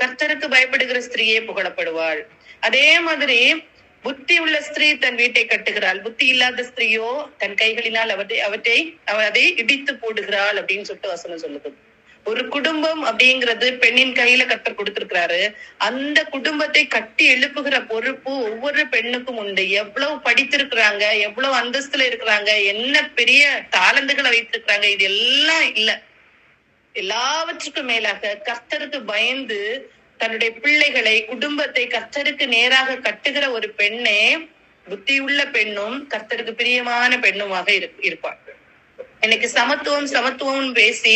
கர்த்தருக்கு பயப்படுகிற ஸ்திரீயே புகழப்படுவாள். அதே மாதிரி புத்தி உள்ள ஸ்திரீ தன் வீட்டை கட்டுகிறாள், புத்தி இல்லாத ஸ்திரீயோ தன் கைகளினால் அதை இடித்து போடுகிறாள் அப்படின்னு சொல்லிட்டு வசனம் சொல்லுது. ஒரு குடும்பம் அப்படிங்கிறது பெண்ணின் கையில கர்த்தர் கொடுத்திருக்கிறாரு. அந்த குடும்பத்தை கட்டி எழுப்புகிற பொறுப்பு ஒவ்வொரு பெண்ணுக்கும் உண்டு. எவ்வளவு படித்திருக்கிறாங்க, எவ்வளவு அந்தஸ்துல இருக்கிறாங்க, என்ன பெரிய தாளந்துகளை வைத்திருக்கிறாங்க, இது எல்லாம் இல்ல. எல்லாவற்றுக்கும் மேலாக கர்த்தருக்கு பயந்து தன்னுடைய பிள்ளைகளை, குடும்பத்தை கர்த்தருக்கு நேராக கட்டுகிற ஒரு பெண்ணே புத்தியுள்ள பெண்ணும் கர்த்தருக்கு பிரியமான பெண்ணுமாக இருப்பார். இன்னைக்கு சமத்துவம் பேசி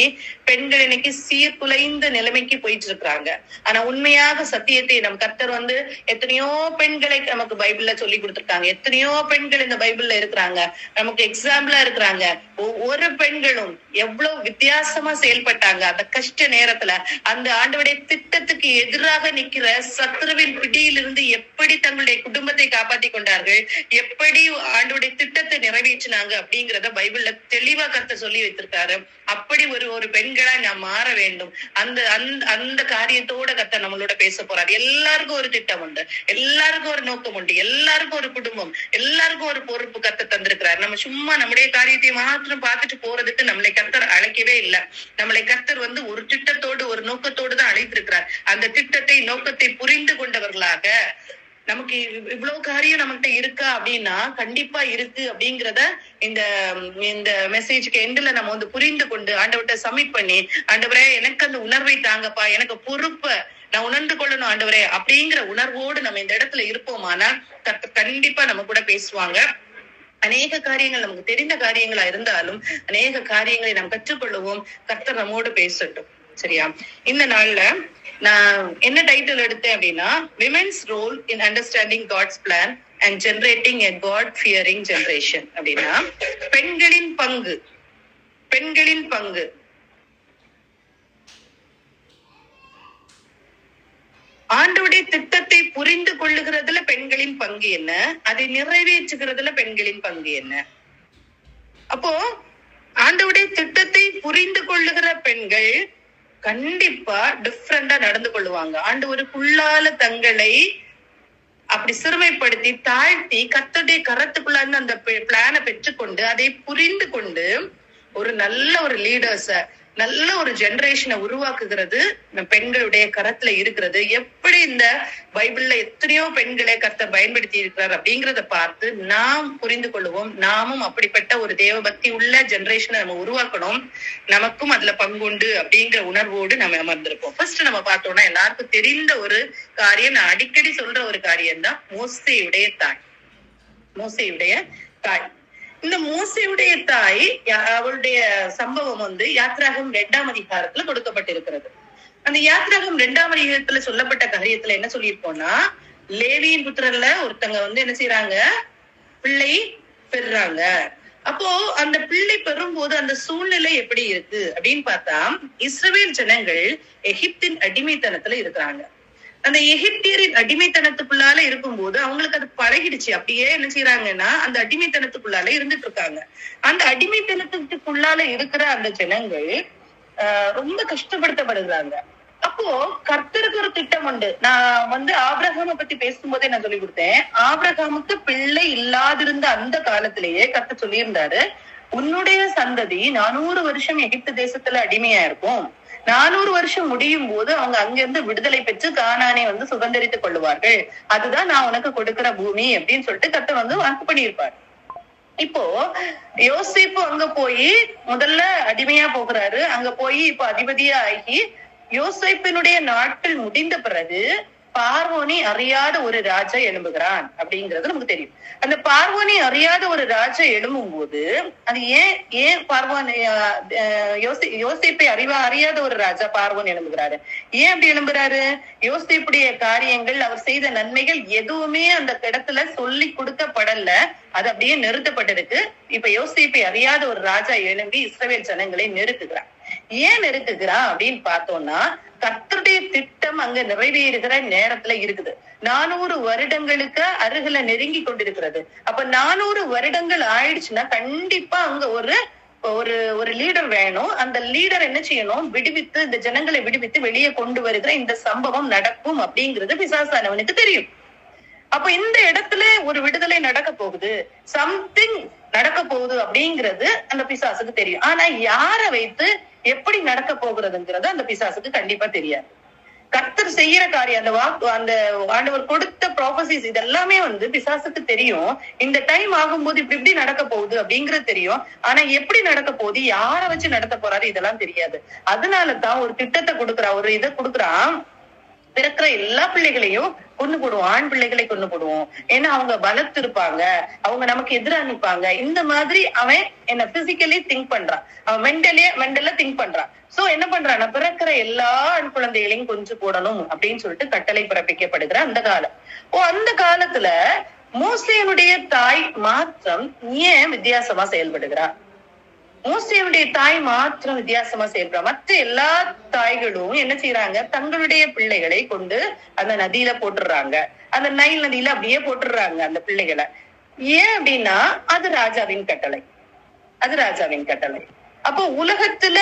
பெண்கள் இன்னைக்கு சீர்குலைந்த நிலைமைக்கு போயிட்டு இருக்கிறாங்க. ஆனா உண்மையாக சத்தியத்தை நம் கர்த்தர் எத்தனையோ பெண்களை நமக்கு பைபிள்ல சொல்லி கொடுத்திருக்காங்க. எத்தனையோ பெண்கள் இந்த பைபிள்ல இருக்கிறாங்க, நமக்கு எக்ஸாம்பிளா இருக்கிறாங்க. ஒவ்வொரு பெண்களும் எவ்வளவு வித்தியாசமா செயல்பட்டாங்க. அந்த கஷ்ட நேரத்துல அந்த ஆண்டவருடைய திட்டத்துக்கு எதிராக நிக்கிற சத்துருவின் பிடியிலிருந்து எப்படி தங்களுடைய குடும்பத்தை காப்பாத்தி கொண்டார்கள், எப்படி ஆண்டவருடைய திட்டத்தை நிறைவேற்றினாங்க அப்படிங்கிறத பைபிள்ல தெளிவா கர்த்தர் சொல்லி வைத்திருக்காரு. அப்படி ஒரு பெண்களா நாம் மாற வேண்டும். அந்த காரியத்தோட கர்த்தர் நம்மளோட பேச போறாரு. எல்லாருக்கும் ஒரு திட்டம் உண்டு, எல்லாருக்கும் ஒரு நோக்கம் உண்டு, எல்லாருக்கும் ஒரு குடும்பம், எல்லாருக்கும் ஒரு பொறுப்பு கர்த்தர் தந்திருக்கிறார். நம்ம சும்மா நம்முடைய காரியத்தை மாத்திரம் பார்த்துட்டு போறதுக்கு நம்மளை கர்த்தர் அழைக்கவே இல்லை. நம்மளை கர்த்தர் ஒரு திட்டத்தோடு ஒரு நோக்கத்தோடு தான் அழைத்திருக்கிறார். அந்த திட்டத்தை நோக்கத்தை புரிந்து கொண்டவர்களாக நமக்கு இவ்வளவு காரியம் நம்மகிட்ட இருக்கா அப்படின்னா கண்டிப்பா இருக்கு அப்படிங்கிறத இந்த மெசேஜ்க்கு எண்ட்ல நம்ம புரிந்து கொண்டு ஆண்டவர்கிட்ட சப்மிட் பண்ணி, ஆண்டவரே எனக்கு அந்த உணர்வை தாங்கப்பா, எனக்கு பொறுப்பை நான் உணர்ந்து கொள்ளணும் ஆண்டவரே அப்படிங்கிற உணர்வோடு நம்ம இந்த இடத்துல இருப்போமானா கண்டிப்பா நம்ம கூட பேசுவாங்க. அநேக காரியங்கள் நமக்கு தெரிந்த காரியங்களா இருந்தாலும் அநேக காரியங்களை நாம் கற்றுக்கொள்ளுவோம். கர்த்தர் நம்மோடு பேசட்டும். சரியா? இந்த நாள்ல நான் என்ன டைட்டில் எடுத்தேன் அப்படின்னா, women's role in understanding God's plan and generating a God fearing generation. அப்படின்னா பெண்களின் பங்கு ஆண்டவருடைய திட்டத்தை புரிந்து கொள்ளுகிறதுல பெண்களின் பங்கு என்ன, அதை நிறைவேற்றுகிறதுல பெண்களின் பங்கு என்ன. அப்போ ஆண்டவருடைய திட்டத்தை புரிந்து கொள்ளுகிற பெண்கள் கண்டிப்பா டிஃப்ரெண்டா நடந்து கொள்ளுவாங்க. ஆண்டவருக்குள்ளால தங்களை அப்படி சிறுமைப்படுத்தி தாழ்த்தி கர்த்தருடைய கரத்துக்குள்ளார்ந்து அந்த பிளானை பெற்றுக்கொண்டு அதை புரிந்து கொண்டு ஒரு நல்ல ஒரு லீடர்ஸ, நல்ல ஒரு ஜெனரேஷனை உருவாக்குகிறது பெண்களுடைய கரத்துல இருக்கிறது. எப்படி இந்த பைபிள்ல எத்தனையோ பெண்களை கர்த்தர் பயன்படுத்தி இருக்கிறார் அப்படிங்கிறத பார்த்து நாம் புரிந்து கொள்ளுவோம். நாமும் அப்படிப்பட்ட ஒரு தேவபக்தி உள்ள ஜெனரேஷனை நம்ம உருவாக்கணும். நமக்கும் அதுல பங்குண்டு அப்படிங்கிற உணர்வோடு நம்ம அமர்ந்திருப்போம். ஃபர்ஸ்ட் நம்ம பார்த்தோம்னா எல்லாருக்கும் தெரிந்த ஒரு காரியம், நான் அடிக்கடி சொல்ற ஒரு காரியம் தான் மோசேயுடைய தாய். இந்த மோசேயுடைய தாய் அவளுடைய சம்பவம் யாத்ராகம் 2ஆம் அதிகாரத்துல கொடுக்கப்பட்டிருக்கிறது. அந்த யாத்ராகம் 2ஆம் அதிகாரத்துல சொல்லப்பட்ட காரியத்துல என்ன சொல்லியிருக்கோம்னா, லேவியின் புத்திரர்ல ஒருத்தங்க என்ன செய்யறாங்க, பிள்ளை பெறுறாங்க. அப்போ அந்த பிள்ளை பெறும்போது அந்த சூழ்நிலை எப்படி இருக்கு அப்படின்னு பார்த்தா, இஸ்ரவேல் ஜனங்கள் எகிப்தின் அடிமைத்தனத்துல இருக்கிறாங்க. அந்த எகிப்தியரின் அடிமைத்தனத்துக்குள்ளால இருக்கும்போது அவங்களுக்கு அது பழகிடுச்சு. அப்படியே என்ன செய்யறாங்கன்னா அந்த அடிமைத்தனத்துக்குள்ளால இருந்துட்டு இருக்காங்க. அந்த அடிமைத்தனத்துக்குள்ளால இருக்கிற அந்த ஜனங்கள் ரொம்ப கஷ்டப்படுத்தப்படுகிறாங்க. அப்போ கர்த்தருக்கு ஒரு திட்டம் உண்டு. நான் ஆபிரகாமை பத்தி பேசும்போதே நான் சொல்லி கொடுத்தேன். ஆபிரகாமுக்கு பிள்ளை இல்லாதிருந்த அந்த காலத்திலேயே கர்த்தர் சொல்லியிருந்தாரு, உன்னுடைய சந்ததி 400 வருஷம் எகிப்து தேசத்துல அடிமையா இருக்கும். 400 வருஷம் முடியும் போது அவங்க அங்கிருந்து விடுதலை பெற்று கானானை சுதந்திரித்துக் கொள்ளுவார்கள். அதுதான் நான் உனக்கு கொடுக்கிற பூமி அப்படின்னு சொல்லிட்டு கர்த்தர் வாக்கு பண்ணியிருப்பார். இப்போ யோசேப்பு அங்க போய் முதல்ல அடிமையா போகிறாரு. அங்க போய் இப்போ அதிபதியா ஆகி யோசேப்பினுடைய நாட்கள் முடிந்த பிறகு பார்வோனி அறியாத ஒரு ராஜா எழும்புகிறான் அப்படிங்கிறது நமக்கு தெரியும். அந்த பார்வோனி அறியாத ஒரு ராஜா எழும்பும் போது அது ஏன் பார்வோனி யோசேப்பை அறியாத ஒரு ராஜா பார்வோன் எழும்புகிறாரு. ஏன் அப்படி எழும்புறாரு? யோசேப்புடைய காரியங்கள், அவர் செய்த நன்மைகள் எதுவுமே அந்த இடத்துல சொல்லி கொடுக்கப்படல. அது அப்படியே நிறுத்தப்பட்டிருக்கு. இப்ப யோசேப்பை அறியாத ஒரு ராஜா எழும்பி இஸ்ரவேல் ஜனங்களை நெருக்குகிறார். ஏன் நெருக்குகிறான் அப்படின்னு பார்த்தோம்னா, கர்த்தருடைய திட்டம் அங்க நிறைவேறுகிற நேரத்துல இருக்குது. 400 வருடங்களுக்கு அருகில நெருங்கி கொண்டிருக்கிறது. அப்ப 400 வருடங்கள் ஆயிடுச்சுன்னா கண்டிப்பா அங்க ஒரு ஒரு ஒரு லீடர் வேணும். அந்த லீடர் என்ன செய்யணும்? விடுவித்து இந்த ஜனங்களை விடுவித்து வெளியே கொண்டு வருகிற இந்த சம்பவம் நடக்கும் அப்படிங்கிறது பிசாசானவனுக்கு தெரியும். அப்ப இந்த இடத்துல ஒரு விடுதலை நடக்க போகுது, சம்திங் நடக்க போகுது அப்படிங்கிறது அந்த பிசாசுக்கு தெரியும். ஆனா யாரை வைத்து எப்படி நடக்க போகிறதுங்கிறது அந்த பிசாசுக்கு கண்டிப்பா தெரியாது. கர்த்தர் செய்யற காரியம், அந்த அந்த ஆண்டவர் கொடுத்த ப்ராபசிஸ் இதெல்லாமே பிசாசுக்கு தெரியும். இந்த டைம் ஆகும்போது இப்படி இப்படி நடக்க போகுது அப்படிங்கிறது தெரியும். ஆனா எப்படி நடக்க போகுது, யார வச்சு நடத்த போறாரு, இதெல்லாம் தெரியாது. அதனாலதான் ஒரு திட்டத்தை கொடுக்குறா, ஒரு இதை கொடுக்குறான். பிறக்கிற எல்லா பிள்ளைகளையும் கொண்டு போடுவோம், ஆண் பிள்ளைகளை கொண்டு போடுவோம். ஏன்னா அவங்க பலத்து இருப்பாங்க, அவங்க நமக்கு எதிராக நிற்பாங்க. இந்த மாதிரி அவன் என்ன பிசிக்கலி திங்க் பண்றான், அவன் மென்டலா திங்க் பண்றான். சோ என்ன பண்றான், பிறக்கிற எல்லா ஆண் குழந்தைகளையும் கொஞ்சம் போடணும் அப்படின்னு சொல்லிட்டு கட்டளை பிறப்பிக்கப்படுகிற அந்த காலம். அந்த காலத்துல மோசேனுடைய தாய் மாத்திரம் ஏன் வித்தியாசமா செயல்படுகிறா? மோசேனுடைய தாய் மாத்திரம் வித்தியாசமா செயல்படுறா. மற்ற எல்லா தாய்களும் என்ன செய்யறாங்க, தங்களுடைய பிள்ளைகளை கொண்டு அந்த நதியில போட்டுடுறாங்க, அந்த நைல் நதியில அப்படியே போட்டுடுறாங்க அந்த பிள்ளைகளை. ஏன் அப்படின்னா அது ராஜாவின் கட்டளை, அது ராஜாவின் கட்டளை. அப்போ உலகத்துல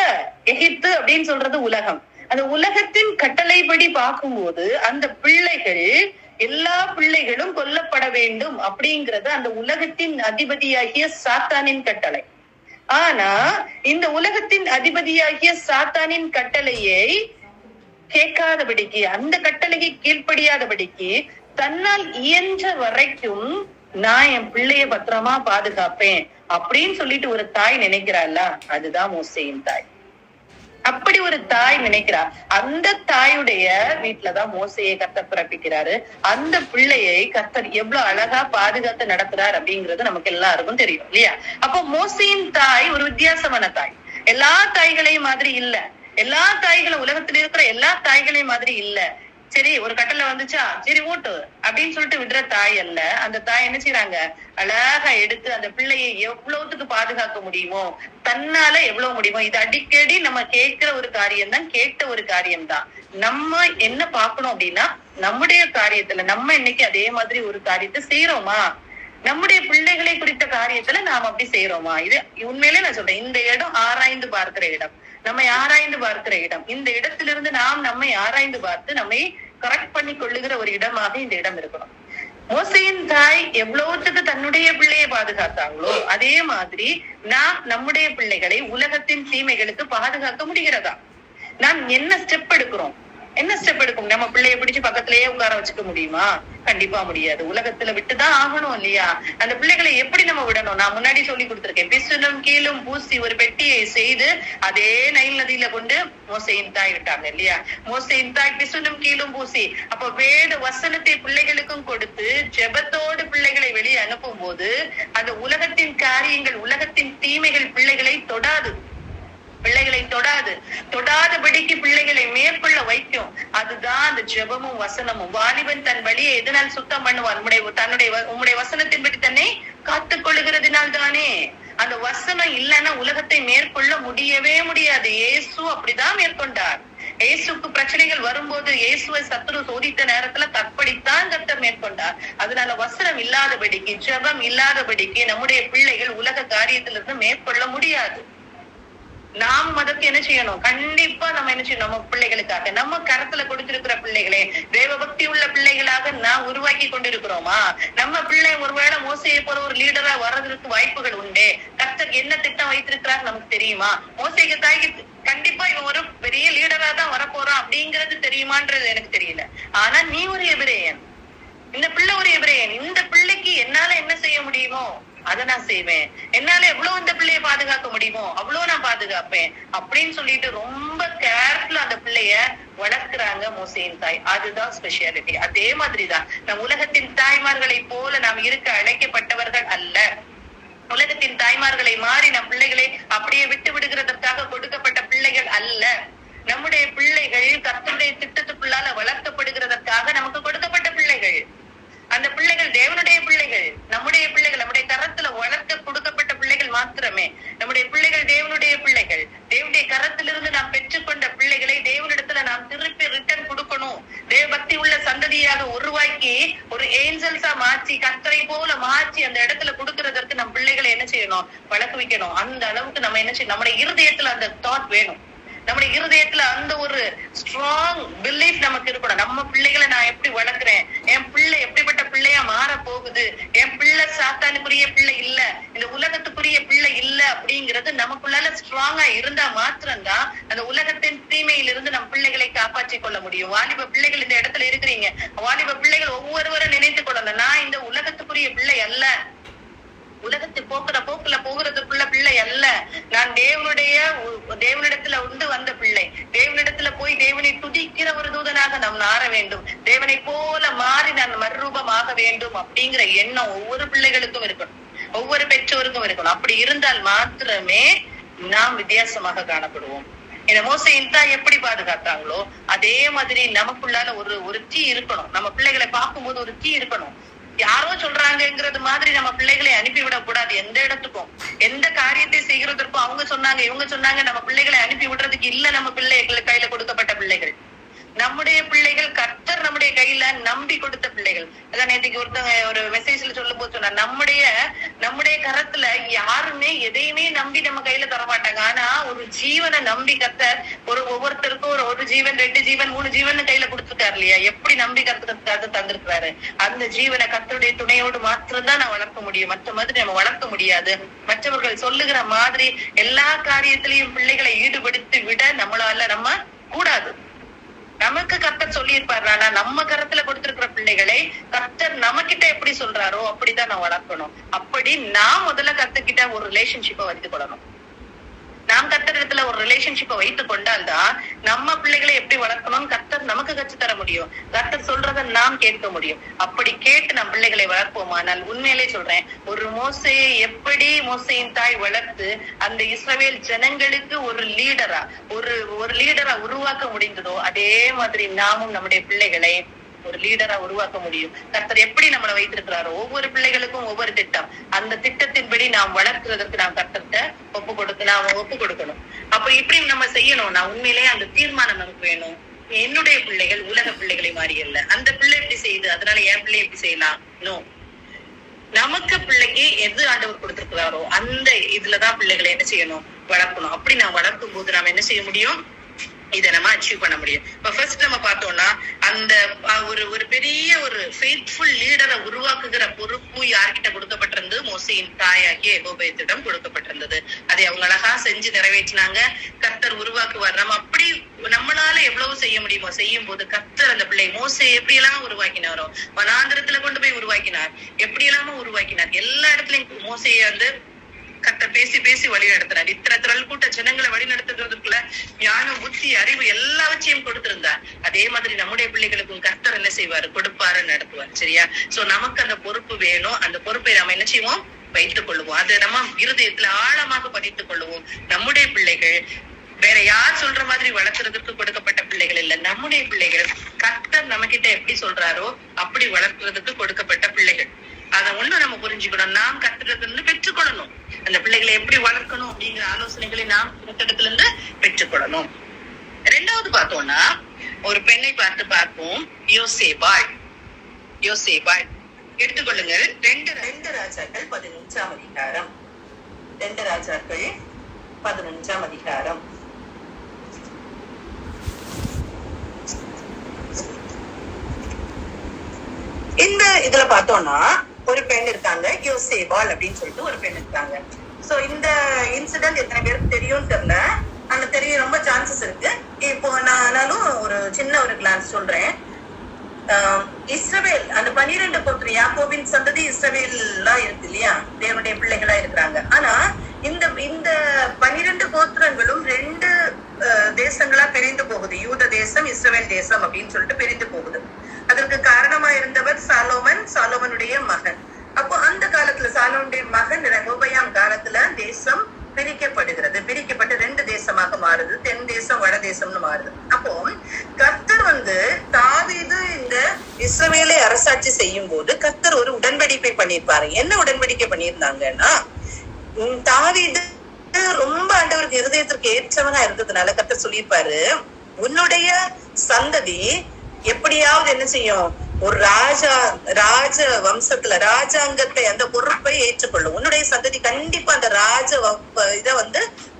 எகிப்து அப்படின்னு சொல்றது உலகம். அந்த உலகத்தின் கட்டளைப்படி பார்க்கும்போது அந்த பிள்ளைகள், எல்லா பிள்ளைகளும் கொல்லப்பட வேண்டும் அப்படிங்கிறது அந்த உலகத்தின் அதிபதியாகிய சாத்தானின் கட்டளை. ஆனா இந்த உலகத்தின் அதிபதியாகிய சாத்தானின் கட்டளையை கேட்காதபடிக்கு, அந்த கட்டளையை கீழ்ப்படியாதபடிக்கு தன்னால் இயன்ற வரைக்கும் நான் என் பிள்ளைய பத்திரமா பாதுகாப்பேன் அப்படின்னு சொல்லிட்டு ஒரு தாய் நினைக்கிறாள்ல, அதுதான் மோசேயின் தாய். அப்படி ஒரு தாய் நினைக்கிறா. அந்த தாயுடைய வீட்டுலதான் மோசையை கர்த்தர் பிறப்பிக்கிறாரு. அந்த பிள்ளையை கர்த்தர் எவ்வளவு அழகா பாதுகாத்து நடத்துறார் அப்படிங்கிறது நமக்கு எல்லாருக்கும் தெரியும் இல்லையா? அப்போ மோசையின் தாய் ஒரு வித்தியாசமான தாய். எல்லா தாய்களையும் மாதிரி இல்ல, எல்லா தாய்களும் உலகத்துல இருக்கிற எல்லா தாய்களையும் மாதிரி இல்ல. சரி ஒரு கட்டளை வந்துச்சா, சரி ஓட்டு அப்படின்னு சொல்லிட்டு விடுற தாய் அல்ல. அந்த தாய் என்ன செய்யறாங்க, அழகா எடுத்து அந்த பிள்ளையை எவ்வளவுத்துக்கு பாதுகாக்க முடியுமோ, தன்னால எவ்வளவு முடியுமோ. இது அடிக்கடி நம்ம கேட்கிற ஒரு காரியம் தான், கேட்ட ஒரு காரியம் தான். நம்ம என்ன பார்க்கணும் அப்படின்னா, நம்முடைய காரியத்துல நம்ம இன்னைக்கு அதே மாதிரி ஒரு காரியத்தை செய்யறோமா, நம்முடைய பிள்ளைகளை குறித்த காரியத்துல நாம அப்படி செய்யறோமா? இது உண்மையிலே நான் சொல்றேன், இந்த இடம் ஆராய்ந்து பார்க்கிற இடம், நம்மை ஆராய்ந்து பார்க்கிற இடம். இந்த இடத்திலிருந்து நாம் நம்மை ஆராய்ந்து பார்த்து நம்மை கரெக்ட் பண்ணி கொள்ளுகிற ஒரு இடமாக இந்த இடம் இருக்கணும். மோசையின் தாய் எவ்வளவுத்துக்கு தன்னுடைய பிள்ளையை பாதுகாத்தாங்களோ அதே மாதிரி நாம் நம்முடைய பிள்ளைகளை உலகத்தின் தீமைகளுக்கு பாதுகாக்க முடிகிறதா? நாம் என்ன ஸ்டெப் எடுக்கிறோம், என்ன ஸ்டெப் எடுக்கும்? நம்ம பிள்ளைய பிடிச்சு பக்கத்திலேயே உட்கார வச்சுக்க முடியுமா? கண்டிப்பா முடியாது. உலகத்துல விட்டுதான் ஆகணும் இல்லையா? அந்த பிள்ளைகளை எப்படி நம்ம விடணும்? நான் முன்னாடி சொல்லி கொடுத்திருக்கேன், பிசுனும் கீழும் பூசி ஒரு பெட்டியை செய்து அதே நைல் நதியில கொண்டு மோசையின் தாய் விட்டாங்க இல்லையா? மோசையின் தாய் பிசுனும் கீழும் பூசி, அப்ப வேத வசனத்தை பிள்ளைகளுக்கும் கொடுத்து ஜெபத்தோடு பிள்ளைகளை வெளியே அனுப்பும் போது அந்த உலகத்தின் காரியங்கள், உலகத்தின் தீமைகள் பிள்ளைகளை தொடாது, பிள்ளைகளை தொடாது, தொடாதபடிக்கு பிள்ளைகளை மேற்கொள்ள வைக்கும். அதுதான் அந்த ஜெபமும் வசனமும். வாலிபன் தன் வழியை எதனால் சுத்தம் பண்ணுவான்? உம்முடைய வசனத்தின்படி தன்னை காத்துக் கொள்ளுகிறதுனால் தானே. அந்த வசனம் இல்லைன்னா உலகத்தை மேற்கொள்ள முடியவே முடியாது. இயேசு அப்படிதான் மேற்கொண்டார். இயேசுக்கு பிரச்சனைகள் வரும்போது, இயேசுவை சத்துரு சோதித்த நேரத்துல தற்படித்தான் கர்த்தர் மேற்கொண்டார். அதனால வசனம் இல்லாதபடிக்கு, ஜெபம் இல்லாதபடிக்கு நம்முடைய பிள்ளைகள் உலக காரியத்திலிருந்து மேற்கொள்ள முடியாது. நாம் அதற்கு என்ன செய்யணும்? கண்டிப்பா நம்ம என்ன செய்யணும்? நம்ம பிள்ளைகளுக்காக, நம்ம கரத்துல கொடுத்திருக்கிற பிள்ளைகளே தேவ பக்தி உள்ள பிள்ளைகளாக நாம் உருவாக்கி கொண்டிருக்கிறோமா? நம்ம பிள்ளை ஒருவேளை மோசையை போல ஒரு லீடரா வர்றதுக்கு வாய்ப்புகள் உண்டே. கர்த்தர் என்ன திட்டம் வைத்திருக்கிறார் நமக்கு தெரியுமா? மோசைக்கு தாய்க்கு கண்டிப்பா இவன் ஒரு பெரிய லீடரா தான் வரப்போறான் அப்படிங்கிறது தெரியுமான்றது எனக்கு தெரியல. ஆனா நீ ஒரு எபிரேயன், இந்த பிள்ளை ஒரு எபிரேயன். இந்த பிள்ளைக்கு என்னால என்ன செய்ய முடியுமோ அதை நான் செய்வேன், என்னால எவ்வளவு இந்த பிள்ளைய பாதுகாக்க முடியுமோ அவ்வளவு நான் பாதுகாப்பேன் அப்படின்னு சொல்லிட்டு ரொம்ப கேர்ஃபுல்லா அந்த பிள்ளைய வளர்க்கிறாங்க மோசையின் தாய். அதுதான் ஸ்பெஷாலிட்டி. அதே மாதிரிதான் நம் உலகத்தின் தாய்மார்களை போல நாம் இருக்க அழைக்கப்பட்டவர்கள் அல்ல. உலகத்தின் தாய்மார்களை மாறி நம் பிள்ளைகளை அப்படியே விட்டு விடுகிறதற்காக கொடுக்கப்பட்ட பிள்ளைகள் அல்ல. நம்முடைய பிள்ளைகள் கர்த்தருடைய திட்டத்துக்குள்ளால வளர்க்கப்படுகிறதற்காக நமக்கு கொடுக்கப்பட்ட பிள்ளைகள். அந்த பிள்ளைகள் தேவனுடைய பிள்ளைகள், நம்முடைய பிள்ளைகள், நம்முடைய கரத்துல வளர்க்க கொடுக்கப்பட்ட பிள்ளைகள் மாத்திரமே. நம்முடைய பிள்ளைகள் தேவனுடைய பிள்ளைகள். தேவனுடைய கரத்திலிருந்து நாம் பெற்றுக்கொண்ட பிள்ளைகளை தேவனிடத்துல நாம் திருப்பி ரிட்டர்ன் கொடுக்கணும். தேவ பக்தி உள்ள சந்த சந்ததியாக உருவாக்கி ஒரு ஏஞ்சல்ஸா மாற்றி கர்த்தரை போல மாற்றி அந்த இடத்துல கொடுக்கறதற்கு நம் பிள்ளைகளை என்ன செய்யணும், பழக்குவிக்கணும். அந்த அளவுக்கு நம்ம என்ன செய்யணும், நம்முடைய இருதயத்துல அந்த தாட் வேணும். நம்முடைய இருதயத்துல அந்த ஒரு ஸ்ட்ராங் பிலீஃப் நமக்கு இருக்கணும். நம்ம பிள்ளைகளை நான் எப்படி வளர்க்கிறேன், என் பிள்ளை எப்படிப்பட்ட பிள்ளையா மாற போகுது, என் பிள்ளை சாத்தானுக்குரிய பிள்ளை இல்ல, இந்த உலகத்துக்குரிய பிள்ளை இல்ல அப்படிங்கிறது நமக்குள்ளால ஸ்ட்ராங்கா இருந்தா மாத்திரம்தான் அந்த உலகத்தின் தீமையிலிருந்து நம் பிள்ளைகளை காப்பாற்றிக் கொள்ள முடியும். வாலிப பிள்ளைகள் இந்த இடத்துல இருக்கிறீங்க, வாலிப பிள்ளைகள் ஒவ்வொருவரும் நினைத்துக் கொள்ளணும், நான் இந்த உலகத்துக்குரிய பிள்ளை அல்ல, உலகத்தை போக்குற போக்குல போகிறதுக்குள்ள பிள்ளை அல்ல, நான் தேவனிடத்துல உண்டு வந்த பிள்ளை. தேவனிடத்துல போய் தேவனை துதிக்கிற ஒரு தூதனாக நாம் மாற வேண்டும், தேவனை போல மாறி நான் மறுரூபமாக வேண்டும் அப்படிங்கிற எண்ணம் ஒவ்வொரு பிள்ளைகளுக்கும் இருக்கணும், ஒவ்வொரு பெற்றோருக்கும் இருக்கணும். அப்படி இருந்தால் மாத்திரமே நாம் வித்தியாசமாக காணப்படுவோம். இந்த மோசேயின் தாய் எப்படி பாதுகாத்தாங்களோ அதே மாதிரி நமக்குள்ளால ஒரு தீ இருக்கணும். நம்ம பிள்ளைகளை பார்க்கும்போது ஒரு தீ இருக்கணும். யாரோ சொல்றாங்கிறது மாதிரி நம்ம பிள்ளைகளை அனுப்பிவிடக் கூடாது. எந்த இடத்துக்கும் எந்த காரியத்தை செய்கிறதற்கும் அவங்க சொன்னாங்க இவங்க சொன்னாங்க நம்ம பிள்ளைகளை அனுப்பி விடுறதுக்கு இல்ல. நம்ம பிள்ளைகள் கையில கொடுக்கப்பட்ட பிள்ளைகள், நம்முடைய பிள்ளைகள் கர்த்தர் நம்முடைய கையில நம்பி கொடுத்த பிள்ளைகள். அதான் நேற்றுக்கு ஒருத்தவங்க ஒரு மெசேஜ்ல சொல்லும் போது சொன்னா, நம்முடைய கரத்துல யாருமே எதையுமே நம்பி நம்ம கையில தர மாட்டாங்க. ஆனா ஒரு ஜீவனை நம்பி கர்த்தர் ஒவ்வொருத்தருக்கும் ஒரு ஜீவன், 2 ஜீவன், 3 ஜீவன் கையில கொடுத்துருக்காரு இல்லையா? எப்படி நம்பி கர்த்தருக்கு தந்திருக்கிறாரு. அந்த ஜீவனை கர்த்தருடைய துணையோடு மாத்திரம்தான் நான் வளர்க்க முடியும், மற்ற மாதிரி நம்ம வளர்க்க முடியாது. மற்றவர்கள் சொல்லுகிற மாதிரி எல்லா காரியத்திலையும் பிள்ளைகளை ஈடுபடுத்தி விட நம்ம கூடாது. நமக்கு கர்த்தர் சொல்லியிருப்பாரு, ஆனா நம்ம கரத்துல கொடுத்திருக்கிற பிள்ளைகளை கர்த்தர் நம்ம கிட்ட எப்படி சொல்றாரோ அப்படிதான் நான் வளர்க்கணும். அப்படி நான் முதல்ல கர்த்தர்கிட்ட ஒரு ரிலேஷன்ஷிப்பை வைத்துக் கொள்ளணும். நாம் கர்த்தரிடத்துல ஒரு ரிலேஷன்ஷிப்பை வைத்துக் கொண்டால்தான் நம்ம பிள்ளைகளை எப்படி வளர்க்கணும்னு கர்த்தர் நமக்கு கற்றுத் தர முடியும். கர்த்தர் சொல்றத நாம் கேட்க முடியும். அப்படி கேட்டு நம் பிள்ளைகளை வளர்ப்போமானால் உண்மையிலே சொல்றேன், ஒரு மோசேயை எப்படி மோசேயின் தாய் வளர்த்து அந்த இஸ்ரவேல் ஜனங்களுக்கு ஒரு லீடரா உருவாக்க முடிந்ததோ அதே மாதிரி நாமும் நம்முடைய பிள்ளைகளை ஒரு லீடரா உருவாக்க முடியும். கர்த்தர் எப்படி நம்மளை வைத்திருக்கிறாரோ ஒவ்வொரு பிள்ளைகளுக்கும் ஒவ்வொரு திட்டம், அந்த திட்டத்தின்படி நாம் வளர்க்கிறதுக்கு நாம் கர்த்தர்கிட்ட ஒப்பு கொடுக்கணும். அப்ப இப்படி நம்ம செய்யணும். நான் உண்மையிலேயே அந்த தீர்மானம் நமக்கு வேணும். என்னுடைய பிள்ளைகள் உலக பிள்ளைகளை மாறி அல்ல. அந்த பிள்ளை எப்படி செய்யுது அதனால என் பிள்ளை எப்படி செய்யலாம்? நோ. நமக்கு பிள்ளைக்கு எது ஆண்டவர் கொடுத்திருக்கிறாரோ அந்த இதுலதான் பிள்ளைகளை என்ன செய்யணும், வளர்க்கணும். அப்படி நான் வளர்க்கும் போது நாம என்ன செய்ய முடியும், இதை நம்ம அச்சீவ் பண்ண முடியும். இப்ப ஃபர்ஸ்ட் நம்ம பார்த்தோம்னா அந்த ஒரு பெரிய ஒரு ஃபெய்த்ஃபுல் லீடரை உருவாக்குகிற பொறுப்பு யார்கிட்ட கொடுக்கப்பட்டிருந்தது? மோசேயின் தாயாகிய யெகோபேத்திடம் கொடுக்கப்பட்டிருந்தது. அதை அவங்க அழகா செஞ்சு நிறைவேற்றினாங்க. கர்த்தர் உருவாக்குவார். நம்ம அப்படி நம்மளால எவ்வளவு செய்ய முடியுமோ செய்யும் போது கர்த்தர் அந்த பிள்ளை மோசே எப்படி எல்லாம் உருவாக்கினாரோ, வனாந்திரத்துல கொண்டு போய் உருவாக்கினார், எப்படி எல்லாம உருவாக்கினார். எல்லா இடத்துலயும் மோசையை வந்து கர்த்தர் பேசி வழி நடத்துறாரு. இத்தனை திரள் கூட்ட ஜனங்களை வழி நடத்துறதுக்குள்ள ஞானம், புத்தி, அறிவு எல்லாவற்றையும் கொடுத்திருந்தார். அதே மாதிரி நம்முடைய பிள்ளைகளுக்கும் கர்த்தர் என்ன செய்வாரு, கொடுப்பாரு, நடத்துவார். சரியா? சோ நமக்கு அந்த பொறுப்பு வேணும். அந்த பொறுப்பை நம்ம என்ன செய்வோம், வைத்துக் கொள்ளுவோம். அதை நம்ம இருதயத்துல ஆழமாக பதித்துக் கொள்ளுவோம். நம்முடைய பிள்ளைகள் வேற யார் சொல்ற மாதிரி வளர்க்கறதுக்கு கொடுக்கப்பட்ட பிள்ளைகள் இல்ல. நம்முடைய பிள்ளைகள் கர்த்தர் நம்ம கிட்ட எப்படி சொல்றாரோ அப்படி வளர்க்கறதுக்கு கொடுக்கப்பட்ட பிள்ளைகள். அதை ஒண்ணு நம்ம புரிஞ்சுக்கணும். நாம் கர்த்தரிடத்துல இருந்து பெற்றுக்கொள்ளணும். அந்த பிள்ளைகளை எப்படி வளர்க்கணும் அப்படிங்கிற ஆலோசனைகளை நாம் கர்த்தரிடத்துல இருந்து பெற்றுக்கொள்ளணும். 2வது பார்த்தோம்னா ஒரு பெண்ணை பார்ப்போம், யோசேபாள். எடுத்துக்கொள்ளுங்கள். 2 ராஜாக்கள் 11ஆம் அதிகாரம். 2 ராஜாக்கள் 11ஆம் அதிகாரம். இந்த இதுல பார்த்தோம்னா ஒரு பெண் இருக்காங்க, யோசேபாள் அப்படின்னு சொல்லிட்டு ஒரு பெண் இருக்காங்க. சோ இந்த இன்சிடென்ட் எத்தனை பேருக்கு தெரியும் தெரியல. அந்த தெரிய ரொம்ப சான்சஸ் இருக்கு. இப்போ நானும் ஒரு சின்ன ஒரு கிளான்ஸ் சொல்றேன். இஸ்ரவேல் அந்த 12 கோத்திரம், யாக்கோபின் சந்ததி இஸ்ரவேலா இருக்கு இல்லையா, தேவனுடைய பிள்ளைகளா இருக்கிறாங்க. ஆனா இந்த 12 கோத்திரங்களும் 2 தேசங்களா பிரிந்து போகுது. யூத தேசம், இஸ்ரவேல் தேசம் அப்படின்னு சொல்லிட்டு பிரிந்து போகுது. அதற்கு காரணமா இருந்தவர் சாலோமனுடைய மகன். அப்போ அந்த காலத்துல சாலோனுடைய மகன் ரெகோபயாம் காலத்துல தேசம் பிரிக்கப்பட்டு 2 தேசமாக மாறுது. தென் தேசம், வட தேசம்னு மாறுது. அப்போ கர்த்தர் தாவீது இந்த இஸ்ரவேலை அரசாட்சி செய்யும் போது கர்த்தர் ஒரு உடன்படிக்கை பண்ணியிருப்பாரு. என்ன உடன்படிக்கை பண்ணியிருந்தாங்கன்னா, தாவீது ரொம்ப ஆண்டவருக்கு இருதயத்திற்கு ஏற்றவனா இருந்ததுனால கர்த்தர் சொல்லியிருப்பாரு, உன்னுடைய சந்ததி எப்படியாவது என்ன செய்யும், ஒரு ராஜ வம்சத்துல ராஜாங்கத்தை அந்த பொறுப்பை ஏற்றுக்கொள்ளும். உன்னுடைய சந்ததி கண்டிப்பா அந்த இத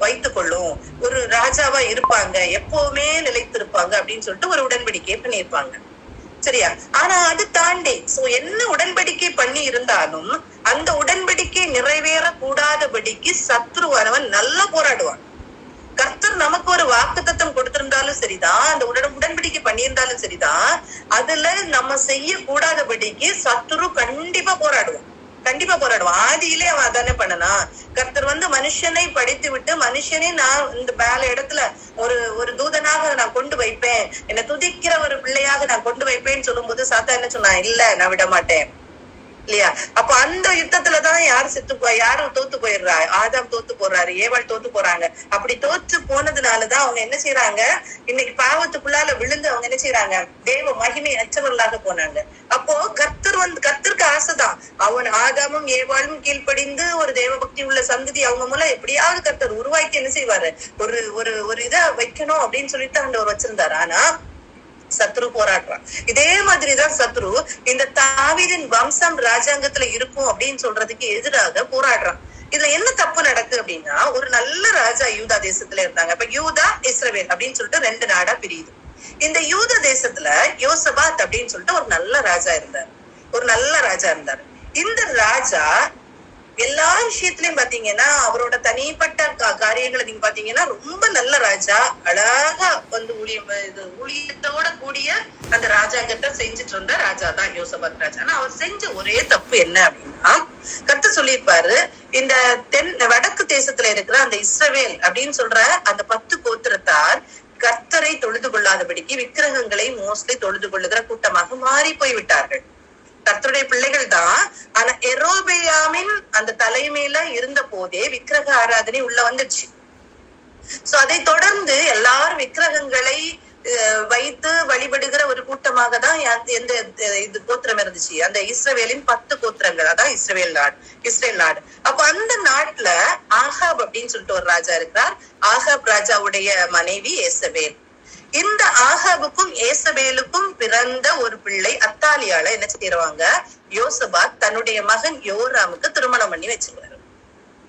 வைத்துக் கொள்ளும், ஒரு ராஜாவா இருப்பாங்க, எப்பவுமே நிலைத்திருப்பாங்க அப்படின்னு சொல்லிட்டு ஒரு உடன்படிக்கை பண்ணியிருப்பாங்க. சரியா? ஆனா அது தாண்டி என்ன உடன்படிக்கை பண்ணி இருந்தாலும் அந்த உடன்படிக்கை நிறைவேற கூடாதபடிக்கு சத்ருவானவன் நல்லா போராடுவான். கர்த்தர் நமக்கு ஒரு வாக்குத்தத்தம் கொடுத்திருந்தாலும் சரிதான், அந்த உடன்படிக்கை பண்ணியிருந்தாலும் சரிதான், அதுல நம்ம செய்ய கூடாதபடிக்கு சத்ரு கண்டிப்பா போராடுவான். ஆதியிலே அவன் அதானே பண்ணனா. கர்த்தர் மனுஷனை படித்து விட்டு, மனுஷனே நான் இந்த மேல இடத்துல ஒரு தூதனாக நான் கொண்டு வைப்பேன், என்னை துதிக்கிற ஒரு பிள்ளையாக நான் கொண்டு வைப்பேன்னு சொல்லும் போது சாத்தா என்ன சொன்னா, இல்ல நான் விட மாட்டேன் இல்லையா? அப்ப அந்த யுத்தத்துலதான் யாரும் தோத்து போயிடுறா. ஆதாம் தோத்து போறாரு, ஏவாள் தோத்து போறாங்க. அப்படி தோற்று போனதுனாலதான் அவங்க என்ன செய்யறாங்க, இன்னைக்கு பாவத்துக்குள்ளால விழுந்து அவங்க என்ன செய்யறாங்க, தேவ மகிமை அச்சவர்களாக போனாங்க. அப்போ கர்த்தருக்கு ஆசைதான், அவன் ஆதாமும் ஏவாளும் கீழ்ப்படிந்து ஒரு தேவ பக்தி உள்ள சந்ததி அவங்க மூலம் எப்படியாவது கர்த்தர் உருவாக்கி என்ன செய்வாரு, ஒரு இதை வைக்கணும் அப்படின்னு சொல்லிட்டு அவர் வச்சிருந்தாரு. ஆனா சத்ரு போராடுறான். இதே மாதிரிதான் சத்ரு இந்த தாவீதின் வம்சம் ராஜாங்கத்துல இருக்கும் அப்படின்னு சொல்றதுக்கு எதிராக போராடுறான். இதுல என்ன தப்பு நடக்குது அப்படின்னா, ஒரு நல்ல ராஜா யூதா தேசத்துல இருந்தாங்க. இப்ப யூதா இஸ்ரவேல் அப்படின்னு சொல்லிட்டு 2 நாடா பிரியுது. இந்த யூதா தேசத்துல யோசபாத் அப்படின்னு சொல்லிட்டு ஒரு நல்ல ராஜா இருந்தார். இந்த ராஜா எல்லா விஷயத்திலயும் பாத்தீங்கன்னா அவரோட தனிப்பட்ட காரியங்களை நீங்க பாத்தீங்கன்னா ரொம்ப நல்ல ராஜா, அழகா ஊழியத்தோட கூடிய அந்த ராஜாங்கத்தை செஞ்சுட்டு இருந்த ராஜா தான் யோசபாத் ராஜா. ஆனா அவர் செஞ்ச ஒரே தப்பு என்ன அப்படின்னா, கர்த்தர் சொல்லியிருப்பாரு, இந்த வடக்கு தேசத்துல இருக்கிற அந்த இஸ்ரவேல் அப்படின்னு சொல்ற அந்த 10 கோத்திரத்தார் கர்த்தரை தொழுது கொள்ளாதபடிக்கு விக்கிரகங்களை மோஸ்ட்லி தொழுது கொள்ளுகிற கூட்டமாக மாறி போய் விட்டார்கள். கர்த்தருடைய பிள்ளைகள் தான், ஆனா எரோபெயாமின் அந்த தலைமையில இருந்த போதே விக்கிரக ஆராதனை உள்ள வந்துச்சு. சோ அதை தொடர்ந்து எல்லாரும் விக்கிரகங்களை வைத்து வழிபடுகிற ஒரு கூட்டமாக தான் எந்த இது கோத்திரம் இருந்துச்சு, அந்த இஸ்ரவேலின் 10 கோத்திரங்கள், அதான் இஸ்ரேல் நாடு. அப்ப அந்த நாட்டுல ஆகாப் அப்படின்னு சொல்லிட்டு ஒரு ராஜா இருக்கிறார். ஆகாப் ராஜாவுடைய மனைவி ஏசபேல். இந்த ஆகாபுக்கும் ஏசபேலுக்கும் பிறந்த ஒரு பிள்ளை அத்தாலியால என்ன செய்யறாங்க, யோசபாத் தன்னுடைய மகன் யோராமுக்கு திருமணம் பண்ணி வச்சிருவாரு.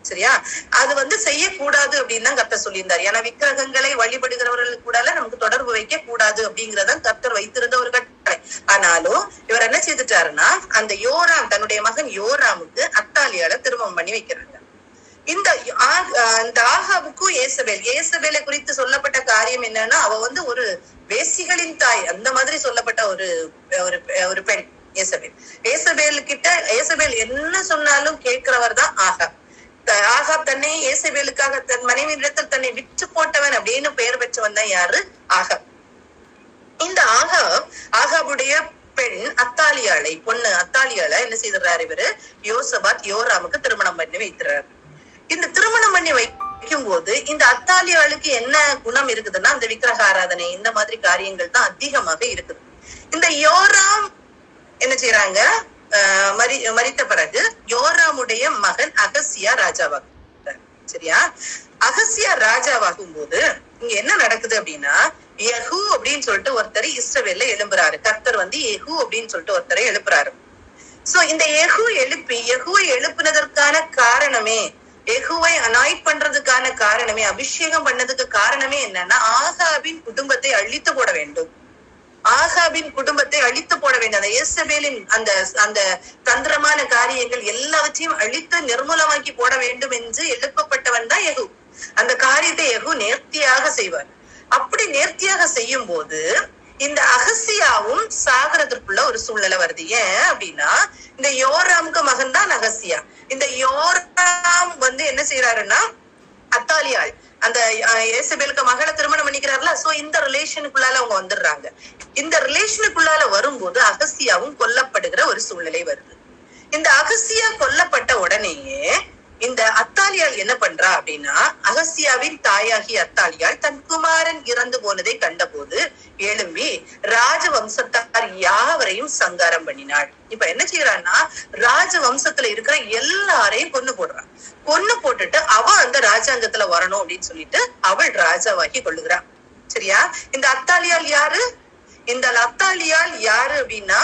சரியா? அது செய்யக்கூடாது அப்படின்னு தான் கர்த்தர் சொல்லியிருந்தாரு. ஏன்னா விக்கிரகங்களை வழிபடுகிறவர்களுக்கு கூட நமக்கு தொடர்பு வைக்க கூடாது அப்படிங்கறதான் கர்த்தர் வைத்திருந்த ஒரு கட்டளை. ஆனாலும் இவர் என்ன செய்துட்டாருன்னா, அந்த யோராம் தன்னுடைய மகன் யோராமுக்கு அத்தாலியால திருமணம் பண்ணி வைக்கிறாங்க. இந்த ஆகாபுக்கும் ஏசபேலை குறித்து சொல்லப்பட்ட காரியம் என்னன்னா, அவ ஒரு வேசிகளின் தாய், அந்த மாதிரி சொல்லப்பட்ட ஒரு பெண் ஏசபேல் என்ன சொன்னாலும் கேட்கிறவர் தான் ஆகாப். ஆகாப் தன்னை ஏசபேலுக்காக தன் மனைவியிடத்தில் தன்னை விற்று போட்டவன் அப்படின்னு பெயர் பெற்றவன் தான் யாரு, ஆகாப். இந்த ஆகாபுடைய பெண் பொண்ணு அத்தாலியால என்ன செய்தாரு, இவரு யோசபாத் யோராமுக்கு திருமணம் பண்ணி வைக்கிறாரு. இந்த திருமணம் பண்ணி வைக்கும் போது இந்த அத்தாலியாளுக்கு என்ன குணம் இருக்குதுன்னா, அந்த விக்கிரக ஆராதனை இந்த மாதிரி காரியங்கள் தான் அதிகமாக இருக்குது. இந்த யோராம் என்ன செய்யறாங்க, மரித்த பிறகு யோராமுடைய மகன் அகசியா ராஜாவாக. சரியா? அகசியா ராஜாவாகும் போது இங்க என்ன நடக்குது அப்படின்னா, யெகூ அப்படின்னு சொல்லிட்டு ஒருத்தர் இஸ்ரவேல்ல எழும்புறாரு. கர்த்தர் யெகூ அப்படின்னு சொல்லிட்டு ஒருத்தரை எழுப்புறாரு. சோ இந்த யெகூவை எழுப்புனதற்கான காரணமே, யெகூவை அனாய்ட் பண்றதுக்கான காரணமே, அபிஷேகம் பண்ணதுக்கு காரணமே என்னன்னா, ஆகாபின் குடும்பத்தை அழித்து போட வேண்டும். அந்த ஏசபேலின் அந்த தந்திரமான காரியங்கள் எல்லாவற்றையும் அழித்து நிர்மூலமாக்கி போட வேண்டும் என்று எழுப்பப்பட்டவன் தான் யெகூ. அந்த காரியத்தை யெகூ நேர்த்தியாக செய்வார். அப்படி நேர்த்தியாக செய்யும் போது இந்த அகசியாவும் சாகரத்திற்குள்ள ஒரு சூழ்நிலை வருது. ஏன் அப்படின்னா, இந்த யோராமுக்கு மகன் தான் அகசியா. இந்த யோராம் என்ன செய்யறாருன்னா, அத்தாலியாள் அந்த ஏசபேலுக்கு மகளை திருமணம் பண்ணிக்கிறாருல. சோ இந்த ரிலேஷனுக்குள்ளால அவங்க வந்துடுறாங்க. இந்த ரிலேஷனுக்குள்ளால வரும்போது அகசியாவும் கொல்லப்படுகிற ஒரு சூழ்நிலை வருது. இந்த அகசியா கொல்லப்பட்ட உடனேயே இந்த அத்தாலியாள் என்ன பண்றா அப்படின்னா, அகசியாவின் தாயாகி அத்தாலியாள் தன் குமாரன் இறந்து போனதை கண்ட போது எழும்பி ராஜவம்சத்தார் யாவரையும் சங்காரம் பண்ணினாள். இப்ப என்ன செய்யறான்னா, ராஜவம்சத்துல இருக்கிற எல்லாரையும் கொன்னு போட்டுட்டு அவ அந்த ராஜாங்கத்துல வரணும் அப்படின்னு சொல்லிட்டு அவள் ராஜாவாகி கொள்ளுகிறான். சரியா? இந்த அத்தாலியாள் யாரு? இந்த அத்தாலியாள் யாரு அப்படின்னா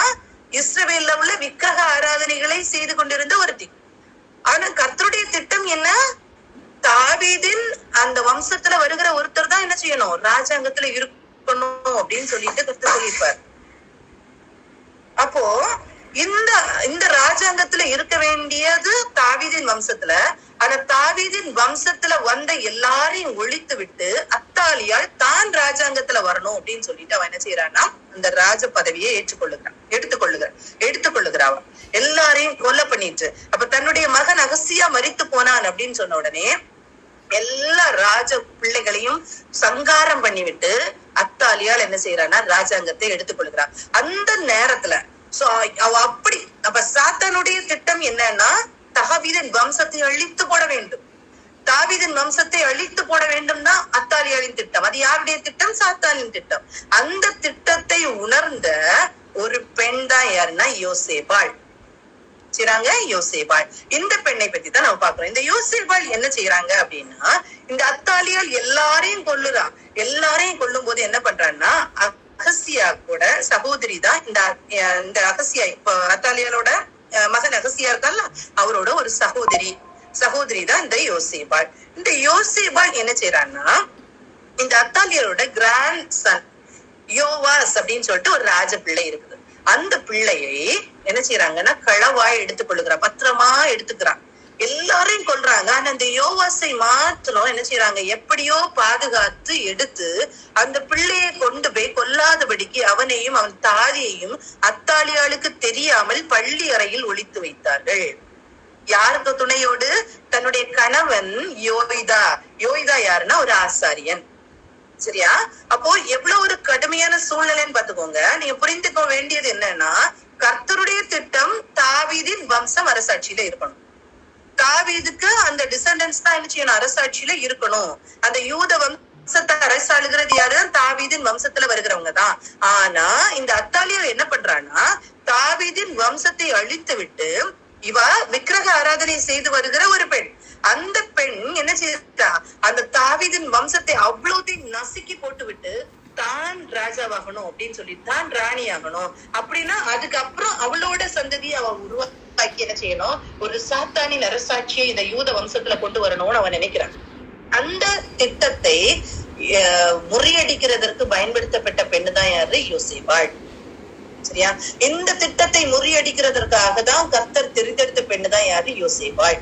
இஸ்ரவேல்ல உள்ள விக்கிரக ஆராதனைகளை செய்து கொண்டிருந்த ஒருத்தி. ஆனா கர்த்தருடைய திட்டம் என்ன? தாவீதின் அந்த வம்சத்துல வருகிற ஒருத்தர் தான் என்ன செய்யணும், ராஜாங்கத்துல இருக்கணும் அப்படின்னு சொல்லிட்டு கர்த்தர் சொல்லியிருப்பார். அப்போ இந்த ராஜாங்கத்துல இருக்க வேண்டியது தாவீதின் வம்சத்துல. ஆனா தாவீதின் வம்சத்துல வந்த எல்லாரையும் ஒழித்து விட்டு அத்தாலியால் தான் ராஜாங்கத்துல வரணும் அப்படின்னு சொல்லிட்டு அவன் என்ன செய்யறான்னா அந்த ராஜ பதவியை எடுத்துக்கொள்ளுகிறான். எல்லாரையும் கொலை பண்ணிட்டு அப்ப தன்னுடைய மகன் அகசியா மரித்து போனான் அப்படின்னு சொன்ன உடனே எல்லா ராஜ பிள்ளைகளையும் சங்காரம் பண்ணிவிட்டு அத்தாலியால் என்ன செய்யறான்னா ராஜாங்கத்தை எடுத்துக்கொள்கிறான். அந்த நேரத்துல அப்படி அப்ப சாத்தானுடைய திட்டம் என்னன்னா தாவீதின் வம்சத்தை அழித்து போட வேண்டும். தாவீதின் வம்சத்தை அழித்து போட வேண்டும் தான் அத்தாலியாளின் திட்டம். அது யாருடைய திட்டம்? சாத்தானின் திட்டம். அந்த திட்டத்தை உணர்ந்த ஒரு பெண் தான் யாருன்னா யோசேபாள். யோசேபாள் இந்த பெண்ணை பத்தி தான் நம்ம பாக்குறோம். இந்த யோசேபாள் என்ன செய்யறாங்க அப்படின்னா இந்த அத்தாலியால் எல்லாரையும் கொல்லுறா. எல்லாரையும் கொல்லும் போது என்ன பண்றான்னா அகசியா கூட சகோதரி தான் இந்த அகசியா, இப்ப அத்தாலியாலோட மகன் அகசியா இருக்கல்ல, அவரோட ஒரு சகோதரி தான் இந்த யோசேபாள். இந்த யோசேபாள் என்ன செய்யறான்னா இந்த அத்தாலியாலோட கிராண்ட் சன் யோவாஸ் அப்படின்னு சொல்லிட்டு ஒரு ராஜ பிள்ளை இருக்குது. அந்த பிள்ளையை என்ன செய்யறாங்கன்னா களவாய் எடுத்துக்கொள்ளுகிறான், பத்திரமா எடுத்துக்கிறான். எல்லாரையும் கொல்றாங்க. ஆனா அந்த யோவாசை மாத்திரம் என்ன செய்யறாங்க, எப்படியோ பாதுகாத்து எடுத்து அந்த பிள்ளையை கொண்டு போய் கொல்லாதபடிக்கு அவனையும் அவன் தாதியையும் அத்தாலியாளுக்கு தெரியாமல் பள்ளி அறையில் ஒளித்து வைத்தார்கள். யாருக்கு துணையோடு? தன்னுடைய கணவன் யோய்தா யாருன்னா ஒரு ஆசாரியன். சரியா? அப்போ எவ்வளவு ஒரு கடுமையான சூழ்நிலைன்னு பாத்துக்கோங்க. நீங்க புரிந்துக்க வேண்டியது என்னன்னா கர்த்தருடைய திட்டம் தாவீதின் வம்சம் அரசாட்சியில இருக்கணும். தாவீதுக்கு அந்த டிசெண்டன்ஸ் தான் என்ன செய்யணும், அரசாட்சியில இருக்கணும். அந்த யூத வம்சத்தை அரசாளுகிறது யாரு? தாவீதின் வம்சத்துல வருகிறவங்க தான். ஆனா இந்த அத்தாலியா என்ன பண்றான்னா தாவீதின் வம்சத்தை அழித்து விட்டு இவ விக்கிரக ஆராதனை செய்து வருகிற ஒரு பெண். அந்த பெண் என்ன செய்தா, அந்த தாவீதின் வம்சத்தை அவ்வளோதையும் நசுக்கி போட்டு விட்டு தான் ராஜாவாகணும் அப்படின்னு சொல்லி தான் ராணி ஆகணும். அப்படின்னா அதுக்கப்புறம் அவளோட சந்ததியை அவ உருவாக்கி என்ன செய்யணும், ஒரு சாத்தானின் அரசாட்சியை இந்த யூத வம்சத்துல கொண்டு வரணும்னு அவன் நினைக்கிறான். அந்த திட்டத்தை முறியடிக்கிறதற்கு பயன்படுத்தப்பட்ட பெண்ணு தான் யாரு? யோசேபாள். சரியா? இந்த திட்டத்தை முறியடிக்கிறதற்காக தான் கர்த்தர் தெரிந்தெடுத்த பெண்ணு தான் யாரு? யோசேபாள்.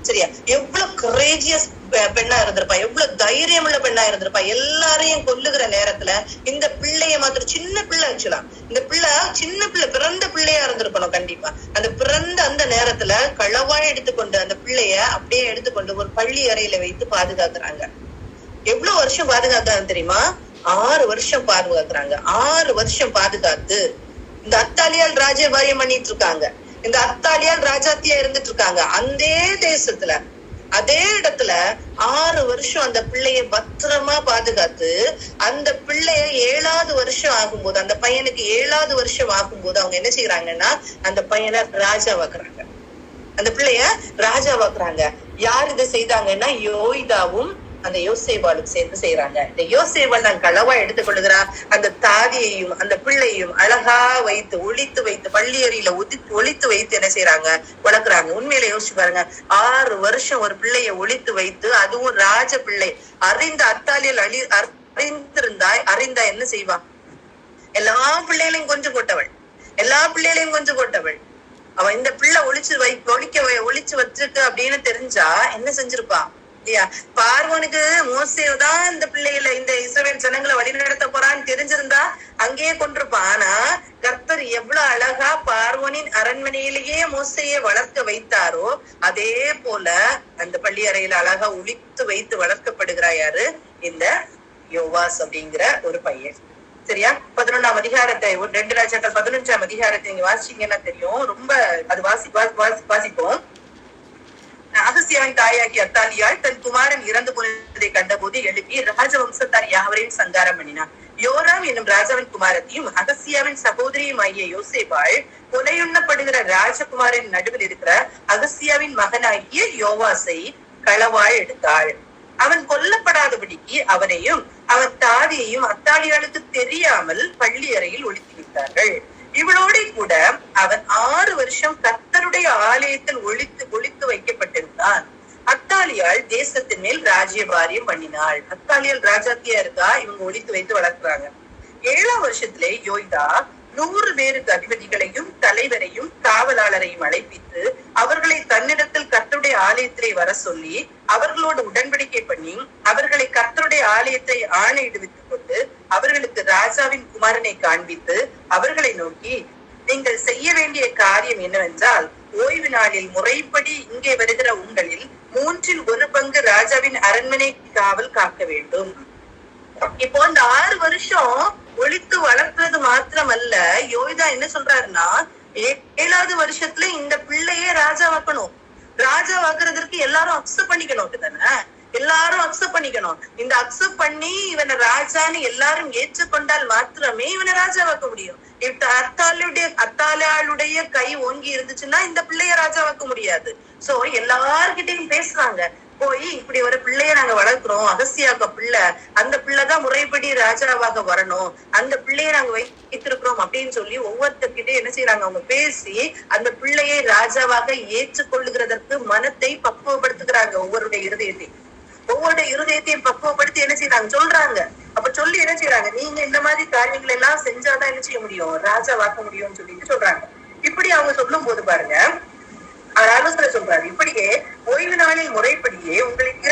சரியா? எவ்வளவு கரேஜியஸ் பெண்ணா இருந்திருப்பா, எவ்வளவு தைரியம் உள்ள பெண்ணா இருந்திருப்பா. எல்லாரையும் கொல்லுகிற நேரத்துல இந்த பிள்ளைய மாத்திரம், சின்ன பிள்ளை ஆக்சுவலா, இந்த பிள்ளை சின்ன பிள்ளை, பிறந்த பிள்ளையா இருந்திருக்கணும் கண்டிப்பா. அந்த பிறந்த அந்த நேரத்துல களவாய் எடுத்துக்கொண்டு அந்த பிள்ளைய அப்படியே எடுத்துக்கொண்டு ஒரு பள்ளி அறையில வைத்து பாதுகாக்கிறாங்க. எவ்வளவு வருஷம் பாதுகாக்காங்க தெரியுமா? 6 வருஷம் பாதுகாக்கிறாங்க. 6 வருஷம் பாதுகாத்து இந்த அத்தாலியால் ராஜபாரியம் பண்ணிட்டு இருக்காங்க. இந்த அத்தாலியால் ராஜாத்தியா இருந்துட்டு இருக்காங்க. அந்த தேசத்துல அதே இடத்துல 6 வருஷம் அந்த பிள்ளைய பத்திரமா பாதுகாத்து அந்த பிள்ளைய 7வது வருஷம் ஆகும்போது, அந்த பையனுக்கு 7வது வருஷம் ஆகும்போது அவங்க என்ன செய்யறாங்கன்னா அந்த பையனை ராஜாவாக்குறாங்க. அந்த பிள்ளைய ராஜாவாக்குறாங்க. யார் இதை செய்தாங்கன்னா யோய்தாவும் அந்த யோசேபாளும் சேர்ந்து செய்யறாங்க. இந்த யோசேபாள் நான் களவா எடுத்துக்கொள்ளுகிறா. அந்த தாதியையும் அந்த பிள்ளையும் அழகா வைத்து ஒளித்து வைத்து பள்ளி அறையில ஒளித்து வைத்து என்ன செய்யறாங்க, வளர்க்குறாங்க. உண்மையில யோசிச்சு பாருங்க, 6 வருஷம் ஒரு பிள்ளைய ஒளித்து வைத்து, அதுவும் ராஜ பிள்ளை. அறிந்த அத்தாலியல் அறிந்தா என்ன செய்வா? எல்லா பிள்ளைகளையும் கொஞ்சம் போட்டவள். அவ இந்த பிள்ளை ஒளிச்சு வச்சிருக்கு அப்படின்னு தெரிஞ்சா என்ன செஞ்சிருப்பா இல்லையா? பார்வோனுக்கு மோசேதான் இந்த பிள்ளைகளை, இந்த இஸ்ரவேல் ஜனங்களை வழிநடத்த போறான்னு தெரிஞ்சிருந்தா அங்கேயே கொண்டிருப்பான். ஆனா கர்த்தர் எவ்வளவு அழகா பார்வோனின் அரண்மனையிலேயே மோசையை வளர்க்க வைத்தாரோ அதே போல அந்த பள்ளி அறையில அழகா ஒளித்து வைத்து வளர்க்கப்படுகிறா யாரு? இந்த யோவாஸ் அப்படிங்கிற ஒரு பையன். சரியா? 11ஆம் அதிகாரத்தை, 2 ராஜாக்கள் 11ஆம் அதிகாரத்தை நீங்க வாசிச்சீங்கன்னா தெரியும். ரொம்ப அது வாசிப்போம். அகசியாவின் தாயாகி அத்தாலியாள் தன் குமாரன் இறந்து போனதை கண்டபோது எழுப்பி ராஜவம்சத்தார் யாவரையும் சங்காரம் பண்ணினார். யோராம் என்னும் ராஜாவின் குமாரத்தையும் அகசியாவின் சகோதரியும் ஆகிய யோசேபாள் கொலையுண்ணப்படுகிற ராஜகுமாரின் நடுவில் இருக்கிற அகசியாவின் மகனாகிய யோவாசை களவாய் எடுத்தாள். அவன் கொல்லப்படாதபடிக்கு அவனையும் அவன் தாதியையும் அத்தாலியாளுக்கு தெரியாமல் பள்ளி அறையில் ஒழித்து விட்டார்கள். இவளோட கூட அவன் 6 வருஷம் கர்த்தருடைய ஆலயத்தில் ஒழித்து வைக்கப்பட்டிருந்தான். அத்தாலியாள் தேசத்தின் மேல் ராஜ்யபாரியம் பண்ணினாள். அத்தாலியாள் ராஜாத்தியா இருக்கா, இவங்க ஒழித்து வைத்து வளர்க்கிறாங்க. 7ஆம் வருஷத்திலே யோய்தா 100 பேருக்கு அதிபதிகளையும் தலைவரையும் காவலாளரையும் அழைப்பித்து அவர்களை தன்னிடத்தில் கர்த்தருடைய ஆலயத்திலே வர சொல்லி அவர்களோடு உடன்படிக்கை பண்ணி அவர்களை கர்த்தருடைய ஆலயத்தை ஆணையிடுவித்துக் கொண்டு அவர்களுக்கு ராஜாவின் குமாரனை காண்பித்து அவர்களை நோக்கி, நீங்கள் செய்ய வேண்டிய காரியம் என்னவென்றால், ஓய்வு நாளில் முறைப்படி இங்கே வருகிற உங்களில் 1/3 ராஜாவின் அரண்மனை காவல் காக்க வேண்டும். இப்போ இந்த 6 வருஷம் ஒழித்து வளர்க்கிறது மாத்திரமல்ல, யோய்தா என்ன சொல்றாருன்னா, 7ஆவது வருஷத்துல இந்த பிள்ளையே ராஜாவாக்கணும். ராஜாவாக்குறதுக்கு எல்லாரும் அக்செப்ட் பண்ணிக்கணும் தானே, எல்லாரும் அக்செப்ட் பண்ணிக்கணும். இந்த அக்செப்ட் பண்ணி இவனை ராஜான்னு எல்லாரும் ஏற்றுக்கொண்டால் மாத்திரமே இவனை ராஜாவாக்க முடியும். அத்தாலியாளுடைய கை ஓங்கி இருந்துச்சுன்னா இந்த பிள்ளைய ராஜாவாக்க முடியாது. சோ எல்லார்கிட்டையும் பேசுறாங்க, போய் இப்படி ஒரு பிள்ளைய நாங்க வளர்க்கிறோம், அகசியாக்க பிள்ளை, அந்த பிள்ளைதான் முறைப்படி ராஜாவாக வரணும், அந்த பிள்ளைய நாங்க வைத்திருக்கிறோம் அப்படின்னு சொல்லி ஒவ்வொருத்தர்கிட்ட என்ன செய்யறாங்க, அவங்க பேசி அந்த பிள்ளையை ராஜாவாக ஏற்றுக்கொள்ளுகிறதற்கு மனத்தை பக்குவப்படுத்துகிறாங்க. ஒவ்வொருடைய இருதயத்தையும் பக்குவப்படுத்தி என்ன செய்யறாங்க, சொல்றாங்க. அப்ப சொல்லி என்ன செய்யறாங்க, நீங்க இந்த மாதிரி காரியங்கள் எல்லாம் செஞ்சாதான் என்ன செய்ய முடியும், ராஜாவாக்க முடியும்னு சொல்லிட்டு சொல்றாங்க. இப்படி அவங்க சொல்லும் போது பாருங்க, ஆலோசனை சொல்றாரு, இப்படியே ஓய்வு நாளில் முறைப்படியே உங்களில்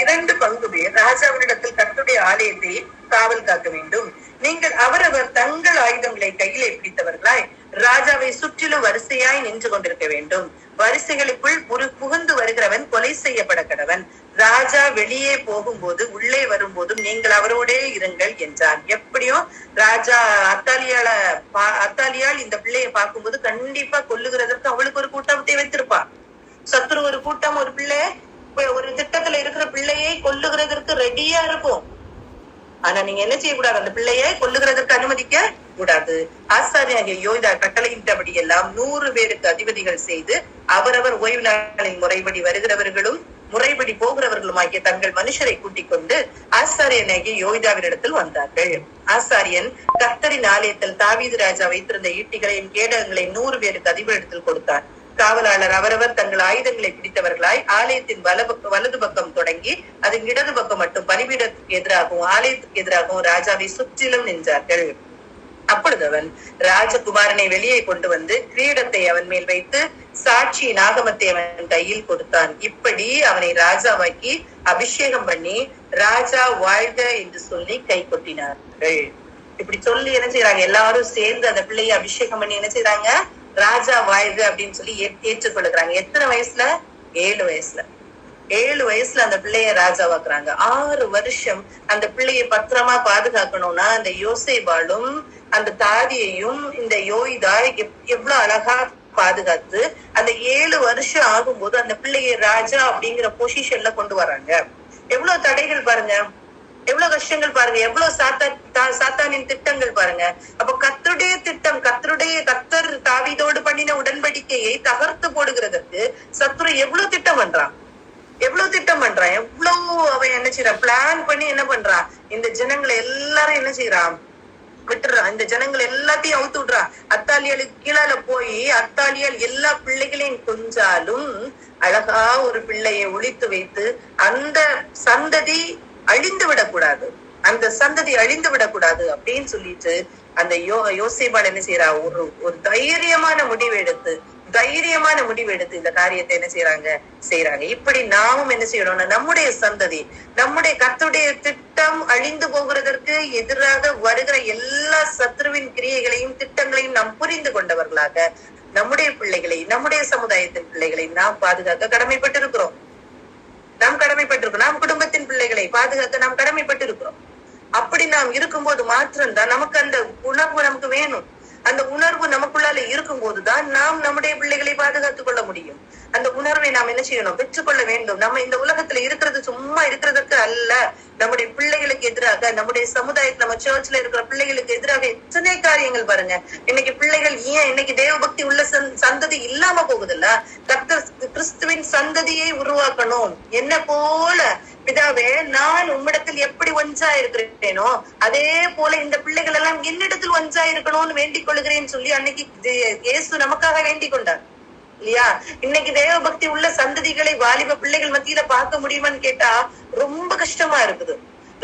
2 பங்கு பேர் ராஜாவினிடத்தில் கர்த்தருடைய ஆலயத்தை காவல் காக்க வேண்டும். நீங்கள் அவரவர் தங்கள் ஆயுதங்களை கையிலே பிடித்தவர்களாய் ராஜாவை சுற்றிலும் வரிசையாய் நின்று கொண்டிருக்க வேண்டும். வரிசைகளுக்குள் புகுந்து வருகிறவன் கொலை செய்யப்பட கடவன். ராஜா வெளியே போகும்போது உள்ளே வரும்போதும் நீங்கள் அவரோடே இருங்கள் என்றார். எப்படியும் ராஜா அத்தாலியாள் இந்த பிள்ளையை பார்க்கும்போது கண்டிப்பா கொல்லுகிறதற்கு அவளுக்கு ஒரு கூட்டத்தை வைத்திருப்பா. சத்துரு ஒரு கூட்டம் ஒரு பிள்ளை ஒரு திட்டத்துல இருக்கிற பிள்ளையை கொல்லுகிறதற்கு ரெடியா இருக்கும். ஆனா நீங்க என்ன செய்யக்கூடாது, அந்த பிள்ளையை கொல்லுகிறதற்கு அனுமதிக்க கூடாது. ஆசாரியாகிய யோய்தா கட்டளையிட்டபடி எல்லாம் 100 பேருக்கு அதிபதிகள் செய்து அவரவர் ஓய்வு நாளின் முறைப்படி வருகிறவர்களும் முறைப்படி போகிறவர்களும் ஆகிய தங்கள் மனுஷரை கூட்டிக் கொண்டு ஆசாரியனாகிய யோய்தாவினிடத்தில் வந்தார்கள். ஆசாரியன் கர்த்தரின் ஆலயத்தில் தாவீது ராஜா வைத்திருந்த ஈட்டிகளையும் கேடகங்களையும் 100 பேருக்கு அதிபரிடத்தில் கொடுத்தார். காவலாளர் அவரவர் தங்கள் ஆயுதங்களை பிடித்தவர்களாய் ஆலயத்தின் வலது பக்கம் தொடங்கி அதன் இடது பக்கம் மட்டும் பலிபீடத்துக்கு எதிராகவும் ஆலயத்துக்கு எதிராகவும் ராஜாவை சுற்றிலும் நின்றார்கள். அப்பொழுது அவன் ராஜகுமாரனை வெளியே கொண்டு வந்து கிரீடத்தை அவன் மேல் வைத்து சாட்சி நாகமத்தை அவன் கையில் கொடுத்தான். இப்படி அவனை ராஜாவாக்கி அபிஷேகம் பண்ணி ராஜா வாழ்க என்று சொல்லி கை கொட்டினார்கள். இப்படி சொல்லி என்ன செய்யறாங்க, எல்லாரும் சேர்ந்து அந்த பிள்ளையை அபிஷேகம் பண்ணி என்ன செய்யறாங்க, ராஜா வாழ்க அப்படின்னு சொல்லி ஏற்றுக்கொள்ளுகிறாங்க. எத்தனை வயசுல, 7 வயசுல. 7 வயசுல அந்த பிள்ளைய ராஜாவாக்குறாங்க. 6 வருஷம் அந்த பிள்ளையை பத்திரமா பாதுகாக்கணும்னா அந்த யோசேபாலும் அந்த தாதியையும் இந்த யோய்தா எவ்வளவு அழகா பாதுகாத்து அந்த 7 வருஷம் ஆகும்போது அந்த பிள்ளையை ராஜா அப்படிங்கிற பொசிஷன்ல கொண்டு வராங்க. எவ்வளவு தடைகள் பாருங்க, எவ்வளவு கஷ்டங்கள் பாருங்க, எவ்வளவு சாத்தானின் திட்டங்கள் பாருங்க. அப்ப கர்த்தருடைய திட்டம், கர்த்தர் தாவீதோடு பண்ணின உடன்படிக்கையை தகர்த்து போடுகிறதற்கு சத்துரு எவ்வளவு திட்டம் பண்றான், எவ்வளவு அவன் என்ன செய்யறான், பிளான் பண்ணி என்ன பண்றான், இந்த ஜனங்களை எல்லாரும் என்ன செய்யறான், விட்டுறான். இந்த ஜனங்கள் எல்லாத்தையும் அவுத்து விடுறான். அத்தாலியாளுக்கு கீழால போய் அத்தாலியால் எல்லா பிள்ளைகளையும் கொஞ்சாலும் அழகா ஒரு பிள்ளையை ஒழித்து வைத்து அந்த சந்ததி அழிந்து விடக்கூடாது, அப்படின்னு சொல்லிட்டு அந்த யோசேபாள் என்ன செய்யறா, ஒரு தைரியமான முடிவெடுத்து இந்த காரியத்தை என்ன செய்யறாங்க. இப்படி நாமும் என்ன செய்யணும்னா நம்முடைய சந்ததி, நம்முடைய கர்த்தருடைய திட்டம் அழிந்து போகிறதற்கு எதிராக வருகிற எல்லா சத்ருவின் கிரியைகளையும் திட்டங்களையும் நாம் புரிந்து கொண்டவர்களாக நம்முடைய பிள்ளைகளை, நம்முடைய சமுதாயத்தின் பிள்ளைகளை நாம் பாதுகாக்க கடமைப்பட்டிருக்கிறோம். நாம் குடும்பத்தின் பிள்ளைகளை பாதுகாக்க நாம் கடமைப்பட்டிருக்கிறோம். அப்படி நாம் இருக்கும்போது மாத்திரம்தான் நமக்கு அந்த உணர்வு நமக்கு வேணும். அந்த உணர்வு நமக்குள்ளால இருக்கும் போதுதான் நாம் நம்முடைய பிள்ளைகளை பாதுகாத்துக் கொள்ள முடியும். அந்த உணர்வை நாம் என்ன செய்யணும், பெற்றுக்கொள்ள வேண்டும். நம்ம இந்த உலகத்துல இருக்கிறது சும்மா இருக்கிறதுக்கு அல்ல, நம்முடைய பிள்ளைகளுக்கு எதிராக, நம்முடைய சமுதாயத்துல, நம்ம சர்ச்ல இருக்கிற பிள்ளைகளுக்கு எதிராக எத்தனை காரியங்கள் பாருங்க. இன்னைக்கு பிள்ளைகள் ஏன் இன்னைக்கு தேவபக்தி உள்ள சந்ததி இல்லாம போகுதுல்ல. கர்த்தர் கிறிஸ்துவின் சந்ததியை உருவாக்கணும், என்ன போல பிதாவே, நான் உம்மிடத்தில் எப்படி ஒன்றா இருக்கிறேனோ அதே போல இந்த பிள்ளைகள் எல்லாம் என்னிடத்தில் ஒன்றா இருக்கணும்னு வேண்டிக் கொள்கிறேன்னு சொல்லி அன்னைக்கு இயேசு நமக்காக வேண்டிக் கொண்டார் இல்லையா? இன்னைக்கு தேவ பக்தி உள்ள சந்ததிகளை வாலிப பிள்ளைகள் மத்தியில பார்க்க முடியுமான்னு கேட்டா ரொம்ப கஷ்டமா இருக்குது,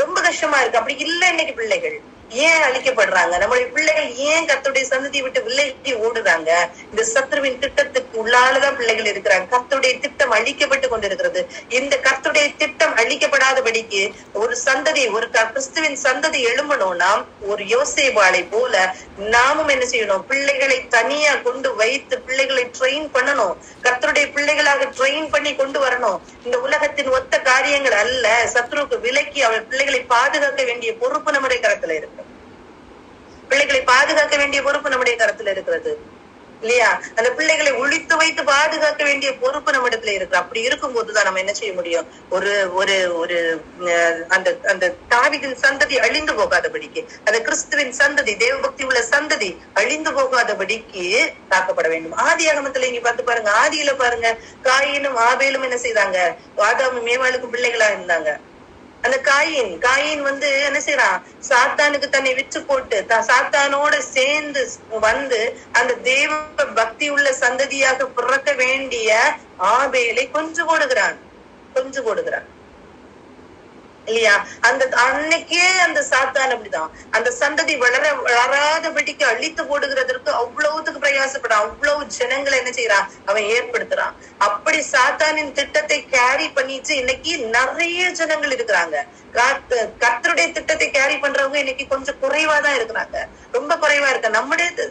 ரொம்ப கஷ்டமா இருக்கு. அப்படி இல்ல. இன்னைக்கு பிள்ளைகள் ஏன் அழிக்கப்படுறாங்க? நம்முடைய பிள்ளைகள் ஏன் கர்த்தருடைய சந்ததியை விட்டு விலகி ஓடுறாங்க? இந்த சத்ருவின் திட்டத்துக்கு உள்ளாலதான் பிள்ளைகள் இருக்கிறாங்க. கர்த்தருடைய திட்டம் அழிக்கப்பட்டு கொண்டிருக்கிறது. இந்த கர்த்தருடைய திட்டம் அழிக்கப்படாதபடிக்கு ஒரு சந்ததி, ஒரு கிறிஸ்துவின் சந்ததி எழும்பணும்னா ஒரு யோசேபாளை போல நாமும் என்ன செய்யணும்? பிள்ளைகளை தனியா கொண்டு வைத்து பிள்ளைகளை ட்ரெயின் பண்ணணும். கர்த்தருடைய பிள்ளைகளாக ட்ரெயின் பண்ணி கொண்டு வரணும். இந்த உலகத்தின் ஒத்த காரியங்கள் அல்ல. சத்ருவுக்கு விலக்கி அவர் பிள்ளைகளை பாதுகாக்க வேண்டிய பொறுப்பு நம்முடைய கரத்துல இருக்கு. பிள்ளைகளை பாதுகாக்க வேண்டிய பொறுப்பு நம்முடைய கரத்துல இருக்கிறது இல்லையா? அந்த பிள்ளைகளை ஒழித்து வைத்து பாதுகாக்க வேண்டிய பொறுப்பு நம்ம இடத்துல இருக்கு. அப்படி இருக்கும் போதுதான் நம்ம என்ன செய்ய முடியும்? ஒரு ஒரு ஒரு அந்த அந்த தாவீதின் சந்ததி அழிந்து போகாதபடிக்கு, அந்த கிறிஸ்துவின் சந்ததி, தேவபக்தி உள்ள சந்ததி அழிந்து போகாதபடிக்கு காக்கப்பட வேண்டும். ஆதி ஆகமத்துல இங்க பார்த்து பாருங்க, ஆதியில பாருங்க, காயினும் ஆபேலும் என்ன செய்தாங்க? ஆதாமும் ஏவாளுக்கும் பிள்ளைகளா இருந்தாங்க. அந்த காயின் வந்து என்ன செய்யறான்? சாத்தானுக்கு தன்னை விற்று போட்டு சாத்தானோட சேர்ந்து வந்து அந்த தேவ பக்தி உள்ள சந்ததியாக பிறக்க வேண்டிய ஆபேலை கொஞ்சம் போடுகிறான் இல்லையா? அந்த அன்னைக்கே அந்த சாத்தான் அப்படிதான் அந்த சந்ததி வளராதபடிக்கு அழித்து போடுகிறதற்கு அவ்வளவுத்துக்கு பிரயாசப்படான். அவ்வளவு ஜனங்களை என்ன செய்யறான்? அவன் ஏற்படுத்துறான். அப்படி சாத்தானின் திட்டத்தை கேரி பண்ணிட்டு இன்னைக்கு நிறைய ஜனங்கள் இருக்கிறாங்க. கர்த்தருடைய திட்டத்தை கேரி பண்றவங்க இன்னைக்கு கொஞ்சம் குறைவாதான் இருக்கிறாங்க, ரொம்ப குறைவா இருக்கு.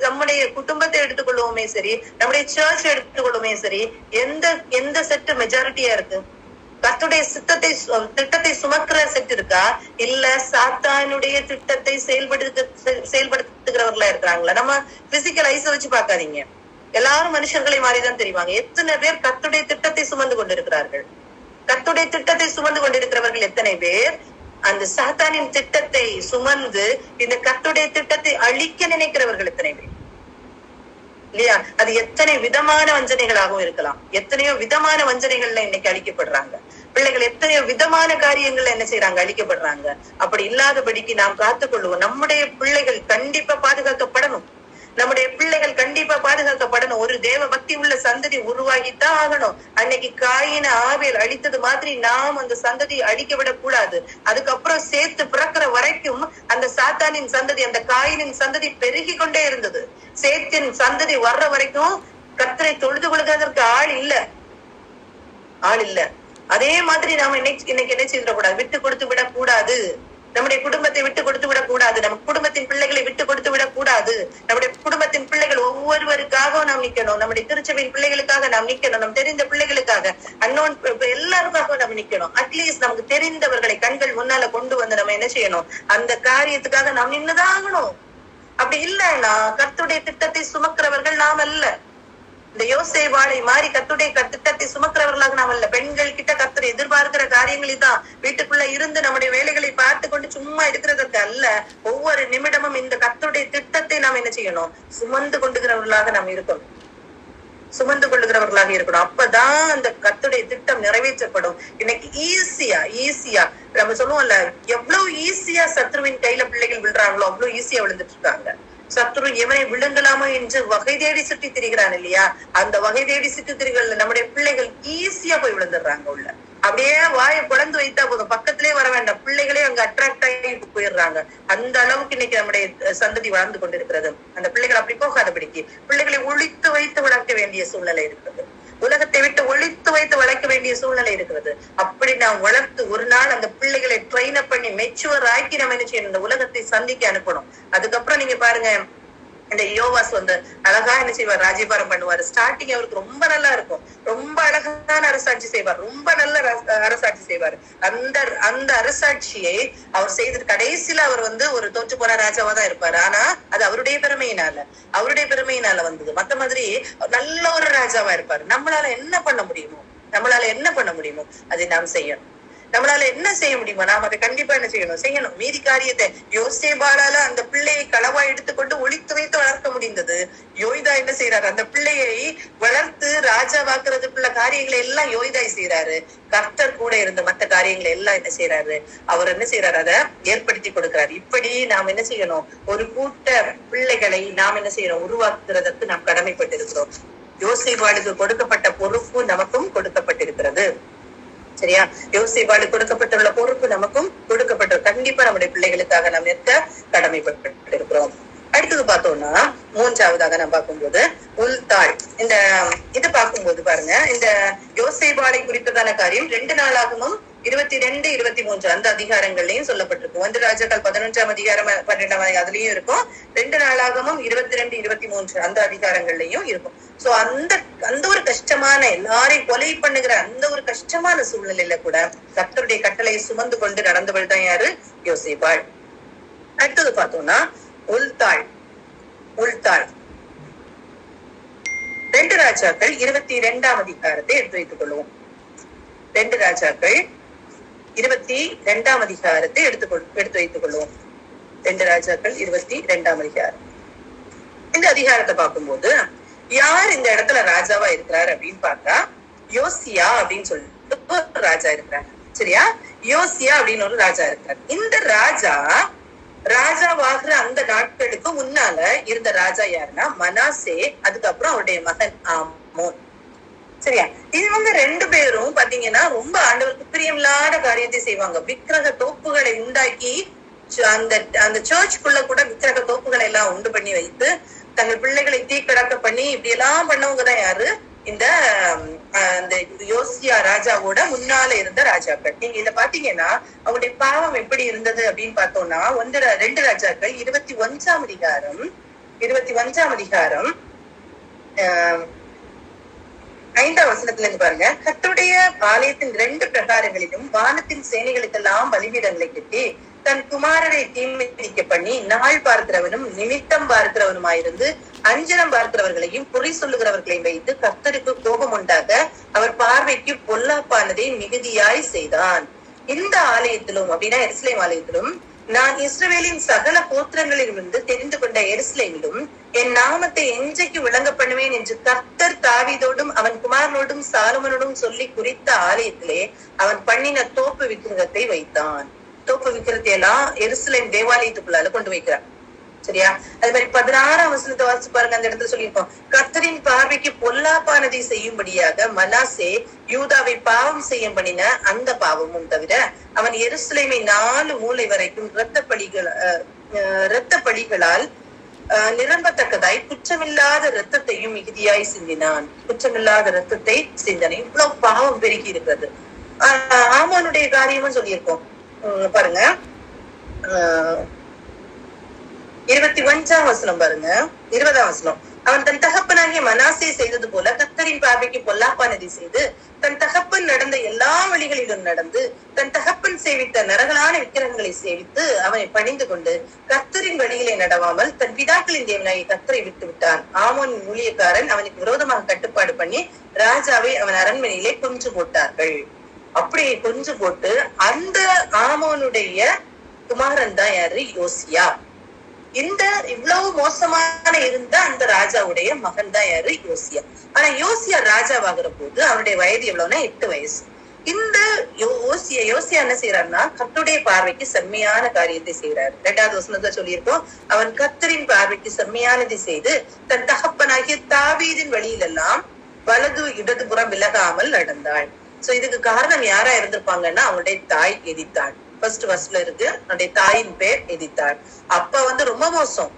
நம்முடைய குடும்பத்தை எடுத்துக்கொள்வோமே சரி, நம்முடைய சர்ச் எடுத்துக்கொள்வோமே சரி, எந்த செட்டு மெஜாரிட்டியா இருக்கு? கர்த்தருடைய திட்டத்தை சுமக்கிற செட் இருக்கா? இல்ல சாத்தானுடைய திட்டத்தை செயல்படுத்துகிறவர்களா இருக்கிறாங்களா? நம்ம பிசிக்கல் ஐஸ வச்சு பாக்காதீங்க. எல்லாரும் மனுஷர்களை மாறிதான் தெரிவாங்க. எத்தனை பேர் கர்த்தருடைய திட்டத்தை சுமந்து கொண்டிருக்கிறார்கள்? கர்த்தருடைய திட்டத்தை சுமந்து கொண்டிருக்கிறவர்கள் எத்தனை பேர் அந்த சாத்தானின் திட்டத்தை சுமந்து இந்த கர்த்தருடைய திட்டத்தை அழிக்க நினைக்கிறவர்கள் எத்தனை பேர் இல்லையா? அது எத்தனை விதமான வஞ்சனைகளாகவும் இருக்கலாம். எத்தனையோ விதமான வஞ்சனைகள்ல இன்னைக்கு அழிக்கப்படுறாங்க பிள்ளைகள். எத்தனையோ விதமான காரியங்கள்ல என்ன செய்யறாங்க? அழிக்கப்படுறாங்க. அப்படி இல்லாதபடிக்கு நாம் காத்துக்கொள்வோம். நம்முடைய பிள்ளைகள் கண்டிப்பா பாதுகாக்கப்படணும். நம்முடைய பிள்ளைகள் கண்டிப்பா பாதுகாக்கப்படணும். ஒரு தேவ பக்தி உள்ள சந்ததி உருவாகித்தான் ஆகணும். அன்னைக்கு காயின ஆபேல் அழித்தது மாதிரி நாம் அந்த சந்ததியை அழிக்க விடக்கூடாது. அதுக்கப்புறம் சேர்த்து பிறக்கிற வரைக்கும் அந்த சாத்தானின் சந்ததி, அந்த காயினின் சந்ததி பெருகி கொண்டே இருந்தது. சேத்தின் சந்ததி வர்ற வரைக்கும் கர்த்தரை தொழுது கொள்வதற்கு ஆள் இல்ல. அதே மாதிரி நாம இன்னைக்கு என்ன செய்யக்கூடாது? விட்டு கொடுத்து விடக்கூடாது. நம்முடைய குடும்பத்தை விட்டு கொடுத்து விடக்கூடாது. நம்ம குடும்பத்தின் பிள்ளைகளை விட்டு கொடுத்து விடக்கூடாது. நம்முடைய குடும்பத்தின் பிள்ளைகள் ஒவ்வொருவருக்காக நாம் நிக்கணும். நம்முடைய திருச்சபையின் பிள்ளைகளுக்காக நாம் நிக்கணும். நம்ம தெரிந்த பிள்ளைகளுக்காக, அன்னோன் எல்லாருக்காக நம்ம நிக்கணும். அட்லீஸ்ட் நமக்கு தெரிந்தவர்களை கண்கள் முன்னால கொண்டு வந்து நம்ம என்ன செய்யணும்? அந்த காரியத்துக்காக நாம் நின்னுதான் ஆகணும். அப்படி இல்லைன்னா கர்த்தருடைய திட்டத்தை சுமக்கிறவர்கள் நாம் அல்ல. இந்த யோசேபாளை மாறி கர்த்தருடைய திட்டத்தை சுமக்கிறவர்களாக நாம் அல்ல. பெண்கள் கிட்ட கர்த்தர் எதிர்பார்க்கிற காரியங்கள் தான். வீட்டுக்குள்ள இருந்து நம்முடைய வேலைகளை பார்த்து கொண்டு சும்மா இருக்கிறதற்கு அல்ல. ஒவ்வொரு நிமிடமும் இந்த கர்த்தருடைய திட்டத்தை நாம் என்ன செய்யணும்? சுமந்து கொண்டுகிறவர்களாக நாம் இருக்கணும். அப்பதான் அந்த கர்த்தருடைய திட்டம் நிறைவேற்றப்படும். இன்னைக்கு ஈஸியா நம்ம சொல்லுவோம்ல, எவ்வளவு ஈஸியா சத்ருவின் கையில பிள்ளைகள் விழுறாங்களோ அவ்வளவு ஈஸியா விழுந்துட்டு இருக்காங்க. சத்ரு எவனை விழுங்கலாமோ என்று வகை தேடி சுற்றி திரிகிறான் இல்லையா? அந்த வகை தேடி சுற்றி திரிகள் நம்முடைய பிள்ளைகள் ஈஸியா போய் விழுந்துடுறாங்க உள்ள. அப்படியே வாயை குழந்து வைத்தா போதும், பக்கத்திலே வர வேண்டாம், பிள்ளைகளே அங்க அட்ராக்ட் ஆகி போயிடுறாங்க. அந்த அளவுக்கு இன்னைக்கு நம்முடைய சந்ததி வளர்ந்து கொண்டிருக்கிறது. அந்த பிள்ளைகள் அப்படி போகாதபடிக்கு பிள்ளைகளை ஒழித்து வைத்து வளர்க்க வேண்டிய சூழ்நிலை இருக்கிறது. உலகத்தை விட்டு ஒழித்து வைத்து வளர்க்க வேண்டிய சூழ்நிலை இருக்கிறது. அப்படி நாம் வளர்த்து ஒரு நாள் அந்த பிள்ளைகளை ட்ரெயின் அப் பண்ணி மெச்சுவர் ஆக்கி நம்ம என்ன செய்யணும்? இந்த உலகத்தை சந்திக்க அனுப்பணும். அதுக்கப்புறம் நீங்க பாருங்க, இந்த யோவாஸ் வந்து அழகா என்ன செய்வார்? ராஜ்யபாரம் பண்ணுவாரு. ஸ்டார்டிங் அவருக்கு ரொம்ப நல்லா இருக்கும். ரொம்ப அழகான அரசாட்சி செய்வார். ரொம்ப நல்ல அரசாட்சி செய்வார். அந்த அரசாட்சியை அவர் செய்து கடைசியில அவர் வந்து ஒரு தோற்று போன ராஜாவா தான் இருப்பாரு. ஆனா அது அவருடைய பெருமையினால வந்தது. மத்த மாதிரி நல்ல ஒரு ராஜாவா இருப்பாரு. நம்மளால என்ன பண்ண முடியுமோ அதை நாம் செய்யணும். நம்மளால என்ன செய்ய முடியுமா? நாம அதை கண்டிப்பா என்ன செய்யணும். மீதி காரியத்தை யோசேபாளால அந்த பிள்ளையை களவா எடுத்துக்கொண்டு ஒளித்து வைத்து வளர்க்க முடிந்தது. யோய்தா என்ன செய்யறாரு? அந்த பிள்ளையை வளர்த்து ராஜாவாக்குறதுக்குள்ள காரியங்களை எல்லாம் யோய்தாய் செய்யறாரு. கர்த்தர் கூட இருந்த மற்ற காரியங்களை எல்லாம் என்ன செய்யறாரு? அவர் என்ன செய்யறாரு? அதை ஏற்படுத்தி கொடுக்கிறாரு. இப்படி நாம் என்ன செய்யணும்? ஒரு கூட்ட பிள்ளைகளை நாம் என்ன செய்யணும்? உருவாக்குறதற்கு நாம் கடமைப்பட்டிருக்கிறோம். யோசேபாளுக்கு கொடுக்கப்பட்ட பொறுப்பு நமக்கும் கொடுக்கப்பட்டிருக்கிறது. சரியா? யோசேபாளுக்கு கொடுக்கப்பட்டுள்ள பொறுப்பு நமக்கும் கொடுக்கப்பட்ட, கண்டிப்பா நம்முடைய பிள்ளைகளுக்காக நாம் நிற்க கடமைப்பட்டிருக்கிறோம். அடுத்தது பார்த்தோம்னா மூன்றாவதாக நாம் பார்க்கும்போது உள்தாள். இந்த இது பார்க்கும்போது பாருங்க, இந்த யோசேபாளை குறித்ததான காரியம் 2 நாளாகவும் 22, 23 அந்த அதிகாரங்கள்லயும் சொல்லப்பட்டிருக்கும். 1 ராஜாக்கள் 11ஆம் அதிகாரம் 12ஆம் அதுலயும் இருக்கும். 2 நாளாகவும் 22, 23 அந்த அதிகாரங்கள்லயும் இருக்கும். சோ அந்த ஒரு கஷ்டமான, எல்லாரையும் கொலை பண்ணுகிற அந்த ஒரு கஷ்டமான சூழ்நிலையில கூட கர்த்தருடைய கட்டளையை சுமந்து கொண்டு நடந்தவள் தான் யாரு? யோசேபாள். அடுத்தது பார்த்தோம்னா உள்தாள். 2 ராஜாக்கள் 22ஆம் அதிகாரத்தை எடுத்து வைத்துக் கொள்வோம். 2 ராஜாக்கள் 22ஆம் அதிகாரத்தை எடுத்து வைத்துக் கொள்வோம். 2 ராஜாக்கள் 22ஆம் அதிகாரம். இந்த அதிகாரத்தை பார்க்கும்போது யார் இந்த இடத்துல ராஜாவா இருக்கிறார் அப்படின்னு பார்த்தா யோசியா அப்படின்னு சொல்லிட்டு ஒரு ராஜா இருக்கிறார். சரியா? யோசியா அப்படின்னு ஒரு ராஜா இருக்கிறார். இந்த ராஜாவாகிற அந்த நாட்களுக்கு முன்னால இருந்த ராஜா யாருன்னா மனாசே, அதுக்கப்புறம் அவருடைய மகன் ஆமோன். சரியா? இவங்க 2 பேரும் பாத்தீங்கன்னா ரொம்ப ஆண்டவருக்கு பிரியமில்லாத காரியத்தை செய்வாங்க. விக்கிரக தோப்புகளை உண்டாக்கி அந்த சர்ச்சுக்குள்ள கூட விக்கிரக தோப்புகளை எல்லாம் உண்டு பண்ணி வைத்து தங்கள் பிள்ளைகளை தீக்கடக்க பண்ணி இப்படி எல்லாம் பண்ணவங்கதான் யாரு? இந்த யோசியா ராஜாவோட முன்னால இருந்த ராஜாக்கள். நீங்க இத பாத்தீங்கன்னா அவங்களுடைய பாவம் எப்படி இருந்தது அப்படின்னு பார்த்தோம்னா 2 ராஜாக்கள் 21ஆம் அதிகாரம் 5ஆம் வசனத்துல இருந்து பாருங்க. கர்த்தருடைய ஆலயத்தின் 2 பிரகாரங்களிலும் வானத்தின் சேனைகளுக்கெல்லாம் பலிபீடங்களை கட்டி தன் குமாரரை தீமிதிக்க பண்ணி நாள் பார்க்கிறவனும் நிமித்தம் பார்க்கிறவனுமாயிருந்து அஞ்சனம் பார்க்கிறவர்களையும் குறி சொல்லுகிறவர்களையும் வைத்து கர்த்தருக்கு கோபம் உண்டாக அவர் பார்வைக்கு பொல்லாப்பானதை மிகுதியாய் செய்தான். இந்த ஆலயத்திலும் அப்படின்னா எருசலேம் ஆலயத்திலும் நான் இஸ்ரவேலின் சகல கோத்திரங்களிலிருந்து தெரிந்து கொண்ட எருசலேமிலும் என் நாமத்தை என்றைக்கு விளங்க பண்ணுவேன் என்று கர்த்தர் தாவீதோடும் அவன் குமாரனோடும் சாலமோனோடும் சொல்லி குறித்த ஆலயத்திலே அவன் பண்ணின தோப்பு விக்கிரகத்தை வைத்தான். தோப்பு விக்கிரத்தை எல்லாம் எருசலேம் தேவாலயத்துக்குள்ளால கொண்டு வைக்கிறான். சரியா? அது மாதிரி 16ஆம் வசனத்தை வாசிச்சு பாருங்க. அந்த இடத்துல சொல்லியிருக்கோம், கர்த்தரின் பார்வைக்கு பொல்லாப்பானதை செய்யும்படியாக மனாசே யூதாவை பாவம் செய்ய பண்ணின அந்த பாவமும் தவிர அவன் எருசலேமை 4 மூலை வரைக்கும் இரத்த பழிகளால் நிரம்பத்தக்கதாய் குற்றமில்லாத இரத்தத்தையும் மிகுதியாய் சிந்தினான். குற்றமில்லாத இரத்தத்தை சிந்தனை. இவ்வளவு பாவம் பெருகி இருக்கிறது. ஆமோனுடைய காரியமும் சொல்லியிருக்கோம் பாருங்க. 21ஆம் வசனம் பாருங்க. 20ஆம் வசனம். அவன் தன் தகப்பனாகிய மனாசே செய்தது போல கர்த்தரின் பார்வைக்கு பொல்லாப்பானதை செய்து தன் தகப்பன் நடந்த எல்லா வழிகளிலும் நடந்து தன் தகப்பன் சேவித்த நரகலான விக்கிரகங்களை சேவித்து அவனை பணிந்து கொண்டு கர்த்தரின் வழியிலே நடவாமல் தன் பிதாக்களின் தேவனாகிய கர்த்தரை விட்டு விட்டான். ஆமோன் ஊழியக்காரன் அவனுக்கு விரோதமாக கட்டுப்பாடு பண்ணி ராஜாவை அவன் அரண்மனையிலே கொன்று போட்டார்கள். அப்படியே கொன்று போட்டு அந்த ஆமோனுடைய குமாரன் தான் யாரு? யோசியா. இந்த இவ்வளவு மோசமான இருந்த அந்த ராஜாவுடைய மகன் தான் யாரு? யோசியா. ஆனா யோசியா ராஜாவாகிற போது அவனுடைய வயது எவ்வளவுன்னா 8 வயசு. இந்த யோசியா என்ன செய்யறாருன்னா கர்த்தருடைய பார்வைக்கு செம்மையான காரியத்தை செய்யறாரு. 2வது வசனத்தை சொல்லியிருக்கோம், அவன் கர்த்தரின் பார்வைக்கு செம்மையானதை செய்து தன் தகப்பனாகிய தாவீதின் வழியிலெல்லாம் வலது இடதுபுறம் விலகாமல் நடந்தாள். சோ இதுக்கு காரணம் யாரா இருந்திருப்பாங்கன்னா அவனுடைய தாய் எதித்தாள். ஃபர்ஸ்ட் வர்ஸ்ல இருக்கு, அவனுடைய தாயின் பேர் எதித்தாள். அப்ப ரொம்ப மோசம்.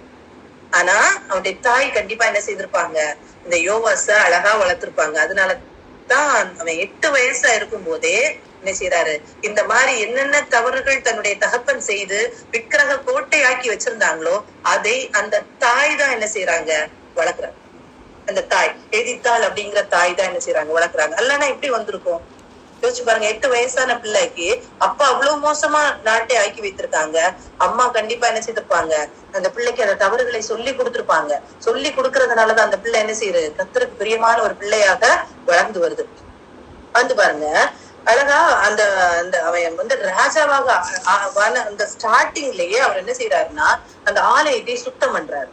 ஆனா அவனுடைய தாய் கண்டிப்பா என்ன செய்திருப்பாங்க? இந்த யோவாச அழகா வளர்த்திருப்பாங்க. அதனாலதான் அவன் 8 வயசா இருக்கும் போதே என்ன செய்யறாரு? இந்த மாதிரி என்னென்ன தவறுகள் தன்னுடைய தகப்பன் செய்து விக்கிரக கோட்டையாக்கி வச்சிருந்தாங்களோ அதை அந்த தாய் தான் என்ன செய்யறாங்க? வளர்க்குறாங்க. அந்த தாய் எதித்தாள் அப்படிங்கிற தாய் தான் என்ன செய்யறாங்க? வளர்க்குறாங்க. அல்லனா எப்படி வந்திருக்கும்? யோசிச்சு பாருங்க. 8 வயசான பிள்ளைக்கு அப்பா அவ்வளவு மோசமா நாட்டை ஆக்கி வைத்திருக்காங்க. அம்மா கண்டிப்பா என்ன செய்திருப்பாங்க? அந்த பிள்ளைக்கு அந்த தவறுகளை சொல்லி கொடுத்திருப்பாங்க. சொல்லி கொடுக்கறதுனாலதான் அந்த பிள்ளை என்ன செய்யுது? கர்த்தருக்கு பிரியமான ஒரு பிள்ளையாக வளர்ந்து வருது. வந்து பாருங்க, அழகா அந்த அந்த அவன் வந்து ராஜாவாக அந்த ஸ்டார்டிங்லயே அவர் என்ன செய்யறாருன்னா அந்த ஆலயத்தை சுத்தம் பண்றாரு.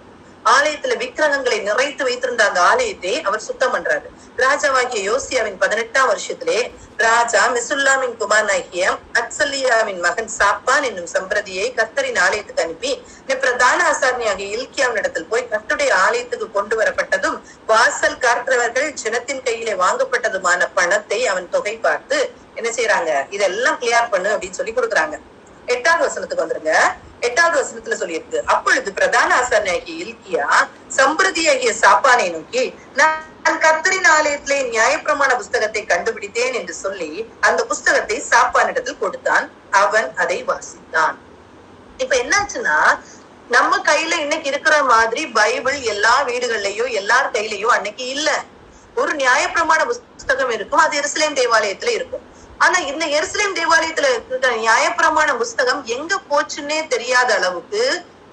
ஆலயத்துல விக்கிரகங்களை நிறைத்து வைத்திருந்த அந்த ஆலயத்தை அவர் சுத்தம் பண்றாரு. ராஜாவாகிய யோசியாவின் 18ஆம் வருஷத்திலே ராஜா மெசுல்லாமின் குமாரனாகிய அத்சலியாவின் மகன் சாப்பான் என்னும் சம்பிரதியை கர்த்தரின் ஆலயத்துக்கு அனுப்பி பிரதான ஆசாரணியாகிய இல்கியாவின் இடத்தில் போய் கர்த்தருடைய ஆலயத்துக்கு கொண்டு வரப்பட்டதும் வாசல் காக்கிறவர்கள் ஜனத்தின் கையிலே வாங்கப்பட்டதுமான பணத்தை அவன் தொகை பார்த்து என்ன செய்யறாங்க, இதெல்லாம் கிளியர் பண்ணு அப்படின்னு சொல்லி கொடுக்குறாங்க. 8வது வசனத்துக்கு வந்துருங்க. 8வது வசனத்துல சொல்லியிருக்கு, அப்பொழுது பிரதான ஆசாரணியாகிய இல்கியா சம்பிரதியாகிய சாப்பானை நோக்கி, நான் கர்த்தரின் ஆலயத்திலே நியாயப்பிரமாண புஸ்தகத்தை கண்டுபிடித்தேன் என்று சொல்லி அந்த புஸ்தகத்தை சாப்பானிடத்தில் கொடுத்தான். அவன் அதை வாசித்தான். இப்ப என்னாச்சுன்னா, நம்ம கையில இன்னைக்கு இருக்கிற மாதிரி பைபிள் எல்லா வீடுகள்லயோ எல்லார் கையிலயோ அன்னைக்கு இல்ல. ஒரு நியாயப்பிரமாண புஸ்தகம் இருக்கும், அது எருசலேம் தேவாலயத்துல இருக்கும். ஆனா இந்த எருசலேம் தேவாலயத்துல இருக்கிற நியாயப்பிரமாண புஸ்தகம் எங்க போச்சுன்னே தெரியாத அளவுக்கு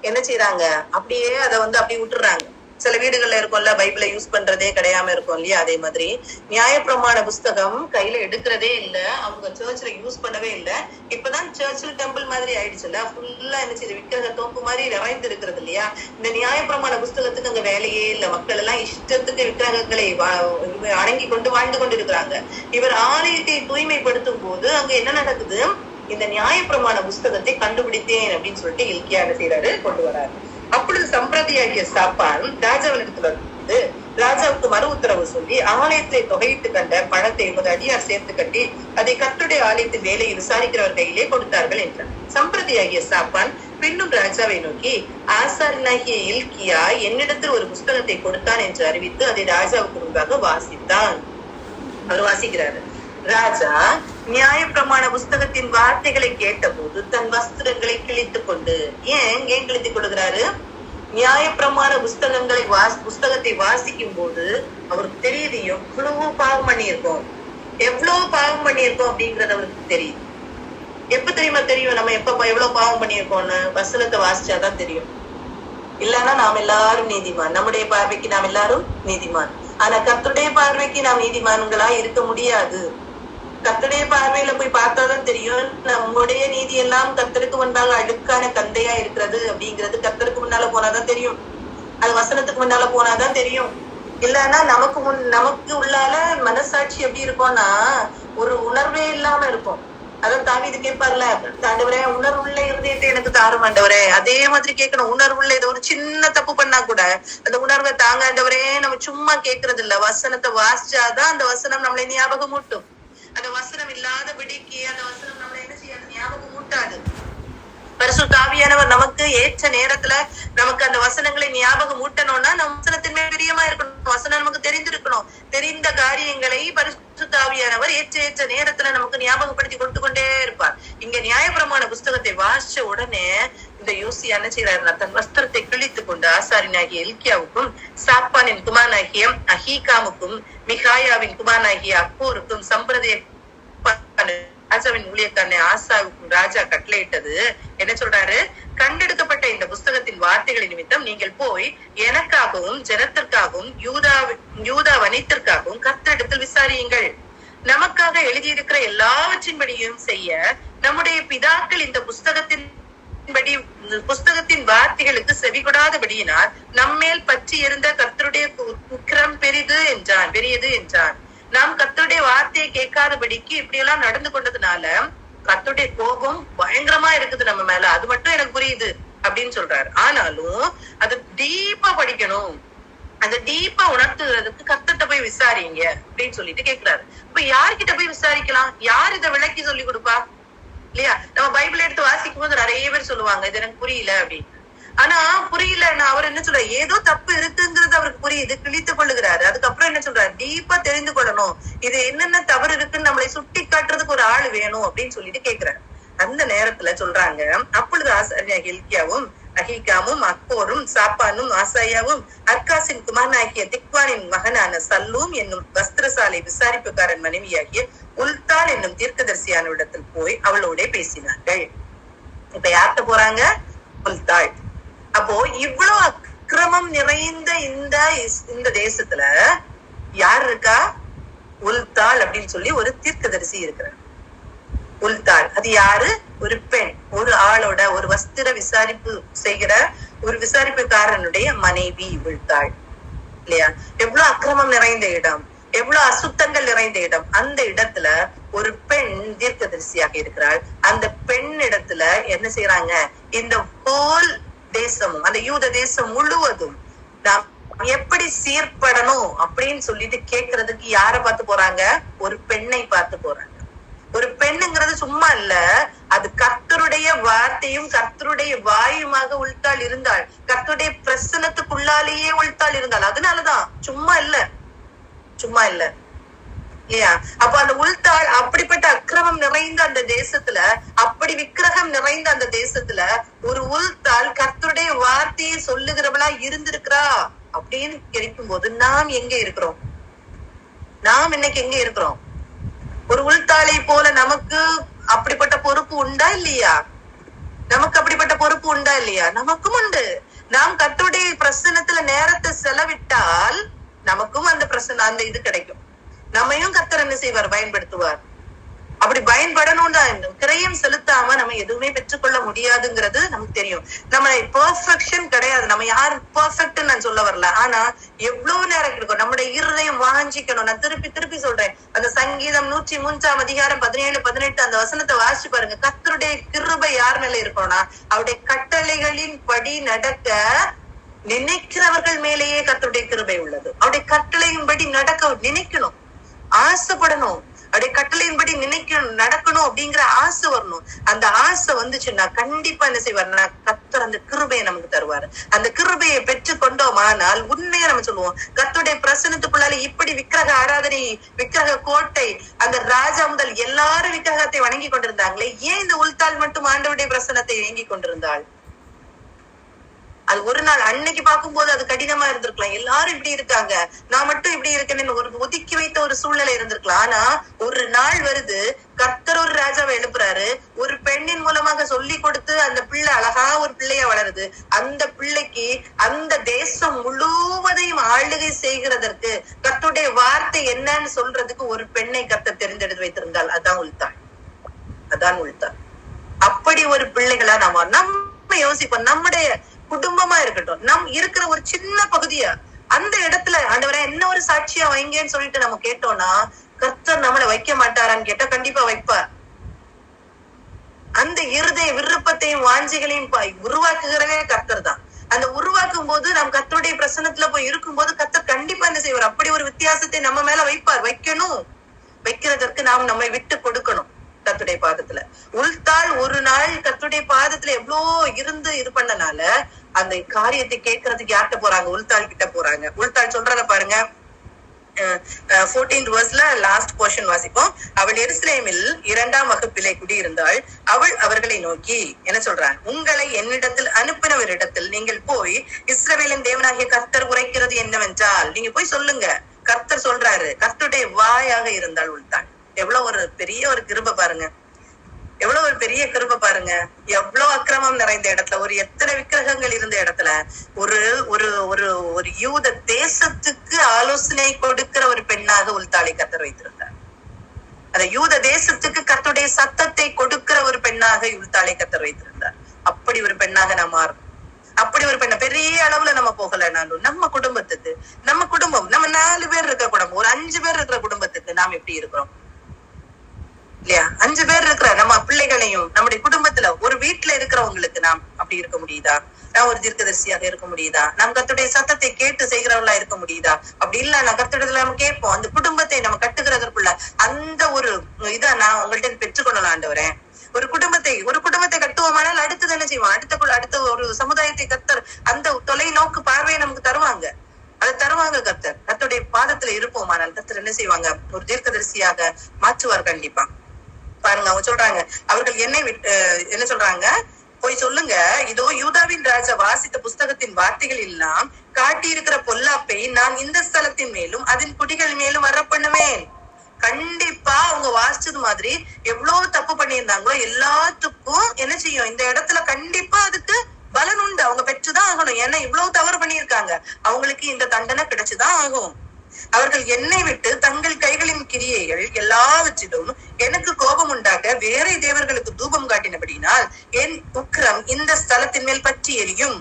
என்ன செய்யறாங்க, அப்படியே அதை வந்து அப்படியே விட்டுறாங்க. சில வீடுகள்ல இருக்கும்ல, பைபிளை யூஸ் பண்றதே கிடையாம இருக்கும் இல்லையா, அதே மாதிரி நியாயப்பிரமாண புஸ்தகம் கையில எடுக்கிறதே இல்ல, அவங்க சர்ச்ல யூஸ் பண்ணவே இல்லை. இப்பதான் சர்ச்சில் டெம்பிள் மாதிரி ஆயிடுச்சுல்ல, ஃபுல்லா என்ன செய்யுது, விக்கிரக தோப்பு மாதிரி நிறைந்து இருக்கிறது இல்லையா. இந்த நியாயப்பிரமாண புஸ்தகத்துக்கு அங்க வேலையே இல்லை. மக்கள் எல்லாம் இஷ்டத்துக்கு விக்கிரகங்களை அடங்கி கொண்டு வாழ்ந்து கொண்டு இருக்கிறாங்க. இவர் ஆலயத்தை தூய்மைப்படுத்தும் போது அங்க என்ன நடக்குது, இந்த நியாயப்பிரமாண புஸ்தகத்தை கண்டுபிடித்தேன் அப்படின்னு சொல்லிட்டு இல்கியா என்ன செய்யறாரு, கொண்டு வராரு. அப்பொழுது சம்பிரதியாகிய சாப்பான் ராஜாவினிடத்துல வந்து ராஜாவுக்கு மறு உத்தரவு சொல்லி ஆலயத்தை தொகையிட்டு கண்ட பணத்தை அடியார் சேர்த்து கட்டி அதை கர்த்தருடைய ஆலயத்தின் வேலையை விசாரிக்கிறவர் கையிலே கொடுத்தார்கள் என்றார். சம்பிரதியாகிய சாப்பான் பின்னும் ராஜாவை நோக்கி, ஆசாரியனாகிய இல்கியா என்னிடத்தில் ஒரு புஸ்தகத்தை கொடுத்தான் என்று அறிவித்து அதை ராஜாவுக்கு முன்பாக வாசித்தான். அவர் வாசிக்கிறாரு. ராஜா நியாயப்பிரமாண புஸ்தகத்தின் வார்த்தைகளை கேட்ட போது தன் வஸ்திரங்களை கிழித்துக் கொண்டு, ஏன் கிழித்துக் கொள்கிறாரு, நியாயப்பிரமாண புஸ்தகத்தை வாசிக்கும் போது அவருக்கு தெரியுது எவ்வளவு பாவம் பண்ணியிருக்கோம், எவ்வளவு பாவம் பண்ணியிருக்கோம் அப்படிங்கறது அவருக்கு தெரியுது. எப்ப தெரியுமா தெரியும், நம்ம எவ்வளவு பாவம் பண்ணியிருக்கோம்னு வசனத்தை வாசிச்சாதான் தெரியும். இல்லன்னா நாம் எல்லாரும் நீதிமான், நம்முடைய பார்வைக்கு நாம் எல்லாரும் நீதிமான். ஆனா கர்த்தருடைய பார்வைக்கு நாம் நீதிமான்களா இருக்க முடியாது. கர்த்தருடைய பார்வையில போய் பார்த்தாதான் தெரியும் நம்முடைய நீதி எல்லாம் கர்த்தருக்கு முன்பாக அழுக்கான கந்தையா இருக்கிறது அப்படிங்கிறது. கர்த்தருக்கு முன்னால போனாதான் தெரியும், அது வசனத்துக்கு முன்னால போனாதான் தெரியும். இல்லன்னா நமக்கு உள்ளால மனசாட்சி எப்படி இருக்கும்னா ஒரு உணர்வே இல்லாம இருக்கும். அதான் தாவீது கேட்பார்ல, ஆண்டவரே உணர்வுள்ள இருதயத்தை எனக்கு தாரும் ஆண்டவரே. அதே மாதிரி கேட்கணும். உணர்வுள்ள ஏதோ ஒரு சின்ன தப்பு பண்ணா கூட அந்த உணர்வை தாங்க ஆண்டவரே நம்ம சும்மா கேட்கறது இல்ல, வசனத்தை வாசிச்சாதான் அந்த வசனம் நம்மளை ஞாபகம் மூட்டும். அந்த வசனம் இல்லாதபடிக்கு அந்த வசனம் நம்மளை என்ன செய்யாது, ஞாபகம் மூட்டாது. பரிசுத்த ஆவியானவர் நமக்கு ஏற்ற நேரத்துல நமக்கு அந்த வசனங்களை ஞாபகம் ஊட்டணும்னா நம்ம வசனத்தின் மேல் பிரியமா இருக்கணும். வசனம் நமக்கு தெரிந்திருக்கணும். தெரிந்த காரியங்களை பரிசுத்த ஆவியானவர் ஏற்ற நேரத்துல நமக்கு ஞாபகப்படுத்தி கொடுத்து கொண்டே இருப்பார். இங்க நியாயப்பிரமாண புஸ்தகத்தை வாசிச்ச உடனே இந்த யோசியா என்ன செய்யறாருன்னா தன் வஸ்திரத்தை கிழித்துக் கொண்டு ஆசாரியனாகிய இல்கியாவுக்கும் சாப்பானின் குமாரனாகிய அஹீகாமுக்கும் மிகாயாவின் குமாரனாகிய அக்கூருக்கும் சம்பிரதிய ராஜாவின் ஊழியக்காரனை ஆசாவுக்கும் ராஜா கட்டளையிட்டது என்ன சொல்றாரு, கண்டெடுக்கப்பட்ட இந்த புஸ்தகத்தின் வார்த்தைகளின் நிமித்தம் நீங்கள் போய் எனக்காகவும் ஜனத்திற்காகவும் யூதா வணிகத்திற்காகவும் கர்த்தரிடத்தில் விசாரியுங்கள். நமக்காக எழுதியிருக்கிற எல்லாவற்றின்படியும் செய்ய நம்முடைய பிதாக்கள் இந்த புஸ்தகத்தின் வார்த்தைகளுக்கு செவிகொடாதபடியினால் நம்மேல் பற்றி இருந்த கர்த்தருடைய உக்கிரம் பெரியது என்றான். நாம் கர்த்தருடைய வார்த்தையை கேட்காதபடிக்கு இப்படி எல்லாம் நடந்து கொண்டதுனால கர்த்தருடைய கோபம் பயங்கரமா இருக்குது நம்ம மேல, அது மட்டும் எனக்கு புரியுது அப்படின்னு சொல்றாரு. ஆனாலும் அது டீப்பா படிக்கணும், அந்த டீப்பா உணர்த்துறதுக்கு கர்த்தர்ட்ட போய் விசாரிங்க அப்படின்னு சொல்லிட்டு கேட்கிறாரு. இப்ப யார்கிட்ட போய் விசாரிக்கலாம், யார் இதை விளக்கி சொல்லி கொடுப்பா இல்லையா? நம்ம பைபிள் எடுத்து வாசிக்கும் போது நிறைய பேர் சொல்லுவாங்க இது எனக்கு புரியல அப்படின்னு. ஆனா புரியலன்னா அவர் என்ன சொல்றாரு, ஏதோ தப்பு இருக்குங்கிறது அவருக்கு புரியுது, கிழித்துக் கொள்ளுகிறாரு. அதுக்கப்புறம் என்ன சொல்றாரு, டீப்பா தெரிந்து கொள்ளணும், இது என்னென்ன தவறு இருக்குன்னு நம்மளை சுட்டி காட்டுறதுக்கு ஒரு ஆள் வேணும் அப்படின்னு சொல்லிட்டு கேட்கிறாரு. அந்த நேரத்துல சொல்றாங்க, அப்பொழுது ஆசாரியனாகிய இல்கியாவும் அஹீகாமும் அக்கோரும் சாப்பானும் ஆசாயாவும் அர்காசின் குமாரனாகிய திக்வானின் மகனான சல்லூம் என்னும் வஸ்திரசாலை விசாரிப்புக்காரன் மனைவியாகிய உல்தாள் என்னும் தீர்க்கதரிசியான இடத்தில் போய் அவளோட பேசினார்கள். இப்ப யார்கிட்ட போறாங்க, உல்தாள். அப்போ இவ்வளவு அக்கிரமம் நிறைந்த இந்த தேசத்துல யார் இருக்கா, உல்தாள் அப்படின்னு சொல்லி ஒரு தீர்க்கதரிசி இருக்கிறார். உள்தாள். அது யாரு? ஒரு பெண், ஒரு ஆளோட ஒரு வஸ்திர விசாரிப்பு செய்கிற ஒரு விசாரிப்புக்காரனுடைய மனைவி உள்தாள். இல்லையா? எவ்வளவு அக்கிரமம் நிறைந்த இடம், எவ்வளவு அசுத்தங்கள் நிறைந்த இடம். அந்த இடத்துல ஒரு பெண் தீர்க்கதரிசியாக இருக்கிறாள். அந்த பெண் இடத்துல என்ன செய்யறாங்க? இந்த ஹோல் தேசமும், அந்த யூத தேசம் முழுவதும் நாம் எப்படி சீர்படணும் அப்படின்னு சொல்லிட்டு கேட்கறதுக்கு யார பார்த்து போறாங்க? ஒரு பெண்ணை பார்த்து போறாங்க. ஒரு பெண்ணுங்கிறது சும்மா இல்ல, அது கர்த்தருடைய வார்த்தையும் கர்த்தருடைய வாயுமாக உள்தாள் இருந்தாள். கர்த்தருடைய பிரசனத்துக்குள்ளாலேயே உள்தாள் இருந்தாள். அதனாலதான், சும்மா இல்ல, சும்மா இல்ல, இல்லையா? அப்ப அந்த உள்தாள் அப்படிப்பட்ட அக்கிரமம் நிறைந்த அந்த தேசத்துல, அப்படி விக்கிரகம் நிறைந்த அந்த தேசத்துல ஒரு உள்தாள் கர்த்தருடைய வார்த்தையை சொல்லுகிறவளா இருந்திருக்கிறா அப்படின்னு கிடைக்கும் போது நாம் எங்க இருக்கிறோம்? நாம் இன்னைக்கு எங்க இருக்கிறோம்? ஒரு உள்தாளை போல நமக்கு அப்படிப்பட்ட பொறுப்பு உண்டா இல்லையா? நமக்கு அப்படிப்பட்ட பொறுப்பு உண்டா இல்லையா? நமக்கும் உண்டு. நாம் கர்த்தருடைய பிரசன்னத்துல நேரத்தை செலவிட்டால் நமக்கும் அந்த பிரசன்ன, அந்த இது கிடைக்கும். நம்மையும் கர்த்தர் என்ன செய்வார்? பயன்படுத்துவார். அப்படி பயன்படணும் தான். கிரயம் செலுத்தாம நம்ம எதுவுமே பெற்றுக்கொள்ள முடியாதுங்கிறது நமக்கு தெரியும். நம்ம பெர்ஃபெக்ஷன் கிடையாது. நம்ம யாரு பெர்ஃபெக்ட் நான் சொல்ல வரல. ஆனா எவ்வளவு நேரம் கிடைக்கும் நம்முடைய இருதயம் வாஞ்சிக்கணும். நான் திருப்பி திருப்பி சொல்றேன், அந்த சங்கீதம் 103 அதிகாரம் 17, 18 அந்த வசனத்தை வாசிச்சு பாருங்க. கர்த்தருடைய கிருபை யார் மேல இருக்கணும்னா, அவருடைய கட்டளைகளின் படி நடக்க நினைக்கிறவர்கள் மேலேயே கர்த்தருடைய கிருபை உள்ளது. அவருடைய கட்டளையின்படி நடக்க நினைக்கணும், ஆசைப்படணும். அப்படியே கட்டளையின்படி நினைக்கணும், நடக்கணும் அப்படிங்கிற ஆசை வரணும். அந்த ஆசை வந்துச்சுன்னா கண்டிப்பா என்ன செய்வாருன்னா, கர்த்தர் அந்த கிருபையை நமக்கு தருவாரு. அந்த கிருபையை பெற்று கொண்டோமானால் உண்மையா நம்ம சொல்லுவோம், கர்த்தருடைய பிரசனத்துக்குள்ளால இப்படி விக்கிரக ஆராதனை, விக்கிரக கோட்டை, அந்த ராஜா முதல் எல்லாரும் விக்கிரகத்தை வணங்கி கொண்டிருந்தாங்களே, ஏன் இந்த உள்தாள் மட்டும் ஆண்டவருடைய பிரசனத்தை இயங்கி கொண்டிருந்தாள்? அது ஒரு நாள் அன்னைக்கு பார்க்கும்போது அது கடினமா இருந்திருக்கலாம். எல்லாரும் இப்படி இருக்காங்க, நான் மட்டும் இப்படி இருக்கேன்னு ஒரு ஒதுக்கி வைத்த ஒரு சூழ்நிலை இருந்திருக்கலாம். ஆனா ஒரு நாள் வருது, கர்த்தர் ஒரு ராஜாவை எழுப்புறாரு. ஒரு பெண்ணின் மூலமாக சொல்லி கொடுத்து அந்த பிள்ளை அழகா ஒரு பிள்ளையா வளருது. அந்த பிள்ளைக்கு அந்த தேசம் முழுவதையும் ஆளுகை செய்கிறதற்கு, கர்த்தருடைய வார்த்தை என்னன்னு சொல்றதுக்கு ஒரு பெண்ணை கர்த்தர் தெரிந்தெடுத்து வைத்திருந்தால் அதான் உள்தாள். அதான் உள்தாள். அப்படி ஒரு பிள்ளைகளா நம்ம யோசிப்போம். நம்முடைய குடும்பமா இருக்கட்டும், நம் இருக்கிற ஒரு சின்ன பகுதியா அந்த இடத்துல ஆண்டவரே என்ன ஒரு சாட்சியா வைங்கன்னு சொல்லிட்டு நம்ம கேட்டோம்னா, கர்த்தர் நம்மளை வைக்க மாட்டாரான்னு கேட்டா கண்டிப்பா வைப்பார். அந்த இருதய விருப்பத்தையும் வாஞ்சிகளையும் உருவாக்குகிறதே கர்த்தர் தான். அந்த உருவாக்கும் போது நம் கர்த்தருடைய பிரசன்னத்துல போய் இருக்கும் போது கர்த்தர் கண்டிப்பா என்ன செய்வார்? அப்படி ஒரு வித்தியாசத்தை நம்ம மேல வைப்பார். வைக்கணும். வைக்கிறதற்கு நாம் நம்மை விட்டு கொடுக்கணும் கர்த்தருடைய பாதத்துல. உள்தாள் ஒரு நாள் கர்த்தருடைய பாதத்துல எவ்வளோ இருந்து இது பண்ணனால அந்த காரியத்தை கேட்கறதுக்கு யார்கிட்ட போறாங்க? உள்தாள் கிட்ட போறாங்க. உள்தாள் சொல்றத பாருங்க, 14th verseல லாஸ்ட் போர்ஷன் வாசிப்போம். அவள் எருசலேமில் 2ஆம் வகுப்பிலே குடியிருந்தாள். அவள் அவர்களை நோக்கி என்ன சொல்றாங்க? உங்களை என்னிடத்தில் அனுப்பினவரிடத்தில் நீங்கள் போய் இஸ்ரவேலின் தேவனாகிய கர்த்தர் உரைக்கிறது என்னவென்றால், நீங்க போய் சொல்லுங்க. கர்த்தர் சொல்றாரு. கர்த்தருடைய வாயாக இருந்தாள் உள்தாள். எவ்வளவு ஒரு பெரிய ஒரு கிருபை பாருங்க, எவ்வளவு ஒரு பெரிய கிருபை பாருங்க. எவ்வளவு அக்கிரமம் நிறைந்த இடத்துல, ஒரு எத்தனை விக்கிரகங்கள் இருந்த இடத்துல ஒரு ஒரு ஒரு ஒரு யூத தேசத்துக்கு ஆலோசனை கொடுக்கிற ஒரு பெண்ணாக உள்தாளை கர்த்தர் வைத்திருந்தார். அந்த யூத தேசத்துக்கு கர்த்தருடைய சத்தத்தை கொடுக்கிற ஒரு பெண்ணாக உள்தாளை கர்த்தர் வைத்திருந்தார். அப்படி ஒரு பெண்ணாக நாம் மாறணும். அப்படி ஒரு பெண்ண பெரிய அளவுல நம்ம போகலனாலும் நம்ம குடும்பத்துக்கு, நம்ம குடும்பம், நம்ம 4 பேர் இருக்கிற குடும்பம், ஒரு 5 பேர் இருக்கிற குடும்பத்துக்கு நாம் எப்படி இருக்கிறோம்? இல்லையா? 5 பேர் இருக்கிற நம்ம பிள்ளைகளையும் நம்முடைய குடும்பத்துல ஒரு வீட்டுல இருக்கிறவங்களுக்கு நாம் அப்படி இருக்க முடியுதா? நான் ஒரு தீர்க்கதரிசியாக இருக்க முடியுதா? நாம் கர்த்தருடைய சத்தத்தை கேட்டு செய்கிறவர்களா இருக்க முடியுதா? அப்படி இல்ல, நான் கர்த்தரிடத்துல நம்ம கேட்போம். அந்த குடும்பத்தை நம்ம கட்டுகிறதற்குள்ள அந்த ஒரு இதை நான் உங்கள்ட்ட பெற்றுக்கொள்ளலாம் ஆண்டவரே. ஒரு குடும்பத்தை கட்டுவோமானால் அடுத்தது என்ன செய்வோம்? அடுத்த ஒரு சமுதாயத்தை கர்த்தர் அந்த தொலைநோக்கு பார்வையை நமக்கு தருவாங்க. அதை தருவாங்க கர்த்தர். கர்த்தருடைய பாதத்துல இருப்போமானால் கர்த்தர் என்ன செய்வாங்க? ஒரு தீர்க்கதரிசியாக மாற்றுவார் கண்டிப்பா. பாருங்க, அவங்க சொல்றாங்க, அவர்கள் என்னை என்ன சொல்றாங்க? போய் சொல்லுங்க, இதோ யூதாவின் ராஜா வாசித்த புஸ்தகத்தின் வார்த்தைகள் எல்லாம் காட்டியிருக்கிற பொல்லாப்பை நான் இந்த ஸ்தலத்தின் மேலும் அதன் குடிகள் மேலும் வர பண்ணுவேன். கண்டிப்பா அவங்க வாசிச்சது மாதிரி எவ்வளவு தப்பு பண்ணியிருந்தாங்களோ எல்லாத்துக்கும் என்ன செய்யும்? இந்த இடத்துல கண்டிப்பா அதுக்கு பலன் உண்டு. அவங்க பெற்றுதான் ஆகணும். ஏன்னா இவ்வளவு தவறு பண்ணியிருக்காங்க, அவங்களுக்கு இந்த தண்டனை கிடைச்சுதான் ஆகும். அவர்கள் என்னை விட்டு தங்கள் கைகளின் கிரியைகள் எல்லாவற்றிலும் எனக்கு கோபம் உண்டாக வேற தேவர்களுக்கு தூபம் காட்டினபடினால் என் உக்கிரம் இந்த ஸ்தலத்தின் மேல் பற்றி எரியும்,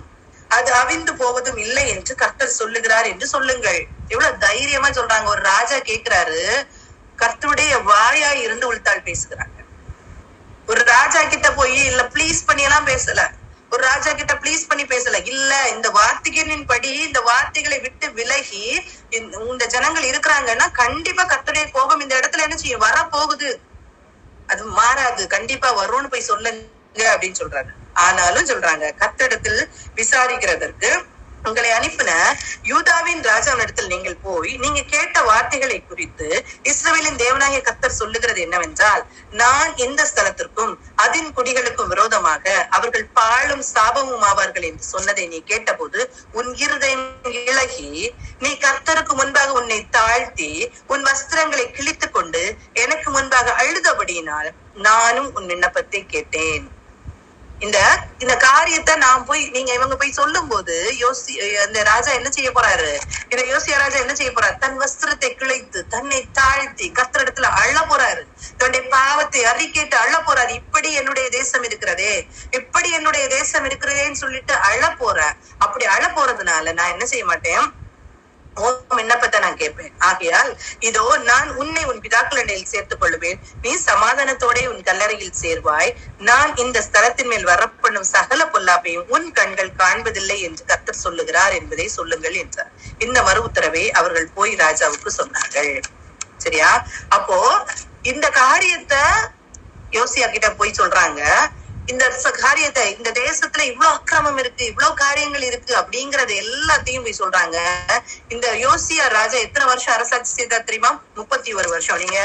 அது அவிந்து போவதும் இல்லை என்று கர்த்தர் சொல்லுகிறார் என்று சொல்லுங்கள். எவ்வளவு தைரியமா சொல்றாங்க. ஒரு ராஜா கேக்குறாரு, கர்த்தருடைய வாயாய் இருந்து உள்தாள் பேசுகிறாங்க. ஒரு ராஜா கிட்ட போய் இல்ல ப்ளீஸ் பண்ணி எல்லாம் பேசல, ஒரு ராஜா கிட்ட ப்ளீஸ் பண்ணி பேசல, இல்ல இந்த வார்த்தைகளின் படி இந்த வார்த்தைகளை விட்டு விலகி இந்த ஜனங்கள் இருக்கிறாங்கன்னா கண்டிப்பா கர்த்தருடைய கோபம் இந்த இடத்துல என்ன செய்யும், வர போகுது, அது மாறாது, கண்டிப்பா வரும்னு போய் சொல்லுங்க அப்படின்னு சொல்றாங்க. ஆனாலும் சொல்றாங்க, கர்த்தரிடத்தில் விசாரிக்கிறதற்கு உங்களை அனுப்பின யூதாவின் ராஜாவினிடத்தில் நீங்கள் போய் நீங்க கேட்ட வார்த்தைகளை குறித்து இஸ்ரவேலின் தேவனாகிய கர்த்தர் சொல்லுகிறது என்னவென்றால், நான் இந்த ஸ்தலத்திற்கும் அதன் குடிகளுக்கும் விரோதமாக அவர்கள் பாழும் சாபமும் ஆவார்கள் என்று சொன்னதை நீ கேட்டபோது உன் இருதயம் இளகி நீ கர்த்தருக்கு முன்பாக உன்னை தாழ்த்தி உன் வஸ்திரங்களை கிழித்துக் கொண்டு எனக்கு முன்பாக அழுதபடியினால் நானும் உன் விண்ணப்பத்தை கேட்டேன். இந்த காரியத்தை நான் போய் நீங்க இவங்க போய் சொல்லும் போது இந்த ராஜா என்ன செய்ய போறாரு, இந்த யோசியா ராஜா என்ன செய்ய போறாரு, தன் வஸ்திரத்தை கிழித்து தன்னை தாழ்த்தி கர்த்தரிடத்துல அழ போறாரு, தன்னுடைய பாவத்தை அறிக்கைட்டு அழ போறாரு. இப்படி என்னுடைய தேசம் இருக்கிறதே, இப்படி என்னுடைய தேசம் இருக்கிறதேன்னு சொல்லிட்டு அழ போற. அப்படி அழ போறதுனால நான் என்ன செய்ய மாட்டேன், விண்ணப்பத்தை நான் கேட்பேன். ஆகையால் இதோ நான் உன்னை உன் பிதாக்களிடையில் சேர்த்துக் கொள்ளுவேன், நீ சமாதானத்தோட உன் கல்லறையில் சேர்வாய், நான் இந்த ஸ்தலத்தின் மேல் வரப்பண்ணும் சகல பொல்லாப்பையும் உன் கண்கள் காண்பதில்லை என்று கர்த்தர் சொல்லுகிறார் என்பதை சொல்லுங்கள் என்றார். இந்த மறு உத்தரவை அவர்கள் போய் ராஜாவுக்கு சொன்னார்கள். சரியா? அப்போ இந்த காரியத்தை யோசியா கிட்ட போய் சொல்றாங்க. இந்த காரியத்தை, இந்த தேசத்துல இவ்வளவு அக்கிரமம் இருக்கு, இவ்வளவு காரியங்கள் இருக்கு அப்படிங்கறது எல்லாத்தையும் போய் சொல்றாங்க. இந்த யோசியா ராஜா எத்தனை வருஷம் அரசாட்சி செய்தார் தெரியுமா? 31 வருஷம். நீங்க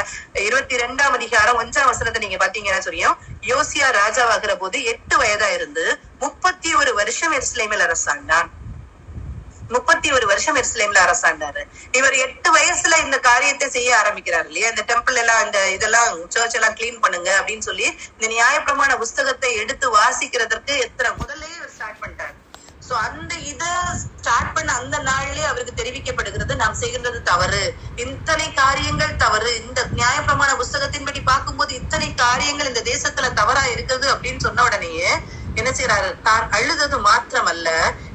22ஆம் அதிகாரம் 1ஆம் வசனத்தை நீங்க பாத்தீங்கன்னா தெரியும். யோசியா ராஜாவாகிற போது 8 வயதா இருந்து 31 வருஷம் எருசலேமில் அரசாண்டான். 31 வருஷம் எருசலேம்ல அரசாண்டாரு. இவர் 8 வயசுல இந்த காரியத்தை செய்ய ஆரம்பிக்கிறாரு இல்லையா? இந்த டெம்பிள் எல்லாம், இந்த இதெல்லாம் சர்ச் எல்லாம் கிளீன் பண்ணுங்க அப்படின்னு சொல்லி இந்த நியாயப்பிரமாண புஸ்தகத்தை எடுத்து வாசிக்கிறதுக்கு முதல்ல ஸ்டார்ட் பண்ணிட்டாரு. சோ அந்த இத ஸ்டார்ட் பண்ண அந்த நாள்லயே அவருக்கு தெரிவிக்கப்படுகிறது, நாம் செய்கின்றது தவறு, இத்தனை காரியங்கள் தவறு, இந்த நியாயப்பிரமாண புஸ்தகத்தின்படி பார்க்கும்போது இத்தனை காரியங்கள் இந்த தேசத்துல தவறா இருக்குது அப்படின்னு சொன்ன உடனேயே என்ன செய்யறாரு, தான் அழுதது மாத்திரம் அல்ல,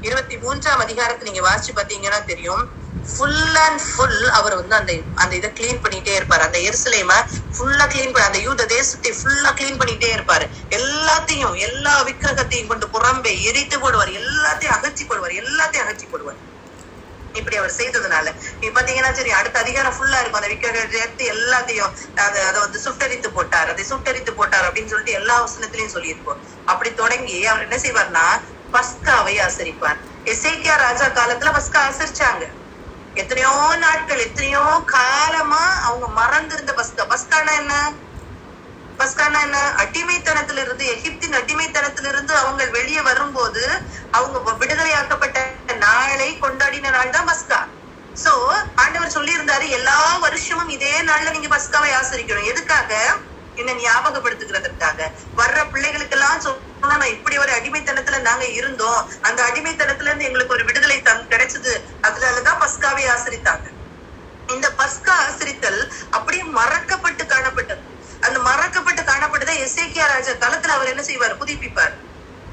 23ஆம் அதிகாரத்தை நீங்க வாசிச்சு பாத்தீங்கன்னா தெரியும், ஃபுல் அண்ட் ஃபுல் அவர் அந்த இதை கிளீன் பண்ணிட்டே இருப்பாரு. அந்த எருசலேம ஃபுல்லா கிளீன் பண்ண, அந்த யூத தேசத்தை ஃபுல்லா கிளீன் பண்ணிட்டே இருப்பாரு. எல்லாத்தையும், எல்லா விக்கிரகத்தையும் கொண்டு புறம்பே எரித்து போடுவார், எல்லாத்தையும் அகற்றி போடுவார். இப்படி அவர் செய்ததுனால நீ பாத்தீங்கன்னா சரி, அடுத்த அதிகாரம் ஃபுல்லா இருக்கும். அந்த விக்கிரகத்தை எல்லாத்தையும் அதை சுட்டரித்து போட்டார் அப்படின்னு சொல்லிட்டு எல்லா வசனத்திலையும் சொல்லியிருப்போம். அப்படி தொடங்கி அவர் என்ன செய்வார்னா பஸ்காவை ஆசரிப்பார். எசேக்கியா ராஜா காலத்துல பஸ்கா ஆசரிச்சாங்க. எத்தனையோ நாட்கள், எத்தனையோ காலமா அவங்க மறந்திருந்த பஸ்கானா என்ன, அடிமைத்தனத்திலிருந்து, எகிப்தின் அடிமைத்தனத்திலிருந்து அவங்க வெளியே வரும்போது அவங்க விடுதலையாக்கப்பட்ட நாளை கொண்டாடின நாள் தான் பஸ்கா. சோ ஆண்டவர் சொல்லி இருந்தாரு, எல்லா வருஷமும் இதே நாள்ல நீங்க பஸ்காவை ஆசரிக்கணும். எதுக்காக? என்ன ஞாபகப்படுத்துகிறதுக்காக. வர்ற பிள்ளைகளுக்கு எல்லாம் சொன்னா, இப்படி ஒரு அடிமைத்தனத்துல நாங்க இருந்தோம், அந்த அடிமைத்தனத்துல இருந்து எங்களுக்கு ஒரு விடுதலை கிடைச்சது, அதனாலதான் பஸ்காவை ஆசரித்தாங்க. இந்த பஸ்கா ஆசரித்தல் அப்படியே மறக்கப்பட்டு காணப்பட்டது. அந்த மறக்கப்பட்டு காணப்பட்டதை எசேக்கியா ராஜா காலத்துல அவர் என்ன செய்வார், புதுப்பிப்பார்,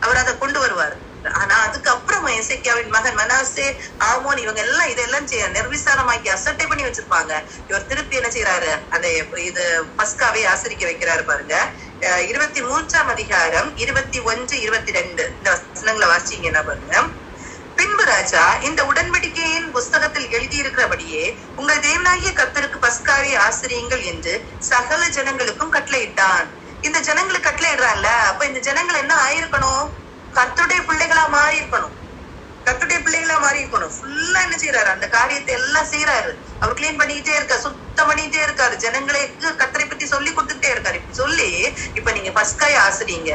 அவர் அதை கொண்டு வருவார். ஆனா அதுக்கப்புறமா எசேக்கியாவின் மகன் மனாசே, ஆமோன் இவங்க எல்லாம் இதெல்லாம் நிர்விசாரமாக்கி அசட்டை பண்ணி வச்சிருப்பாங்க. இவர் திருப்பி என்ன செய்யறாரு, அந்த இது பஸ்காவை ஆசரிக்க வைக்கிறாரு பாருங்க. 23ஆம் அதிகாரம் 21, 22 இந்த வசனங்களை வாசிச்சீங்கன்னா பாருங்க. பின்பு ராஜா இந்த உடன்படிக்கையின் புஸ்தகத்தில் எழுதியிருக்கிறபடியே உங்கள் தேவனாகிய கர்த்தருக்கு பஸ்காவை ஆசரியுங்கள் என்று சகல ஜனங்களுக்கும் கட்டளையிட்டான். இந்த ஜனங்களுக்கு கட்டளையிடுறான்ல, அப்ப இந்த ஜனங்கள் என்ன ஆயிருக்கணும், கர்த்தருடைய பிள்ளைகளா மாறி இருக்கணும். ஃபுல்லா என்ன செய்யறாரு, அந்த காரியத்தை எல்லாம் செய்யறாரு. அவர் கிளீன் பண்ணிட்டே இருக்காரு, சுத்தம் பண்ணிட்டே இருக்காரு, ஜனங்களுக்கு கர்த்தரை பத்தி சொல்லி கொடுத்துட்டே இருக்காரு. இப்படி சொல்லி இப்ப நீங்க பஸ்காயை ஆசரிங்க,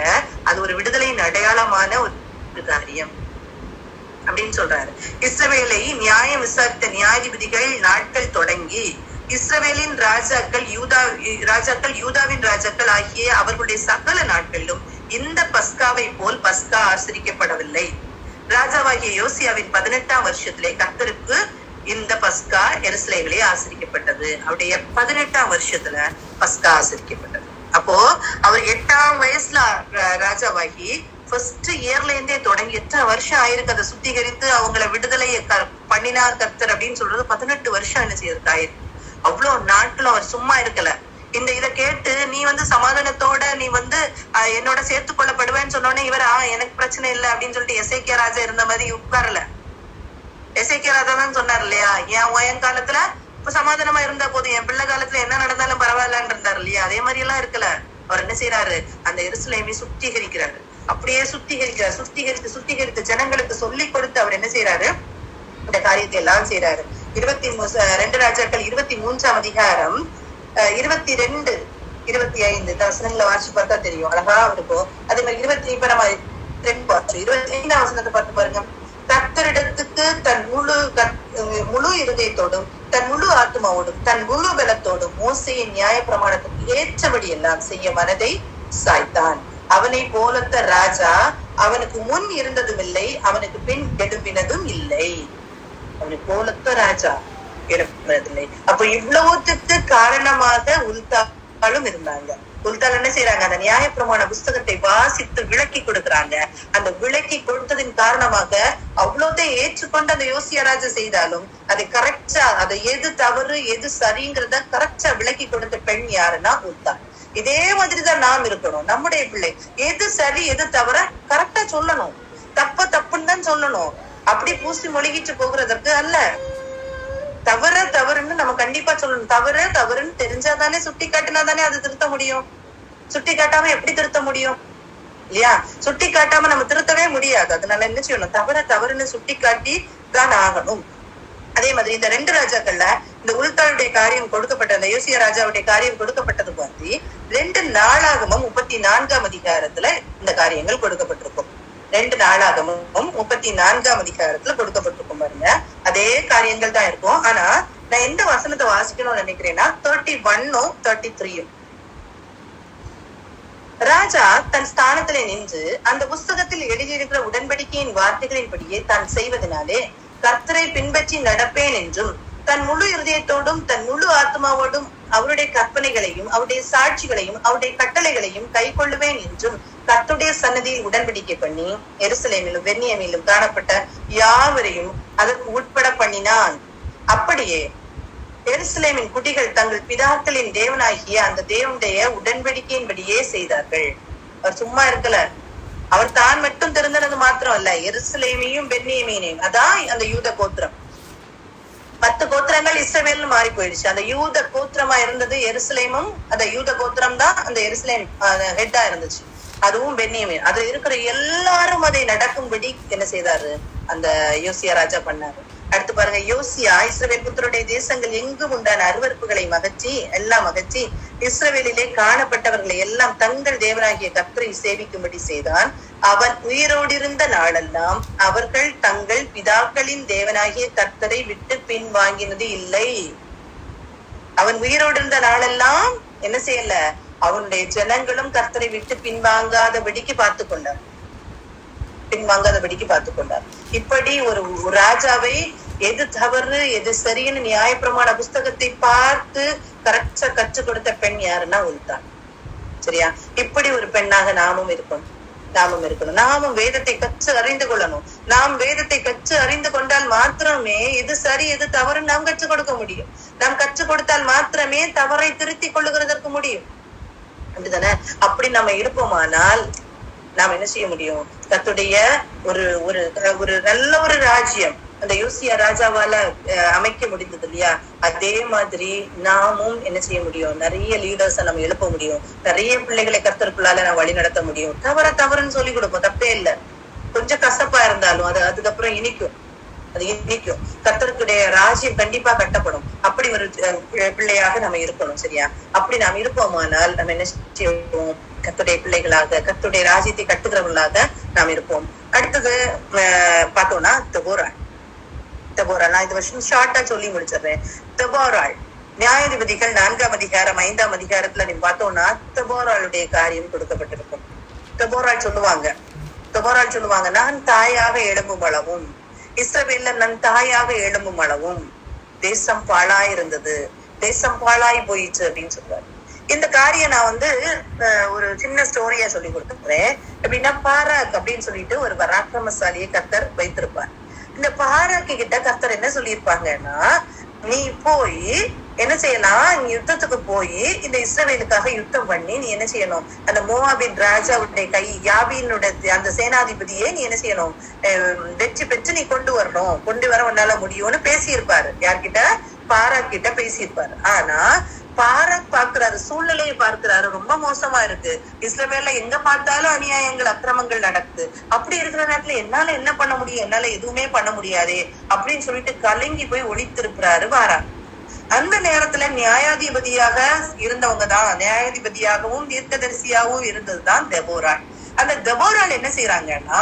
அது ஒரு விடுதலையின் அடையாளமான ஒரு காரியம் அப்படின்னு சொல்றாரு. இஸ்ரவேலை நியாயம் விசாரித்த நியாயாதிபதிகள் நாட்கள் தொடங்கி இஸ்ரவேலின் ராஜாக்கள் யூதாவின் ராஜாக்கள் ஆகிய அவர்களுடைய சகல நாட்களிலும் இந்த பஸ்காவை போல் பஸ்கா ஆசரிக்கப்படவில்லை. ராஜாவாகிய யோசியாவின் 18ஆம் வருஷத்திலே கர்த்தருக்கு இந்த பஸ்கா எருசலேமிலே ஆசரிக்கப்பட்டது. அவருடைய 18ஆம் வருஷத்துல பஸ்கா ஆசரிக்கப்பட்டது. அப்போ அவர் 8ஆம் வயசுல ராஜாவாகி ஃபர்ஸ்ட் இயர்ல இருந்தே தொடங்கி எத்தனை வருஷம் ஆயிருக்கு அதை சுத்திகரித்து அவங்கள விடுதலையை பண்ணினார் கர்த்தர் அப்படின்னு சொல்றது 18 வருஷம் என்ன செய்யறது ஆயிருக்கு. அவ்வளவு நாட்களும் அவர் சும்மா இருக்கல. இதை கேட்டு நீ சமாதானத்தோட நீ என்னோட சேர்த்து கொள்ளப்படுவேன்னு சொன்னோன்னே இவர் எனக்கு பிரச்சனை இல்லை அப்படின்னு சொல்லிட்டு எசேக்கியா ராஜா இருந்த மாதிரி உட்காரல. எசேக்கியா ராஜா தான் சொன்னார் இல்லையா, என் காலத்துல இப்ப சமாதானமா இருந்தா போதும், என் பிள்ளை காலத்துல என்ன நடந்தாலும் பரவாயில்லன்னு இருந்தாரு இல்லையா. அதே மாதிரி எல்லாம் இருக்கல. அவர் என்ன செய்யறாரு, அந்த எருசலேமை சுத்திகரிக்கிறாரு. அப்படியே சுத்திகரித்து ஜனங்களுக்கு சொல்லி கொடுத்து அவர் என்ன செய்யறாரு, இந்த காரியத்தை எல்லாம் செய்யறாரு. 2 ராஜாக்கள் 23ஆம் அதிகாரம் 22, 25 வசனங்களை வாசிச்சு பார்த்தா தெரியும், அழகா இருக்கும். அதே மாதிரி 25ஆம் வசனத்தை பார்த்து பாருங்க. கர்த்தரிடத்துக்கு தன் முழு இருதயத்தோடும் தன் முழு ஆத்மாவோடும் தன் முழு பலத்தோடும் மோசேயின் நியாய பிரமாணத்துக்கு ஏற்றபடி எல்லாம் செய்ய மனதை சாய்த்தான். அவனை போலத்த ராஜா அவனுக்கு முன் இருந்ததும் இல்லை, அவனுக்கு பின் எழும்பினதும் இல்லை. அவனை போலத்த ராஜா எழுப்பினதில்லை. அப்ப இவ்வளவுத்துக்கு காரணமாக உல்தாலும் இருந்தாங்க. உல்தால் என்ன செய்யறாங்க, அந்த நியாய பிரமாண புஸ்தகத்தை வாசித்து விளக்கி கொடுக்குறாங்க. அந்த விளக்கி கொடுத்ததின் காரணமாக அவ்வளோதை ஏற்றுக்கொண்டு அந்த யோசியா ராஜா செய்தாலும் அதை கரெக்டா, அதை எது தவறு எது சரிங்கிறத கரெக்டா விளக்கி கொடுத்த பெண் யாருன்னா உல்தா. இதே மாதிரிதான் நாம் இருக்கணும். நம்முடைய பிள்ளை எது சரி எது தவற கரெக்டா சொல்லணும். தப்புன்னு தான் சொல்லணும். அப்படி பூசி மொழிகிட்டு போகிறதற்கு அல்ல. தவறுன்னு நம்ம கண்டிப்பா சொல்லணும். தவறுன்னு தெரிஞ்சாதானே, சுட்டி காட்டினாதானே அது திருத்த முடியும். சுட்டி காட்டாம எப்படி திருத்த முடியும் இல்லையா? சுட்டி காட்டாம நம்ம திருத்தவே முடியாது. அதனால என்ன செய்யணும், தவறுன்னு சுட்டி காட்டி தான் ஆகணும். அதே மாதிரி இந்த 2 ராஜாக்கள்ல இந்த உல்தாளுடைய காரியம் கொடுக்கப்பட்ட, அந்த யோசியா ராஜாவுடைய காரியம் கொடுக்கப்பட்டது வந்து 2 நாளாகமும் 34ஆம் அதிகாரத்துல இந்த காரியங்கள் கொடுக்கப்பட்டிருக்கும். 2 நாளாகமும் 34ஆம் அதிகாரத்துல கொடுக்கப்பட்டிருக்கும் பாருங்க. அதே காரியங்கள் தான் இருக்கும். ஆனா நான் எந்த வசனத்தை வாசிக்கணும்னு நினைக்கிறேன்னா 31ம் 33ம். ராஜா தன் ஸ்தானத்திலே நின்று அந்த புஸ்தகத்தில் எழுதியிருக்கிற உடன்படிக்கையின் வார்த்தைகளின்படியே தான் செய்வதனாலே கர்த்தரை பின்பற்றி நடப்பேன் என்றும் தன் முழு இருதயத்தோடும் தன் முழு ஆத்மாவோடும் அவருடைய கற்பனைகளையும் அவருடைய சாட்சிகளையும் அவருடைய கட்டளைகளையும் கை கொள்ளுவேன் என்றும் கர்த்தருடைய சன்னதியில் உடன்படிக்கை பண்ணி எருசலேமிலும் பென்யமீனிலும் காணப்பட்ட யாவரையும் அதற்கு உட்பட பண்ணினான். அப்படியே எருசலேமின் குடிகள் தங்கள் பிதாக்களின் தேவனாகிய அந்த தேவனுடைய உடன்படிக்கையின்படியே செய்தார்கள். அவர் சும்மா இருக்கல. அவர் தான் மட்டும் திருந்தனது மாத்திரம் அல்ல, எருசலேமையும் பென்யமீனையும், அதான் அந்த யூத கோத்திரம். 10 கோத்திரங்கள் இஸ்ரவேல்னு மாறி போயிடுச்சு. அந்த யூத கோத்திரமா இருந்தது எருசலேமும், அந்த யூத கோத்திரம் தான் அந்த எருசலேம் ஹெட்டா இருந்துச்சு. அதுவும் பென்யமீன். அதுல இருக்கிற எல்லாரும் அதை நடக்கும்படி என்ன செய்தாரு, அந்த யோசியா ராஜா பண்ணாரு. அடுத்து பாருங்க, யோசியா இஸ்ரவேல் புத்தருடைய தேசங்கள் எங்கும் உண்டான அருவருப்புகளை எல்லாம் அகற்றி இஸ்ரவேலிலே காணப்பட்டவர்களை எல்லாம் தங்கள் தேவனாகிய கர்த்தரை சேவிக்கும்படி செய்தான். அவன் உயிரோடு இருந்த நாளெல்லாம் அவர்கள் தங்கள் பிதாக்களின் தேவனாகிய கர்த்தரை விட்டு பின் வாங்கினது இல்லை. அவன் உயிரோடு இருந்த நாளெல்லாம் என்ன செய்யல, அவனுடைய ஜனங்களும் கர்த்தரை விட்டு பின்வாங்காதபடிக்கு பார்த்து கொண்டார். இப்படி ஒரு ராஜாவை எது தவறு எது சரின்னு நியாயப்பிரமாண புஸ்தகத்தை பார்த்து கரெக்டா கற்றுக் கொடுத்த பெண் யாருன்னா உல்தான். சரியா? இப்படி ஒரு பெண்ணாக நாமும் இருக்கணும். நாமும் வேதத்தை கற்று அறிந்து கொள்ளணும். நாம் வேதத்தை கற்று அறிந்து கொண்டால் மாத்திரமே எது சரி எது தவறு நாம் கற்றுக் கொடுக்க முடியும். நாம் கற்றுக் கொடுத்தால் மாத்திரமே தவறை திருத்தி கொள்ளுகிறதற்கு முடியும். அப்படிதானே? அப்படி நம்ம இருப்போமானால் நாம் என்ன செய்ய முடியும், கர்த்தருடைய ஒரு நல்ல ஒரு ராஜ்யம் அந்த யோசியா ராஜாவால அமைக்க முடிந்தது இல்லையா? அதே மாதிரி நாமும் என்ன செய்ய முடியும், நிறைய லீடர்ஸ நம்ம எழுப்ப முடியும். நிறைய பிள்ளைகளை கர்த்தருக்குள்ளால நான் வழி நடத்த முடியும். தவறுன்னு சொல்லி கொடுப்போம், தப்பே இல்லை. கொஞ்சம் கசப்பா இருந்தாலும் அதுக்கப்புறம் இனிக்கும். கர்த்தருக்குடைய ராஜ்யம் கண்டிப்பா கட்டப்படும். அப்படி ஒரு பிள்ளையாக நம்ம இருக்கணும். சரியா? அப்படி நாம் இருப்போமானால் நம்ம என்ன செய்வோம், கர்த்தருடைய பிள்ளைகளாக கர்த்தருடைய ராஜ்யத்தை கட்டுகிறவர்களாக நாம் இருப்போம். அடுத்தது பார்த்தோம்னா தெபோராள். நான் இந்த வருஷம் ஷார்ட்டா சொல்லி முடிச்சிடுறேன். தெபோராள் நியாயாதிபதிகள் 4ஆம் அதிகாரம் 5ஆம் அதிகாரத்துல நீ பார்த்தோம்னா தெபோராளுடைய காரியம் கொடுக்கப்பட்டிருக்கும். தெபோராள் சொல்லுவாங்க, நான் தாயாக எழும்பும் அளவும் இஸ்ரவேல்ல நன் தாயாக எழும்பும் அளவும் தேசம் பாழாய் இருந்தது, தேசம் பாழாய் போயிடுச்சு அப்படின்னு சொல்றாரு. இந்த காரியம் நான் ஒரு சின்ன ஸ்டோரியா சொல்லி கொடுத்துக்கிறேன். எப்படின்னா, பாராக் அப்படின்னு சொல்லிட்டு ஒரு பராக்கிரமசாலியை கர்த்தர் வைத்திருப்பார். இந்த பாராக்கு கிட்ட கர்த்தர் என்ன சொல்லியிருப்பாங்கன்னா, நீ போய் என்ன செய்யலாம், நீ யுத்தத்துக்கு போய் இந்த இஸ்ரவேலுக்காக யுத்தம் பண்ணி நீ என்ன செய்யணும், அந்த மோவாபின் ராஜாவுடைய கை யாபீனுடைய அந்த சேனாதிபதியே நீ என்ன செய்யணும், வெற்றி பெற்று நீ கொண்டு வரணும், கொண்டு வர உன்னால முடியும்னு பேசியிருப்பாரு. யார்கிட்ட? பாராக் கிட்ட பேசியிருப்பாரு. ஆனா பாராக் பார்க்கிறாரு, சூழ்நிலையை பார்க்கிறாரு, ரொம்ப மோசமா இருக்கு, இஸ்ரவேல்ல எங்க பார்த்தாலும் அநியாயங்கள் அக்கிரமங்கள் நடக்குது, அப்படி இருக்கிற நேரத்துல என்னால என்ன பண்ண முடியும், என்னால எதுவுமே பண்ண முடியாதே அப்படின்னு சொல்லிட்டு கலங்கி போய் ஒளித்திருக்கிறாரு பாராக். அந்த நேரத்துல நியாயாதிபதியாக இருந்தவங்கதான், நியாயாதிபதியாகவும் தீர்க்கதரிசியாகவும் இருந்ததுதான் தெபோராள். அந்த தெபோராள் என்ன செய்யறாங்கன்னா,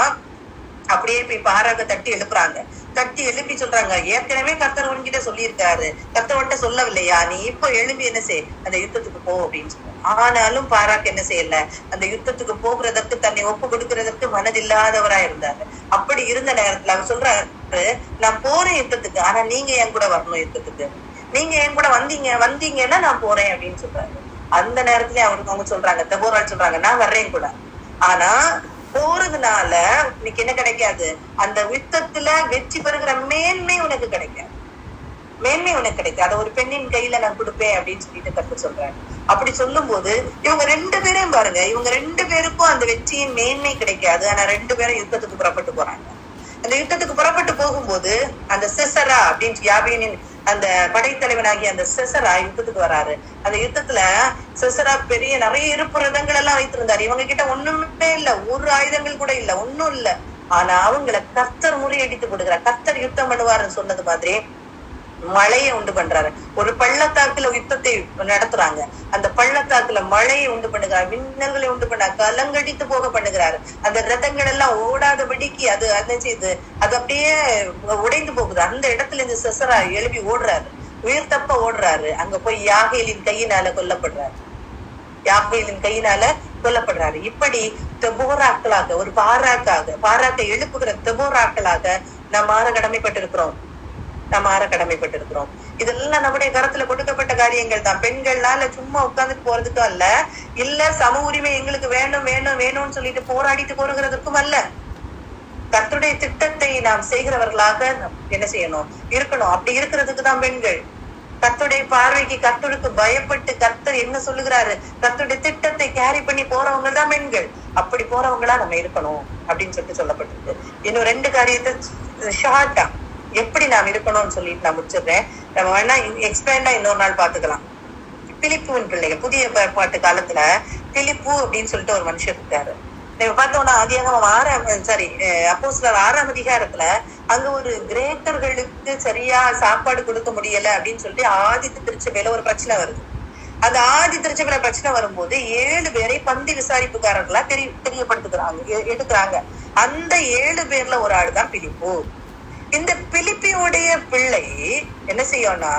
அப்படியே போய் பாராக தட்டி எழுப்புறாங்க. தட்டி எழுப்பி சொல்றாங்க, ஏற்கனவே கர்த்தர் உன்கிட்ட சொல்லியிருக்காரு, கர்த்தர்கிட்ட சொல்லவில்லையா, நீ இப்போ எழுப்பி என்ன செய், அந்த யுத்தத்துக்கு போ அப்படின்னு சொல்றாங்க. ஆனாலும் பாராக் என்ன செய்யல, அந்த யுத்தத்துக்கு போகிறதற்கு தன்னை ஒப்பு கொடுக்கறதற்கு மனதில்லாதவரா இருந்தாரு. அப்படி இருந்த நேரத்துல அவர் சொல்றாரு, நான் போறேன் யுத்தத்துக்கு, ஆனா நீங்க என் கூட வரணும் யுத்தத்துக்கு, நீங்க என் கூட வந்தீங்கன்னா நான் போறேன் அப்படின்னு சொல்றாரு. அந்த நேரத்துல அவங்க சொல்றாங்க, தெபோராள் சொல்றாங்க, நான் வர்றேன் கூட, ஆனா போறதுனால இன்னைக்கு என்ன கிடைக்காது, அந்த யுத்தத்துல வெற்றி பெறுகிற மேன்மை உனக்கு கிடைக்காது, மேன்மை உனக்கு கிடைக்காது, அதை ஒரு பெண்ணின் கையில நான் கொடுப்பேன் அப்படின்னு சொல்லிட்டு கர்த்தர் சொல்றாங்க. அப்படி சொல்லும் போது இவங்க 2 பேரையும் பாருங்க, இவங்க 2 பேருக்கும் அந்த வெற்றியின் மேன்மை கிடைக்காது. ஆனா 2 பேரும் யுத்தத்துக்கு புறப்பட்டு போறாங்க. அந்த யுத்தத்துக்கு புறப்பட்டு போகும்போது அந்த சிசரா அப்படின்னு யாபீனின் அந்த படைத்தலைவனாகிய அந்த சிசரா யுத்தத்துக்கு வராரு. அந்த யுத்தத்துல சிசரா பெரிய நிறைய இருப்பு ரதங்கள் எல்லாம் வைத்திருந்தாரு. இவங்க கிட்ட ஒண்ணுமே இல்ல, ஒரு ஆயுதங்கள் கூட இல்ல, ஒண்ணும் இல்ல. ஆனா அவங்களை கர்த்தர் முறியடித்து கொடுக்கிறார். கர்த்தர் யுத்தம் பண்ணுவாருன்னு சொன்னது மாதிரி மழையை உண்டு பண்றாரு. ஒரு பள்ளத்தாக்குல யுத்தத்தை நடத்துறாங்க. அந்த பள்ளத்தாக்குல மழையை உண்டு பண்ணுகிறார், மின்னல்களை உண்டு பண்ண, கலங்கடித்து போக பண்ணுகிறாரு. அந்த ரதங்கள் எல்லாம் ஓடாதபடிக்கு அது என்ன செய்யுது, அது அப்படியே உடைந்து போகுது. அந்த இடத்துல இந்த சிசரா எழுப்பி ஓடுறாரு, உயிர் தப்ப ஓடுறாரு. அங்க போய் யாகேலின் கையினால கொல்லப்படுறாரு, யாகேலின் கையினால கொல்லப்படுறாரு. இப்படி தெபோராக்களாக, ஒரு பாராக்கை எழுப்புகிற தெபோராக்களாக நாம் மாற கடமைப்பட்டிருக்கிறோம். இதெல்லாம் நம்முடைய கருத்துல கொடுக்கப்பட்ட காரியங்கள் தான். பெண்கள்னால சும்மா உட்கார்ந்துட்டு போறதுக்கும் அல்ல, இல்ல சம உரிமை எங்களுக்கு வேணும் வேணும் வேணும்னு சொல்லிட்டு போராடிட்டு போறதுக்கும் அல்ல. கர்த்தருடைய திட்டத்தை நாம் செய்கிறவர்களாக என்ன செய்யணும், இருக்கணும். அப்படி இருக்கிறதுக்கு தான் பெண்கள். கர்த்தருடைய பார்வைக்கு, கர்த்தருக்கு பயப்பட்டு கர்த்தர் என்ன சொல்லுகிறாரு, கர்த்தருடைய திட்டத்தை கேரி பண்ணி போறவங்க தான் பெண்கள். அப்படி போறவங்களா நம்ம இருக்கணும் அப்படின்னு சொல்லிட்டு சொல்லப்பட்டிருக்கு. இன்னும் 2 காரியத்தை ஷார்ட்டா எப்படி நாம் இருக்கணும்னு சொல்லிட்டு நான் முடிச்சிடுறேன். நம்ம வேணா எக்ஸ்பிளைண்டா இன்னொரு நாள் பாத்துக்கலாம். பிலிப்புவின் பிள்ளைகள், புதிய ஏற்பாட்டு காலத்துல பிலிப்பு அப்படின்னு சொல்லிட்டு ஒரு மனுஷர் இருக்காரு. நம்ம பார்த்தோம்னா ஆதியாகமம் 6ஆம் அதிகாரத்துல அங்க ஒரு கிரேக்கர்களுக்கு சரியா சாப்பாடு கொடுக்க முடியல அப்படின்னு சொல்லிட்டு ஆதி திருச்சபையில ஒரு பிரச்சனை வருது. அந்த ஆதி திருச்சபையில பிரச்சனை வரும்போது 7 பேரை பந்தி விசாரிப்புக்காரர்களா எடுக்கிறாங்க. அந்த 7 பேர்ல ஒரு ஆள் தான் பிலிப்பு. இந்த பிலிப்பியோடைய பிள்ளை என்ன செய்யும்னா,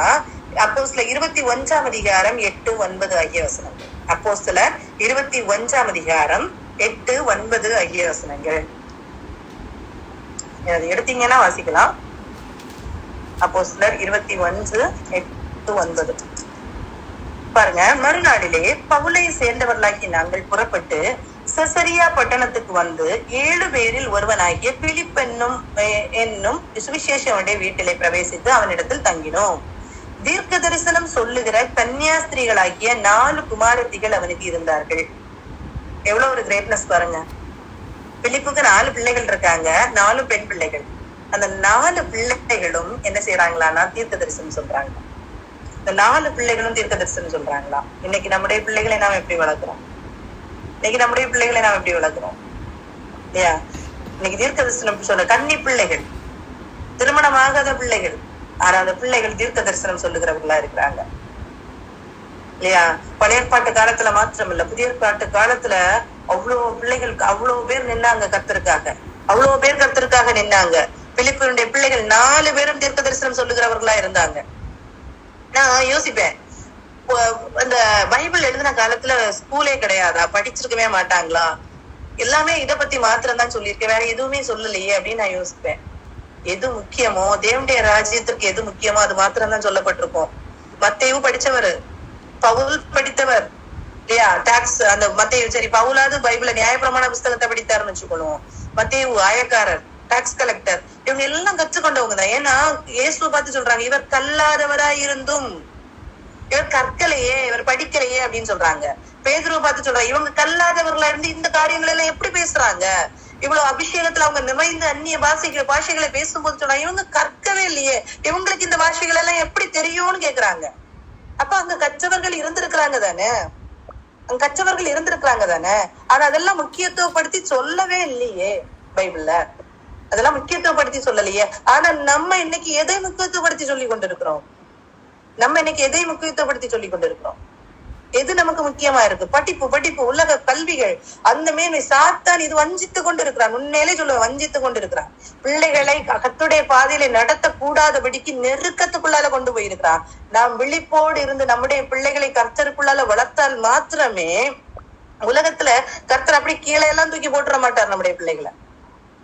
அப்போஸ்தலர் 21ஆம் அதிகாரம் 8, 9 ஆகிய வசனங்கள். அப்போஸ்தலர் 21ஆம் அதிகாரம் 8, 9 ஆகிய வசனங்கள் எடுத்தீங்கன்னா வாசிக்கலாம். அப்போஸ்தலர் 21, 8, 9 பாருங்க. மறுநாளிலே பவுலை சேர்ந்தவர்களாகி நாங்கள் புறப்பட்டு செசரியா பட்டணத்துக்கு வந்து 7 பேரில் ஒருவனாகிய பிலிப் என்னும் சுவிசேஷனுடைய வீட்டிலே பிரவேசித்து அவனிடத்தில் தங்கினோம். தீர்க்க தரிசனம் சொல்லுகிற கன்னியாஸ்திரிகளாகிய 4 குமாரத்திகள் அவனுக்கு இருந்தார்கள். எவ்வளவு ஒரு கிரேட்னஸ் பாருங்க. பிலிப்புக்கு 4 பிள்ளைகள் இருக்காங்க, 4 பெண் பிள்ளைகள். அந்த 4 பிள்ளைகளும் என்ன செய்யறாங்களான்னா தீர்க்க தரிசனம் சொல்றாங்க. இந்த 4 பிள்ளைகளும் தீர்க்க தரிசனம் சொல்றாங்களா? இன்னைக்கு நம்முடைய பிள்ளைகளை நாம் எப்படி வளர்க்கிறோம்? இல்லையா? இன்னைக்கு தீர்க்க தரிசனம் சொல்ல கன்னி பிள்ளைகள், திருமணமாகாத பிள்ளைகள், ஆனா அந்த பிள்ளைகள் தீர்க்க தரிசனம் சொல்லுகிறவர்களா இருக்கிறாங்க. இல்லையா? பழைய ஏற்பாட்டு காலத்துல மாத்திரம் இல்ல, புதிய ஏற்பாட்டு காலத்துல அவ்வளவு பிள்ளைகள், அவ்வளவு பேர் நின்னாங்க கர்த்தருக்காக நின்னாங்க. பிலிப்புடைய பிள்ளைகள் 4 பேரும் தீர்க்க தரிசனம் சொல்லுகிறவர்களா இருந்தாங்க. நான் யோசிப்பேன், அந்த பைபிள் எழுதின காலத்துல ஸ்கூலே கிடையாதா? படிச்சிருக்கவே மாட்டாங்களா? எல்லாமே இதை பத்தி மாத்திரம் தான் சொல்லியிருக்கேன், வேற எதுவுமே சொல்லலையே அப்படின்னு நான் யோசிப்பேன். எது முக்கியமோ, தேவனுடைய ராஜ்யத்திற்கு எது முக்கியமோ அது மாத்திரம் தான் சொல்லப்பட்டிருக்கும். மத்தேயு படிச்சவர், பவுல் படித்தவர் இல்லையா? டாக்ஸ் அந்த மத்தேயு, சரி பவுலாவது பைபிள நியாயப்பிரமாண புஸ்தகத்தை படித்தாருன்னு வச்சுக்கொள்வோம். மத்தேயு ஆயக்காரர், டாக்ஸ் கலெக்டர், இவங்க எல்லாம் கற்றுக்கொண்டவங்க தான். ஏன்னா இயேசுவை பார்த்து சொல்றாங்க, இவர் கல்லாதவராய் இருந்தும் இவர் கற்கலையே, இவர் படிக்கலையே அப்படின்னு சொல்றாங்க. பேதுருவை பார்த்து சொல்றாங்க, இவங்க கல்லாதவர்களா இருந்து இந்த காரியங்கள் எல்லாம் எப்படி பேசுறாங்க? இவ்வளவு அபிஷேகத்துல அவங்க நிறைந்த அந்நிய பாஷைகளை பேசும்போது சொல்றாங்க, இவங்க கற்கவே இல்லையே, இவங்களுக்கு இந்த பாஷைகள் எல்லாம் எப்படி தெரியும்னு கேக்குறாங்க. அப்ப அங்க கற்றவர்கள் இருந்திருக்கிறாங்க தானே, அங்க கற்றவர்கள் இருந்திருக்கிறாங்க தானே. ஆனா அதெல்லாம் முக்கியத்துவப்படுத்தி சொல்லவே இல்லையே பைபிள்ல, அதெல்லாம் முக்கியத்துவப்படுத்தி சொல்லலையே. ஆனா நம்ம இன்னைக்கு எதை முக்கியத்துவப்படுத்தி சொல்லி கொண்டிருக்கிறோம்? நம்ம இன்னைக்கு எதை முக்கியத்துவப்படுத்தி சொல்லி கொண்டிருக்கிறோம்? எது நமக்கு முக்கியமா இருக்கு? படிப்பு, உலக கல்விகள், அந்த மேன்மை. சாத்தான் இது வஞ்சித்து கொண்டு இருக்கிறான். உண்மையிலே சொல்லுவேன், வஞ்சித்து கொண்டு இருக்கிறான். பிள்ளைகளை கர்த்தருடைய பாதையில நடத்தக்கூடாதபடிக்கு நெருக்கத்துக்குள்ளால கொண்டு போயிருக்கிறான். நாம் விழிப்போடு இருந்து நம்முடைய பிள்ளைகளை கர்த்தருக்குள்ளால வளர்த்தால் மாத்திரமே உலகத்துல கர்த்தர் அப்படி கீழே எல்லாம் தூக்கி போட்டுற மாட்டார். நம்முடைய பிள்ளைகளை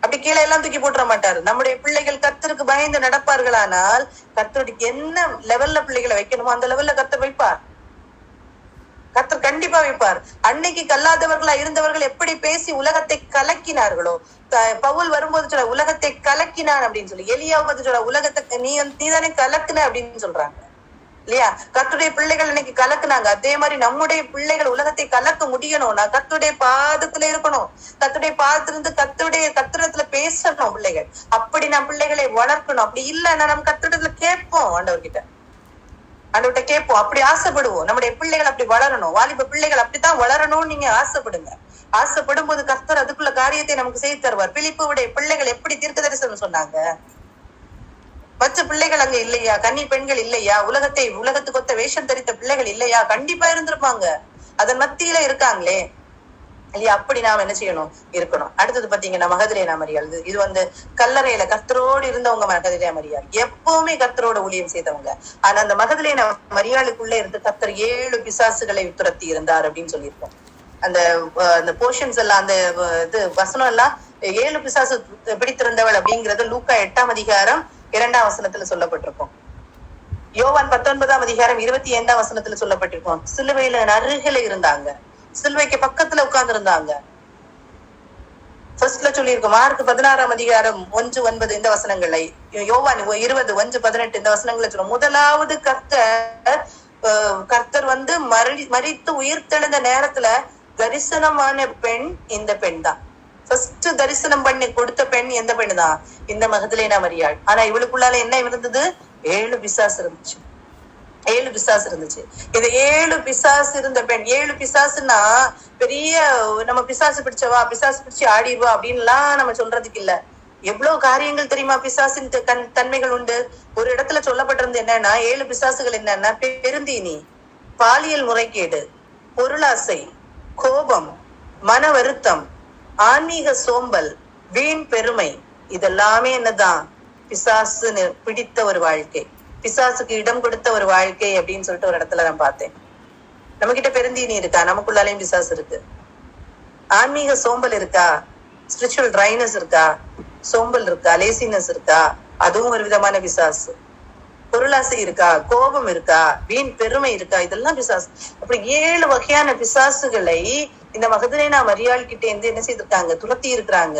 அப்படி கீழே எல்லாம் தூக்கி போட்டுற மாட்டாரு. நம்முடைய பிள்ளைகள் கர்த்தருக்கு பயந்து நடப்பார்களானால் கர்த்தருக்கு என்ன லெவல்ல பிள்ளைகளை வைக்கணுமோ அந்த லெவல்ல கர்த்தர் வைப்பார். கர்த்தர் கண்டிப்பா வைப்பார். அன்னைக்கு கல்லாதவர்களா இருந்தவர்கள் எப்படி பேசி உலகத்தை கலக்கினார்களோ, பவுல் வரும்போது சொல்ல உலகத்தை கலக்கினான் அப்படின்னு சொல்லி, எலியாவை பார்த்து சொல்ல உலகத்தை நீதானே கலக்குன அப்படின்னு சொல்றாங்க இல்லையா? கர்த்தருடைய பிள்ளைகள் இன்னைக்கு கலக்குனாங்க. அதே மாதிரி நம்முடைய பிள்ளைகள் உலகத்தை கலக்க முடியணும்னா கர்த்தருடைய பாதத்துல இருக்கணும். கர்த்தருடைய பாதத்திலிருந்து கர்த்தரத்துல பேசணும் பிள்ளைகள். அப்படி நம் பிள்ளைகளை வளர்க்கணும். அப்படி இல்லைன்னா நம்ம கர்த்தரிடத்துல கேட்போம், ஆண்டவர்கிட்ட கேட்போம், அப்படி ஆசைப்படுவோம். நம்முடைய பிள்ளைகள் அப்படி வளரணும். வாலிப பிள்ளைகள் அப்படித்தான் வளரணும்னு நீங்க ஆசைப்படுங்க. ஆசைப்படும் போது கர்த்தர் அதுக்குள்ள காரியத்தை நமக்கு செய்து தருவார். பிலிப்புடைய பிள்ளைகள் எப்படி தீர்க்க தரிசனம் சொன்னாங்க? மற்ற பிள்ளைகள் அங்க இல்லையா? கன்னி பெண்கள் இல்லையா? உலகத்துக்கு ஒத்த வேஷம் தரித்த பிள்ளைகள் இல்லையா? கண்டிப்பா இருந்திருப்பாங்க. அதன் மத்தியில இருக்காங்களே இல்லையா? அப்படி நாம என்ன செய்யணும்? இருக்கணும். அடுத்தது பாத்தீங்கன்னா மகதலேனா மரியாள். இது கல்லறையில கர்த்தரோடு இருந்தவங்க. மகதலேனா மரியாள் எப்பவுமே கர்த்தரோட ஊழியம் செய்தவங்க. ஆனா அந்த மகதலேனா மரியாளுக்குள்ள இருந்து கர்த்தர் 7 பிசாசுகளை துரத்தி இருந்தார் அப்படின்னு சொல்லியிருக்கோம். அந்த போர்ஷன்ஸ் எல்லாம், அந்த இது வசனம் எல்லாம் 7 பிசாசு பிடித்திருந்தவள் அப்படிங்கிறது லூக்கா 8ஆம் அதிகாரம் 2ஆம் வசனத்துல சொல்லப்பட்டிருக்கும். யோவான் 19ஆம் அதிகாரம் 25ஆம் வசனத்துல சொல்லப்பட்டிருக்கும். சிலுவையில அருகில இருந்தாங்க, சிலுவைக்கு பக்கத்துல உட்கார்ந்து இருந்தாங்க. ஃபர்ஸ்ட்ல சொல்லியிருக்கோம். மார்க் 16ஆம் அதிகாரம் 1-9 இந்த வசனங்களை, யோவான் 20:1-18 இந்த வசனங்களை சொல்லுவோம். முதலாவது கர்த்தர் மரித்து உயிர் தெழுந்த நேரத்துல தரிசனமான பெண் இந்த பெண் தான். ஃபர்ஸ்ட் தரிசனம் பண்ணி கொடுத்த பெண் எந்த பெண் தான்? இந்த மகதலேனா மரியாள். ஆனா இவளுக்குள்ளால என்ன இருந்தது? 7 பிசாசு இருந்துச்சு. 7 பிசாசு இருந்துச்சு. இது 7 பிசாசு இருந்த பெண். 7 பிசாசுன்னா பெரிய நம்ம பிசாசு பிடிச்சு ஆடிடுவா அப்படின்லாம் நம்ம சொல்றதுக்கு இல்ல. எவ்வளவு காரியங்கள் தெரியுமா பிசாசின் தன்மைகள் உண்டு. ஒரு இடத்துல சொல்லப்பட்டிருந்து என்னன்னா, 7 பிசாசுகள் என்னன்னா, பெருந்தீனி, பாலியல் முறைகேடு, பொருளாசை, கோபம், மன வருத்தம், ஆன்மீக சோம்பல், வீண் பெருமை. இதெல்லாமே என்னதான்? பிசாசு பிடித்த ஒரு வாழ்க்கை, பிசாசுக்கு இடம் கொடுத்த ஒரு வாழ்க்கை அப்படின்னு சொல்லிட்டு ஒரு இடத்துல நான் பார்த்தேன். நம்ம கிட்ட பெருந்தீனி இருக்கா? நமக்குள்ளாலையும் பிசாசு இருக்கு. ஆன்மீக சோம்பல் இருக்கா? ஸ்பிரிச்சுவல் ட்ரைனஸ் இருக்கா? சோம்பல் இருக்கா? லேசினஸ் இருக்கா? அதுவும் ஒரு விதமான பிசாசு. பொருளாசை இருக்கா? கோபம் இருக்கா? வீண் பெருமை இருக்கா? இதெல்லாம் பிசாசு. அப்படி 7 வகையான பிசாசுகளை இந்த மகதலேனா மரியாள் கிட்ட இருந்து என்ன செய்திருக்காங்க? துரத்தி இருக்கிறாங்க.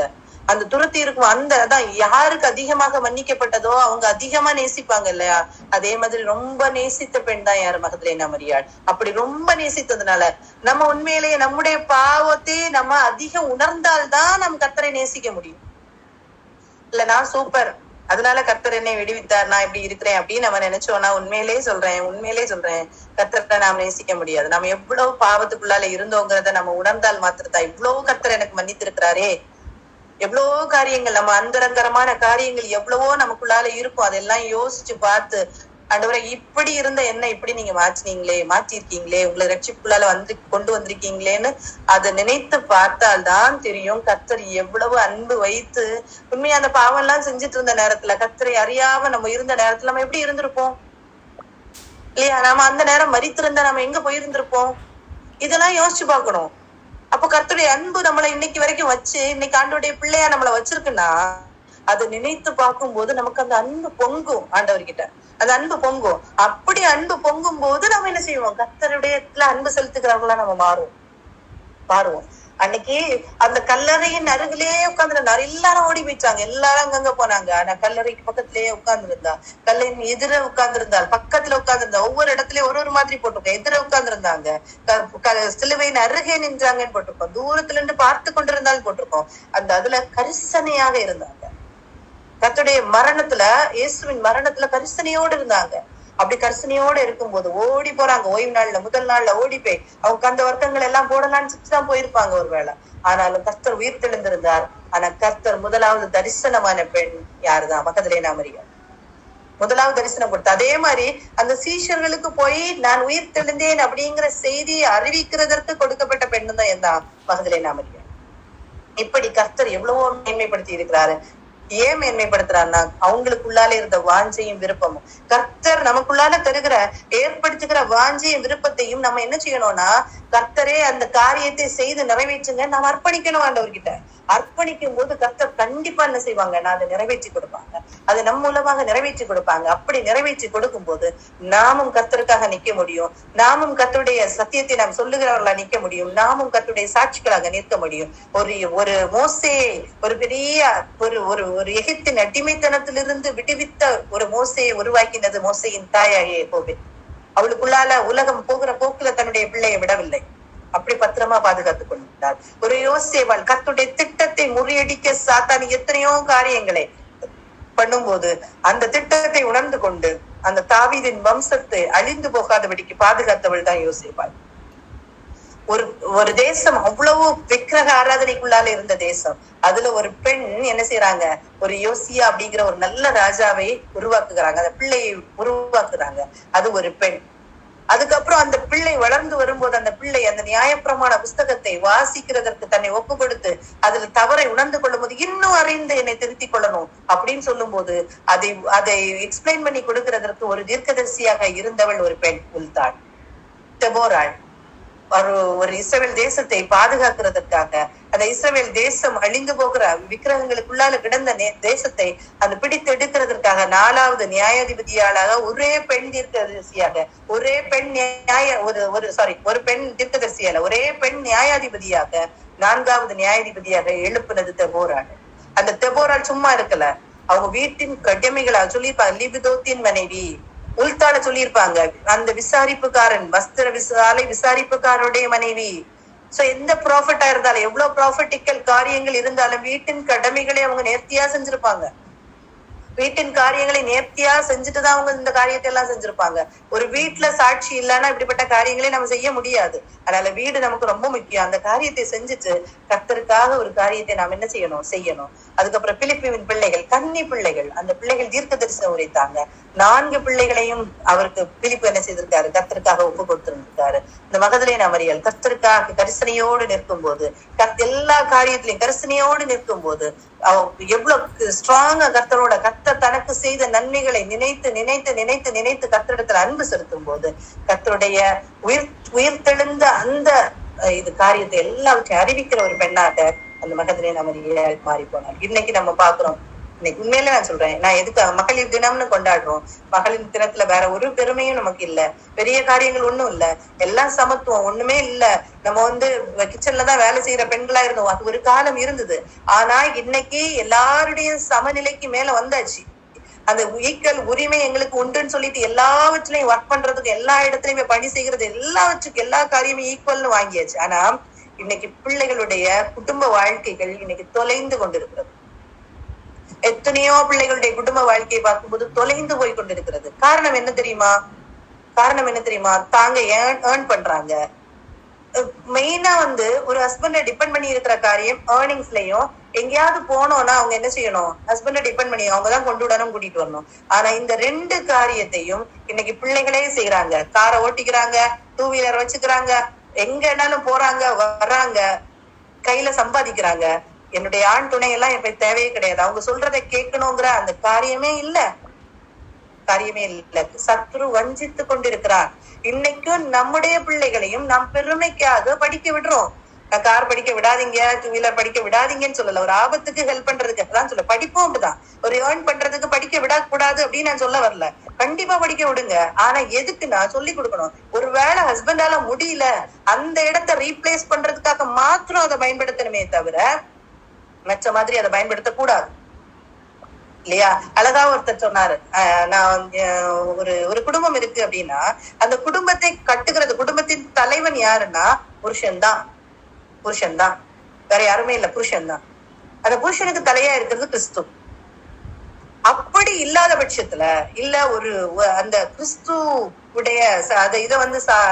அந்த துரத்தி இருக்கும் அதான் யாருக்கு அதிகமாக மன்னிக்கப்பட்டதோ அவங்க அதிகமா நேசிப்பாங்க இல்லையா? அதே மாதிரி ரொம்ப நேசித்த பெண் தான் யாரு? மகதலேனா மரியாள். அப்படி ரொம்ப நேசித்ததுனால நம்ம உண்மையிலேயே நம்முடைய பாவத்தை நம்ம அதிகம் உணர்ந்தால்தான் நம்ம கர்த்தரை நேசிக்க முடியும். இல்ல நான் சூப்பர், அதனால கர்த்தர் என்னை விடுவித்தார், நான் இப்படி இருக்கிறேன் அப்படின்னு நம்ம நினைச்சோம்னா உண்மையிலே சொல்றேன் கர்த்தரை நாம் நேசிக்க முடியாது. நம்ம எவ்வளவு பாவத்துக்குள்ளால இருந்தோங்கிறத நம்ம உணர்ந்தால் மாத்திரதான், இவ்வளவு கர்த்தர் எனக்கு மன்னித்திருக்கிறாரே, எவ்வளவோ காரியங்கள், நம்ம அந்தரங்கரமான காரியங்கள் எவ்வளவோ நமக்குள்ளால இருக்கும். அதெல்லாம் யோசிச்சு பார்த்து, ஆண்டவரே இப்படி இருந்த என்ன இப்படி நீங்க மாற்றிருக்கீங்களே, உங்களை ரட்சிப்புக்குள்ளால கொண்டு வந்திருக்கீங்களேன்னு அதை நினைத்து பார்த்தால்தான் தெரியும் கர்த்தர் எவ்வளவு அன்பு வைத்து. உண்மையா அந்த பாவம் எல்லாம் செஞ்சுட்டு இருந்த நேரத்துல, கர்த்தரை அறியாம நம்ம இருந்த நேரத்துல நம்ம எப்படி இருந்திருப்போம் இல்லையா? நாம அந்த நேரம் மரித்திருந்தா நம்ம எங்க போயிருந்திருப்போம்? இதெல்லாம் யோசிச்சு பார்க்கணும். அப்போ கர்த்தருடைய அன்பு நம்மளை இன்னைக்கு வரைக்கும் வச்சு இன்னைக்கு ஆண்டவருடைய பிள்ளையா நம்மளை வச்சிருக்குன்னா அதை நினைத்து பார்க்கும் போது நமக்கு அந்த அன்பு பொங்கும். ஆண்டவர்கிட்ட அந்த அன்பு பொங்கும். அப்படி அன்பு பொங்கும் போது நம்ம என்ன செய்வோம்? கர்த்தருடைய அன்பு செலுத்துகிறவர்களா நம்ம மாறுவோம். அன்னைக்கு அந்த கல்லறையின் அருகிலே உட்கார்ந்துருந்தாரு. எல்லாரும் ஓடி போயிட்டாங்க, எல்லாரும் அங்கங்க போனாங்க. ஆனா கல்லறைக்கு பக்கத்திலேயே உட்கார்ந்துருந்தா, கல்லின் எதிர உட்கார்ந்துருந்தாள், பக்கத்துல உட்கார்ந்துருந்தா. ஒவ்வொரு இடத்துலயும் ஒரு மாதிரி போட்டிருக்கோம். எதிர உட்கார்ந்துருந்தாங்க, சிலுவையின் அருகே நின்றாங்கன்னு போட்டிருக்கோம், தூரத்துல இருந்து பார்த்து கொண்டிருந்தாலும் போட்டிருக்கோம். அந்த அதுல கரிசனையாக இருந்தாங்க. கர்த்தருடைய மரணத்துல, இயேசுவின் மரணத்துல கரிசனையோடு இருந்தாங்க. அப்படி கரிசனையோடு இருக்கும்போது ஓடி போறாங்க. ஓய்வு நாள்ல முதல் நாள்ல ஓடி போய் அவங்க அந்த வர்க்கங்கள் எல்லாம் போடலான்னு தான் போயிருப்பாங்க ஒருவேளை. ஆனாலும் கர்த்தர் உயிர் தெளிந்திருந்தார். ஆனா கர்த்தர் முதலாவது தரிசனமான பெண் யாருதான்? மகதலேனா மரியாள் முதலாவது தரிசனம் கொடுத்த. அதே மாதிரி அந்த சீஷர்களுக்கு போய் நான் உயிர் தெளிந்தேன் அப்படிங்கிற செய்தியை அறிவிக்கிறதற்கு கொடுக்கப்பட்ட பெண்ணு தான் என்ன? மகதலேனா மரியாள். இப்படி கர்த்தர் எவ்வளவோ மேன்மைப்படுத்தி இருக்கிறாரு. ஏன் மேன்மைப்படுத்துறாருன்னா அவங்களுக்குள்ளால இருந்த வாஞ்சையும் விருப்பமும். கர்த்தர் நமக்குள்ளால தருகிற ஏற்படுத்துகிற வாஞ்சையும் விருப்பத்தையும் நம்ம என்ன செய்யணும்னா, கர்த்தரே அந்த காரியத்தை செய்து நிறைவேற்றுங்க நாம் அர்ப்பணிக்கணும். ஆண்டவர்கிட்ட அர்ப்பணிக்கும் போது கர்த்தர் கண்டிப்பா என்ன செய்வாங்க? நான் அதை நிறைவேற்றி கொடுப்பாங்க. அதை நம் மூலமாக நிறைவேற்றி கொடுப்பாங்க. அப்படி நிறைவேற்றி கொடுக்கும் போது நாமும் கர்த்தருக்காக நிக்க முடியும். நாமும் கர்த்தருடைய சத்தியத்தை நாம் சொல்லுகிறவர்களா நிக்க முடியும். நாமும் கர்த்தருடைய சாட்சிகளாக நிற்க முடியும். ஒரு மோசேயை, ஒரு பெரிய ஒரு எகிப்தின் அடிமைத்தனத்திலிருந்து விடுவித்த ஒரு மோசையை உருவாக்கினது மோசையின் தாயாகிய யெகோவா. அவளுக்குள்ளால உலகம் போகிற போக்குல தன்னுடைய பிள்ளையை விடவில்லை. அப்படி பத்திரமா பாதுகாத்துக் கொண்டார். ஒரு யோசேவாள் கர்த்தருடைய திட்டத்தை முறியடிக்க சாத்தான் எத்தனையோ காரியங்களை பண்ணும்போது அந்த திட்டத்தை உணர்ந்து கொண்டு அந்த தாவீதின் வம்சத்தை அழிந்து போகாதபடிக்கு பாதுகாத்தவள் தான் யோசேவாள். ஒரு தேசம் அவ்வளவு விக்கிரக ஆராதனைக்குள்ளால இருந்த தேசம். அதுல ஒரு பெண் என்ன செய்யறாங்க? ஒரு யோசியா அப்படிங்கிற ஒரு நல்ல ராஜாவை உருவாக்குகிறாங்க, அந்த பிள்ளையை உருவாக்குறாங்க. அது ஒரு பெண். அதுக்கப்புறம் அந்த பிள்ளை வளர்ந்து வரும்போது அந்த பிள்ளை அந்த நியாயப்பிரமாண புஸ்தகத்தை வாசிக்கிறதற்கு தன்னை ஒப்பு கொடுத்து அதுல தவறை உணர்ந்து கொள்ளும் போது இன்னும் அறிந்து என்னை திருத்திக் கொள்ளணும் அப்படின்னு சொல்லும் போது அதை எக்ஸ்பிளைன் பண்ணி கொடுக்கிறதற்கு ஒரு தீர்க்கதரிசியாக இருந்தவள் ஒரு பெண் உல்தாள், தெபோராள். ஒரு இஸ்ரவேல் தேசத்தை பாதுகாக்கிறதுக்காக, அந்த இஸ்ரவேல் தேசம் அழிந்து போகிற விக்கிரகங்களுக்குள்ளால கிடந்த தேசத்தை அந்த பிடித்து எடுக்கிறதுக்காக 4வது நியாயாதிபதியாளாக ஒரே பெண் தீர்க்கதரிசியாக, ஒரே பெண் ஒரு பெண் தீர்க்கதரிசியால ஒரே பெண் நியாயாதிபதியாக 4வது நியாயாதிபதியாக எழுப்புனது தெபோராள். அந்த தெபோராள் சும்மா இருக்கல. அவங்க வீட்டின் கடமைகளா சொல்லியிருப்பாங்க. லிபிதோத்தின் மனைவி உல்தாள சொல்லியிருப்பாங்க. அந்த விசாரிப்புக்காரன், வஸ்திர ஆலை விசாரிப்புக்காரனுடைய மனைவி. சோ எந்த ப்ராஃபிட்டா இருந்தாலும், எவ்வளவு ப்ராஃபிட்டிக்கல் காரியங்கள் இருந்தாலும் வீட்டின் கடமைகளை அவங்க நேர்த்தியா செஞ்சிருப்பாங்க. வீட்டின் காரியங்களை நேர்த்தியா செஞ்சுட்டுதான் அவங்க இந்த காரியத்தை எல்லாம் செஞ்சிருப்பாங்க. ஒரு வீட்டுல சாட்சி இல்லைன்னா இப்படிப்பட்ட காரியங்களே நம்ம செய்ய முடியாது. அதனால வீடு நமக்கு ரொம்ப முக்கியம். அந்த காரியத்தை செஞ்சுட்டு கர்த்தருக்காக ஒரு காரியத்தை நாம் என்ன செய்யணும். அதுக்கப்புறம் பிலிப்பின் பிள்ளைகள், கன்னி பிள்ளைகள், அந்த பிள்ளைகள் தீர்க்க தரிசனம் உரைத்தாங்க. 4 பிள்ளைகளையும் அவருக்கு பிலிப்பு என்ன செய்திருக்காரு? கர்த்தருக்காக ஒப்பு கொடுத்திருந்திருக்காரு. இந்த மகதலேனா மரியாள் கர்த்தருக்காக கரிசனையோடு நிற்கும் போது, எல்லா காரியத்திலையும் கரிசனையோடு நிற்கும் போது எவ்வளவு ஸ்ட்ராங்கா கர்த்தர் தனக்கு செய்த நன்மைகளை நினைத்து நினைத்து நினைத்து நினைத்து கர்த்தரிடத்துல அன்பு செலுத்தும் போது கர்த்தருடைய உயிர் தெழுந்த அந்த இது காரியத்தை எல்லாவற்றையும் அறிவிக்கிற ஒரு பெண்ணாக அந்த மகதலேனா மரியாள் மாறி போனார். இன்னைக்கு நம்ம பாக்குறோம். இன்னைக்கு உண்மையில நான் சொல்றேன், நான் எதுக்கு மகளிர் தினம்னு கொண்டாடுறோம்? மகளிர் தினத்துல வேற ஒரு பெருமையும் நமக்கு இல்ல, பெரிய காரியங்கள் ஒண்ணும் இல்ல, எல்லாம் சமத்துவம் ஒண்ணுமே இல்ல. நம்ம கிச்சன்லதான் வேலை செய்யற பெண்களா இருந்தோம், அது ஒரு காலம் இருந்தது. ஆனா இன்னைக்கு எல்லாருடைய சமநிலைக்கு மேல வந்தாச்சு. அந்த ஈக்குவல் உரிமை எங்களுக்கு உண்டுன்னு சொல்லிட்டு எல்லாவற்றிலையும் ஒர்க் பண்றதுக்கு, எல்லா இடத்துலயுமே பணி செய்யறது, எல்லாவற்றுக்கும் எல்லா காரியமும் ஈக்குவல்னு வாங்கியாச்சு. ஆனா இன்னைக்கு பிள்ளைகளுடைய குடும்ப வாழ்க்கைகள் இன்னைக்கு தொலைந்து கொண்டிருக்கிறது. எத்தனையோ பிள்ளைகளுடைய குடும்ப வாழ்க்கையை பார்க்கும்போது தொலைந்து போய் கொண்டிருக்கிறது. காரணம் என்ன தெரியுமா? தாங்க ஏர்ன் பண்றாங்க. மெயினா ஒரு ஹஸ்பண்ட டிபெண்ட் பண்ணி இருக்கிற காரியம் ஏர்னிங்ஸ்லயும். எங்கேயாவது போனோம்னா அவங்க என்ன செய்யணும்? ஹஸ்பண்ட டிபெண்ட் பண்ணி அவங்கதான் கொண்டு விடணும், கூட்டிட்டு வரணும். ஆனா இந்த 2 காரியத்தையும் இன்னைக்கு பிள்ளைகளே செய்யறாங்க. காரை ஓட்டிக்கிறாங்க, 2 வீலர் வச்சுக்கிறாங்க, எங்கனாலும் போறாங்க வர்றாங்க, கையில சம்பாதிக்கிறாங்க. என்னுடைய ஆண் துணை எல்லாம் இப்ப தேவையே கிடையாது. அவங்க சொல்றதை கேட்கணுங்கிற அந்த காரியமே இல்ல. சத்ரு வஞ்சித்து கொண்டிருக்கிறான். இன்னைக்கும் நம்முடைய பிள்ளைகளையும் நாம் பெருமைக்காக படிக்க விடுறோம். நான் கார் படிக்க விடாதீங்க, 2 வீலர் படிக்க விடாதீங்கன்னு சொல்லல. ஒரு ஆபத்துக்கு ஹெல்ப் பண்றதுக்கு தான் சொல்ல. படிப்பும் அப்படிதான். ஒரு ஏர்ன் பண்றதுக்கு படிக்க விடக்கூடாது அப்படின்னு நான் சொல்ல வரல. கண்டிப்பா படிக்க விடுங்க. ஆனா எதுக்குன்னா சொல்லி கொடுக்கணும். ஒருவேளை ஹஸ்பண்டால முடியல, அந்த இடத்தை ரீப்ளேஸ் பண்றதுக்காக மாத்திரம் அதை பயன்படுத்தணுமே தவிர மற்ற மாதிரி அதை பயன்படுத்த கூடாது இல்லையா? அழகா ஒருத்தர் சொன்னாரு, நான் ஒரு குடும்பம் இருக்கு அப்படின்னா அந்த குடும்பத்தை கட்டுகிறது, குடும்பத்தின் தலைவன் யாருன்னா புருஷன் தான், வேற யாருமே இல்ல, புருஷன் தான். அந்த புருஷனுக்கு தலையா இருக்கிறது கிறிஸ்து. அப்படி இல்லாத பட்சத்துல இல்ல அந்த கிறிஸ்து உடைய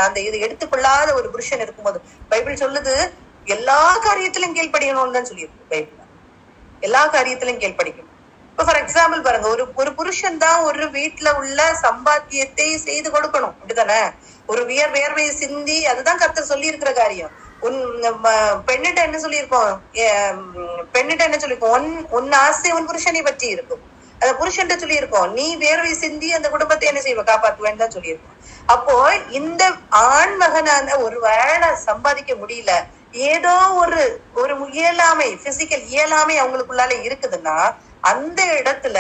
அந்த இதை எடுத்துக்கொள்ளாத ஒரு புருஷன் இருக்கும்போது பைபிள் சொல்லுது எல்லா காரியத்திலும் கீழ்ப்படியணும்னு தான் சொல்லியிருக்கு. பைபிள் எல்லா காரியத்திலும் கீழ்ப்படிக்கணும். இப்ப ஃபார் எக்ஸாம்பிள் பாருங்க, ஒரு புருஷன் தான் ஒரு வீட்டுல உள்ள சம்பாத்தியத்தை செய்து கொடுக்கணும், அப்படித்தானே? ஒரு வியர்வையை சிந்தி, அதுதான் கர்த்தர் சொல்லி இருக்கிற காரியம். பெண்ணிட்ட என்ன சொல்லியிருக்கோம்? உன் ஆசை உன் புருஷனை பற்றி இருக்கும். அந்த புருஷன் சொல்லியிருக்கோம், நீ வேர்வை சிந்தி அந்த குடும்பத்தை என்ன செய்வ, காப்பாற்றுவேன்னு தான் சொல்லியிருக்கோம். அப்போ இந்த ஆண் மகனான ஒரு வேளை சம்பாதிக்க முடியல, ஏதோ ஒரு இயலாமை, பிசிக்கல் இயலாமை அவங்களுக்குள்ளால இருக்குதுன்னா அந்த இடத்துல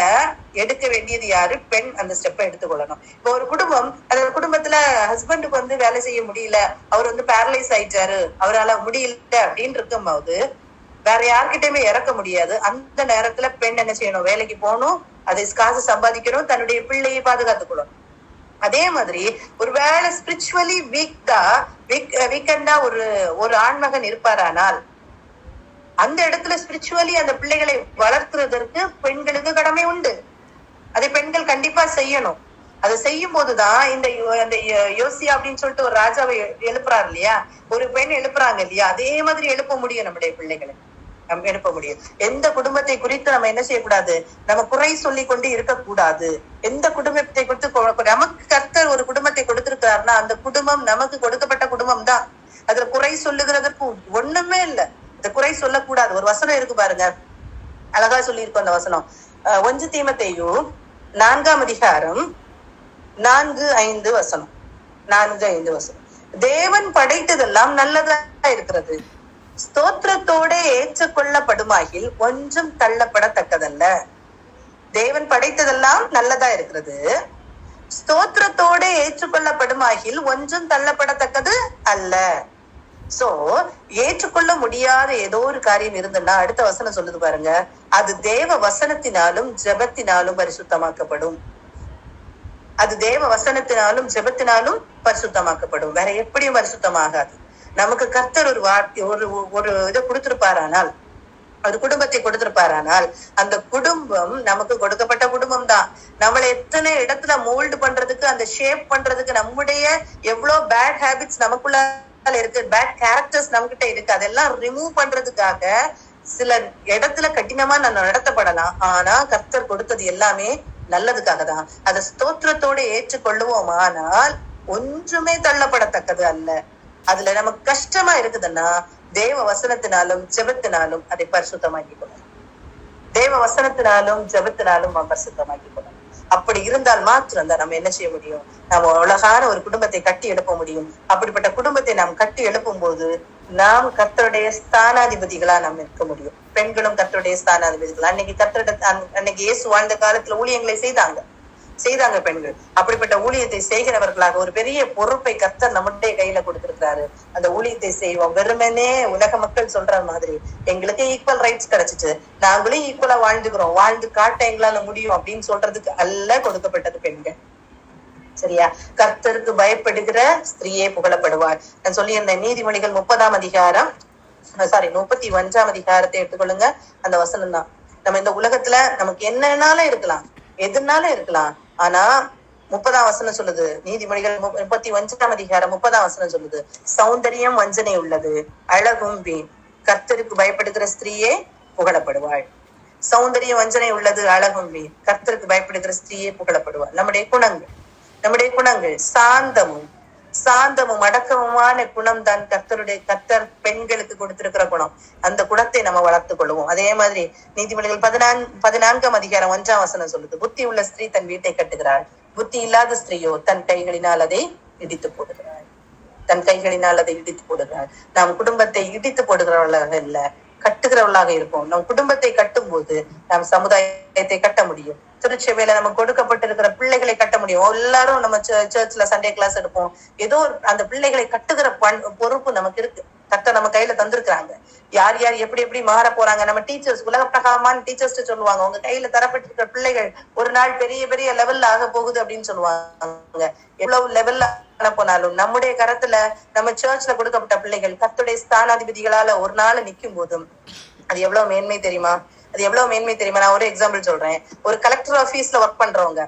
எடுக்க வேண்டியது யாரு? பெண் அந்த ஸ்டெப்பை எடுத்துக்கொள்ளணும். இப்போ ஒரு குடும்பம், அந்த குடும்பத்துல ஹஸ்பண்டுக்கு வேலை செய்ய முடியல, அவர் பேரலைஸ் ஆயிட்டாரு, அவரால முடியல அப்படின்னு இருக்கும் போது வேற யார்கிட்டயுமே இறக்க முடியாது. அந்த நேரத்துல பெண் என்ன செய்யணும்? வேலைக்கு போகணும், அதை காசு சம்பாதிக்கணும், தன்னுடைய பிள்ளையை பாதுகாத்துக்கணும். அதே மாதிரி ஒருவேளை ஸ்பிரிச்சுவலி வீக்கண்டா ஒரு ஆண்மகன் இருப்பாரானால் அந்த இடத்துல ஸ்பிரிச்சுவலி அந்த பிள்ளைகளை வளர்க்கிறதற்கு பெண்களுக்கு கடமை உண்டு. அதை பெண்கள் கண்டிப்பா செய்யணும். அதை செய்யும் போதுதான் இந்த யோசியா அப்படின்னு சொல்லிட்டு ஒரு ராஜாவை எழுப்புறாரு இல்லையா, ஒரு பெண் எழுப்புறாங்க இல்லையா, அதே மாதிரி எழுப்ப முடியும் நம்முடைய பிள்ளைகளை, நம்ம எழுப்ப முடியும். எந்த குடும்பத்தை குறித்து நம்ம என்ன செய்யக்கூடாது? நம்ம குறை சொல்லி கொண்டு இருக்கக்கூடாது. எந்த குடும்பத்தை குறித்து நமக்கு கர்த்தர் ஒரு குடும்பத்தை கொடுத்திருக்காருன்னா அந்த குடும்பம் நமக்கு கொடுக்கப்பட்ட குடும்பம் தான். அதுல குறை சொல்லுகிறதுக்கு ஒண்ணுமே இல்லை. இந்த குறை சொல்லக்கூடாது. ஒரு வசனம் இருக்கு பாருங்க, அழகா சொல்லி இருக்கும் அந்த வசனம். 1 தீமோத்தேயு 4ஆம் அதிகாரம் 4-5 வசனம். தேவன் படைத்ததெல்லாம் நல்லதா இருக்கிறது, ஸ்தோத்திரத்தோட ஏற்றுக்கொள்ளப்படுமாகில் ஒன்றும் தள்ளப்படத்தக்கதல்ல. தேவன் படைத்ததெல்லாம் நல்லதா இருக்கிறது, ஸ்தோத்திரத்தோட ஏற்றுக்கொள்ளப்படுமாகில் ஒன்றும் தள்ளப்படத்தக்கது அல்ல. சோ ஏற்றுக்கொள்ள முடியாத ஏதோ ஒரு காரியம் இருந்ததுன்னா அடுத்த வசனம் சொல்லுது பாருங்க, அது தேவ வசனத்தினாலும் ஜெபத்தினாலும் பரிசுத்தமாக்கப்படும். அது தேவ வசனத்தினாலும் ஜெபத்தினாலும் பரிசுத்தமாக்கப்படும். வேற எப்படியும் பரிசுத்தமாகாது. நமக்கு கர்த்தர் ஒரு வார்த்தை ஒரு இதை கொடுத்திருப்பாரானால், அது குடும்பத்தை கொடுத்திருப்பாரானால் அந்த குடும்பம் நமக்கு கொடுக்கப்பட்ட குடும்பம் தான். நம்மளை எத்தனை இடத்துல மோல்டு பண்றதுக்கு, அந்த ஷேப் பண்றதுக்கு, நம்முடைய எவ்வளவு பேட் ஹேபிட்ஸ் நமக்குள்ள இருக்கு, பேட் கேரக்டர்ஸ் நம்ம கிட்ட இருக்கு, அதெல்லாம் ரிமூவ் பண்றதுக்காக சில இடத்துல கடினமா நம்ம நடத்தப்படலாம். ஆனா கர்த்தர் கொடுத்தது எல்லாமே நல்லதுக்காக தான். அதை ஸ்தோத்திரத்தோட ஏற்றுக்கொள்ளுவோமானால் ஒன்றுமே தள்ளப்படத்தக்கது அல்ல. அதுல நமக்கு கஷ்டமா இருக்குதுன்னா தேவ வசனத்தினாலும் ஜெபத்தினாலும் அதை பரிசுத்தமாக்கி கொள்ளணும். தேவ வசனத்தினாலும் ஜெபத்தினாலும் பரிசுத்தமாக்கி கொள்ளணும். அப்படி இருந்தால் மாத்திரம் தான் நம்ம என்ன செய்ய முடியும்? நம்ம அழகான ஒரு குடும்பத்தை கட்டி எழுப்ப முடியும். அப்படிப்பட்ட குடும்பத்தை நாம் கட்டி எழுப்பும் போது நாம் கர்த்தருடைய ஸ்தானாதிபதிகளா நாம் இருக்க முடியும். பெண்களும் கர்த்தருடைய ஸ்தானாதிபதிகள். அன்னைக்கு இயேசு வாழ்ந்த காலத்துல ஊழியங்களை செய்தாங்க பெண்கள். அப்படிப்பட்ட ஊழியத்தை செய்கிறவர்களாக ஒரு பெரிய பொறுப்பை கர்த்தர் நம்முடைய கையில கொடுத்திருக்கிறாரு. அந்த ஊழியத்தை செய்வோம். வெறுமனே உலக மக்கள் சொல்ற மாதிரி எங்களுக்கு ஈக்குவல் ரைட்ஸ் கிடைச்சிட்டு நாங்களும் ஈக்குவலா வாழ்ந்து காட்ட எங்களால முடியும் அப்படின்னு சொல்றதுக்கு அல்ல கொடுக்கப்பட்டது பெண்கள். சரியா? கர்த்தருக்கு பயப்படுகிற ஸ்திரீயே புகழப்படுவாள். நான் சொல்லியிருந்தேன், நீதிமொழிகள் 30ஆம் அதிகாரம் 31ஆம் அதிகாரத்தை எடுத்துக்கொள்ளுங்க. அந்த வசனம் தான். நம்ம இந்த உலகத்துல நமக்கு என்னன்னாலும் இருக்கலாம், எதுனாலும் இருக்கலாம். ஆனா 30ஆம் வசனம் சொல்லுது, நீதிமொழிகள் 31ஆம் அதிகாரம் 30ஆம் வசனம் சொல்லுது, சௌந்தரியம் வஞ்சனை உள்ளது, அழகும் வீண், கர்த்தருக்கு பயப்படுகிற ஸ்திரீயே புகழப்படுவாள். சௌந்தரியம் வஞ்சனை உள்ளது, அழகும் வீண், கர்த்தருக்கு பயப்படுகிற ஸ்திரீயே புகழப்படுவாள். நம்முடைய குணங்கள் சாந்தமும் அடக்கமுமான குணம் தான் கர்த்தர் பெண்களுக்கு கொடுத்திருக்கிற குணம். அந்த குணத்தை நம்ம வளர்த்துக் கொள்வோம். அதே மாதிரி நீதிமொழிகள் 14ஆம் அதிகாரம் 1ஆம் வசனம் சொல்லுது, புத்தி உள்ள ஸ்திரீ தன் வீட்டை கட்டுகிறாள், புத்தி இல்லாத ஸ்திரீயோ தன் கைகளினால் அதை இடித்து போடுகிறாள். தன் கைகளினால் அதை இடித்து போடுகிறாள். நாம் குடும்பத்தை இடித்து போடுகிறவர்களாக இல்ல, கட்டுகிறவர்களாக இருப்போம். நம் குடும்பத்தை கட்டும் போது நாம் சமுதாயத்தை கட்ட முடியும். திருச்சபையில நமக்கு கொடுக்கப்பட்டிருக்கிற பிள்ளைகளை கட்ட முடியும். எல்லாரும் நம்ம சர்ச்ல சண்டே கிளாஸ் எடுப்போம். ஏதோ அந்த பிள்ளைகளை கட்டுகிற பொறுப்பு நமக்கு இருக்கு. கர்த்தர் நம்ம கையில தந்திருக்கிறாங்க. யார் யார் எப்படி எப்படி மாற போறாங்க. நம்ம டீச்சர்ஸ், உலக பிரகாரமான டீச்சர்ஸ் சொல்லுவாங்க, உங்க கையில தரப்பட்டிருக்கிற பிள்ளைகள் ஒரு நாள் பெரிய பெரிய லெவல்ல ஆக போகுது அப்படின்னு சொல்லுவாங்க. எவ்வளவு லெவல்ல போனாலும் நம்முடைய கரத்துல நம்ம சர்ச்ல கொடுக்கப்பட்ட பிள்ளைகள் கர்த்தருடைய ஸ்தானாதிபதிகளால ஒரு நாள் நிக்கும் போதும் அது எவ்வளவு மேன்மை தெரியுமா? அது எவ்வளவு மேன்மை தெரியுமா? நான் ஒரு எக்ஸாம்பிள் சொல்றேன். ஒரு கலெக்டர் ஆபீஸ்ல ஒர்க் பண்றவங்க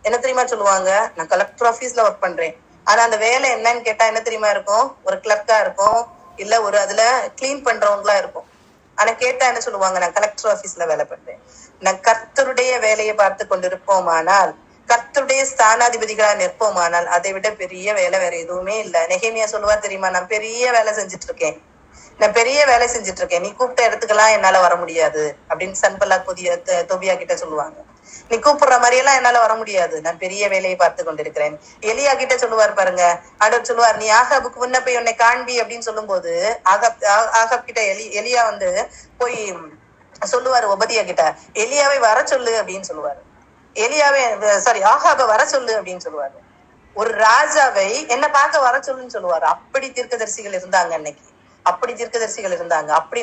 என்ன தெரியுமா சொல்லுவாங்க? நான் கலெக்டர் ஆபீஸ்ல ஒர்க் பண்றேன். ஆனா அந்த வேலை என்னன்னு கேட்டா என்ன தெரியுமா இருக்கும்? ஒரு கிளர்க்கா இருக்கும், இல்ல ஒரு அதுல கிளீன் பண்றவங்களா இருக்கும். ஆனா கேட்டா என்ன சொல்லுவாங்க? நான் கலெக்டர் ஆபீஸ்ல வேலை பண்றேன். நான் கர்த்தருடைய வேலையை பார்த்து கொண்டிருப்போமானால், கர்த்தருடைய ஸ்தானாதிபதிகளா நிற்போமானால் அதை விட பெரிய வேலை வேற எதுவுமே இல்ல. நெகேமியா சொல்லுவா தெரியுமா? நான் பெரிய வேலை செஞ்சுட்டு இருக்கேன், நீ கூப்பிட்ட இடத்துக்கெல்லாம் என்னால வர முடியாது அப்படின்னு சன்பல்லா தொபியா கிட்ட சொல்லுவாங்க. நீ கூப்பிடுற மாதிரி எல்லாம் என்னால வர முடியாது, நான் பெரிய வேலையை பார்த்து கொண்டிருக்கிறேன். எலியா கிட்ட சொல்லுவார் பாருங்க, ஆண்டவர் சொல்லுவார், நீ ஆகாபுக்கு முன்ன போய் உன்னை காண்பி அப்படின்னு சொல்லும் போது ஆகாப் கிட்ட எலியா போய் சொல்லுவாரு ஒபதியா கிட்ட, எலியாவை வர சொல்லு அப்படின்னு சொல்லுவாரு. ஆகாப வர சொல்லு அப்படின்னு சொல்லுவாரு. ஒரு ராஜாவை என்ன பார்க்க வர சொல்லுன்னு சொல்லுவாரு. அப்படி தீர்க்கதரிசிகள் இருந்தாங்க அன்னைக்கு. அப்படி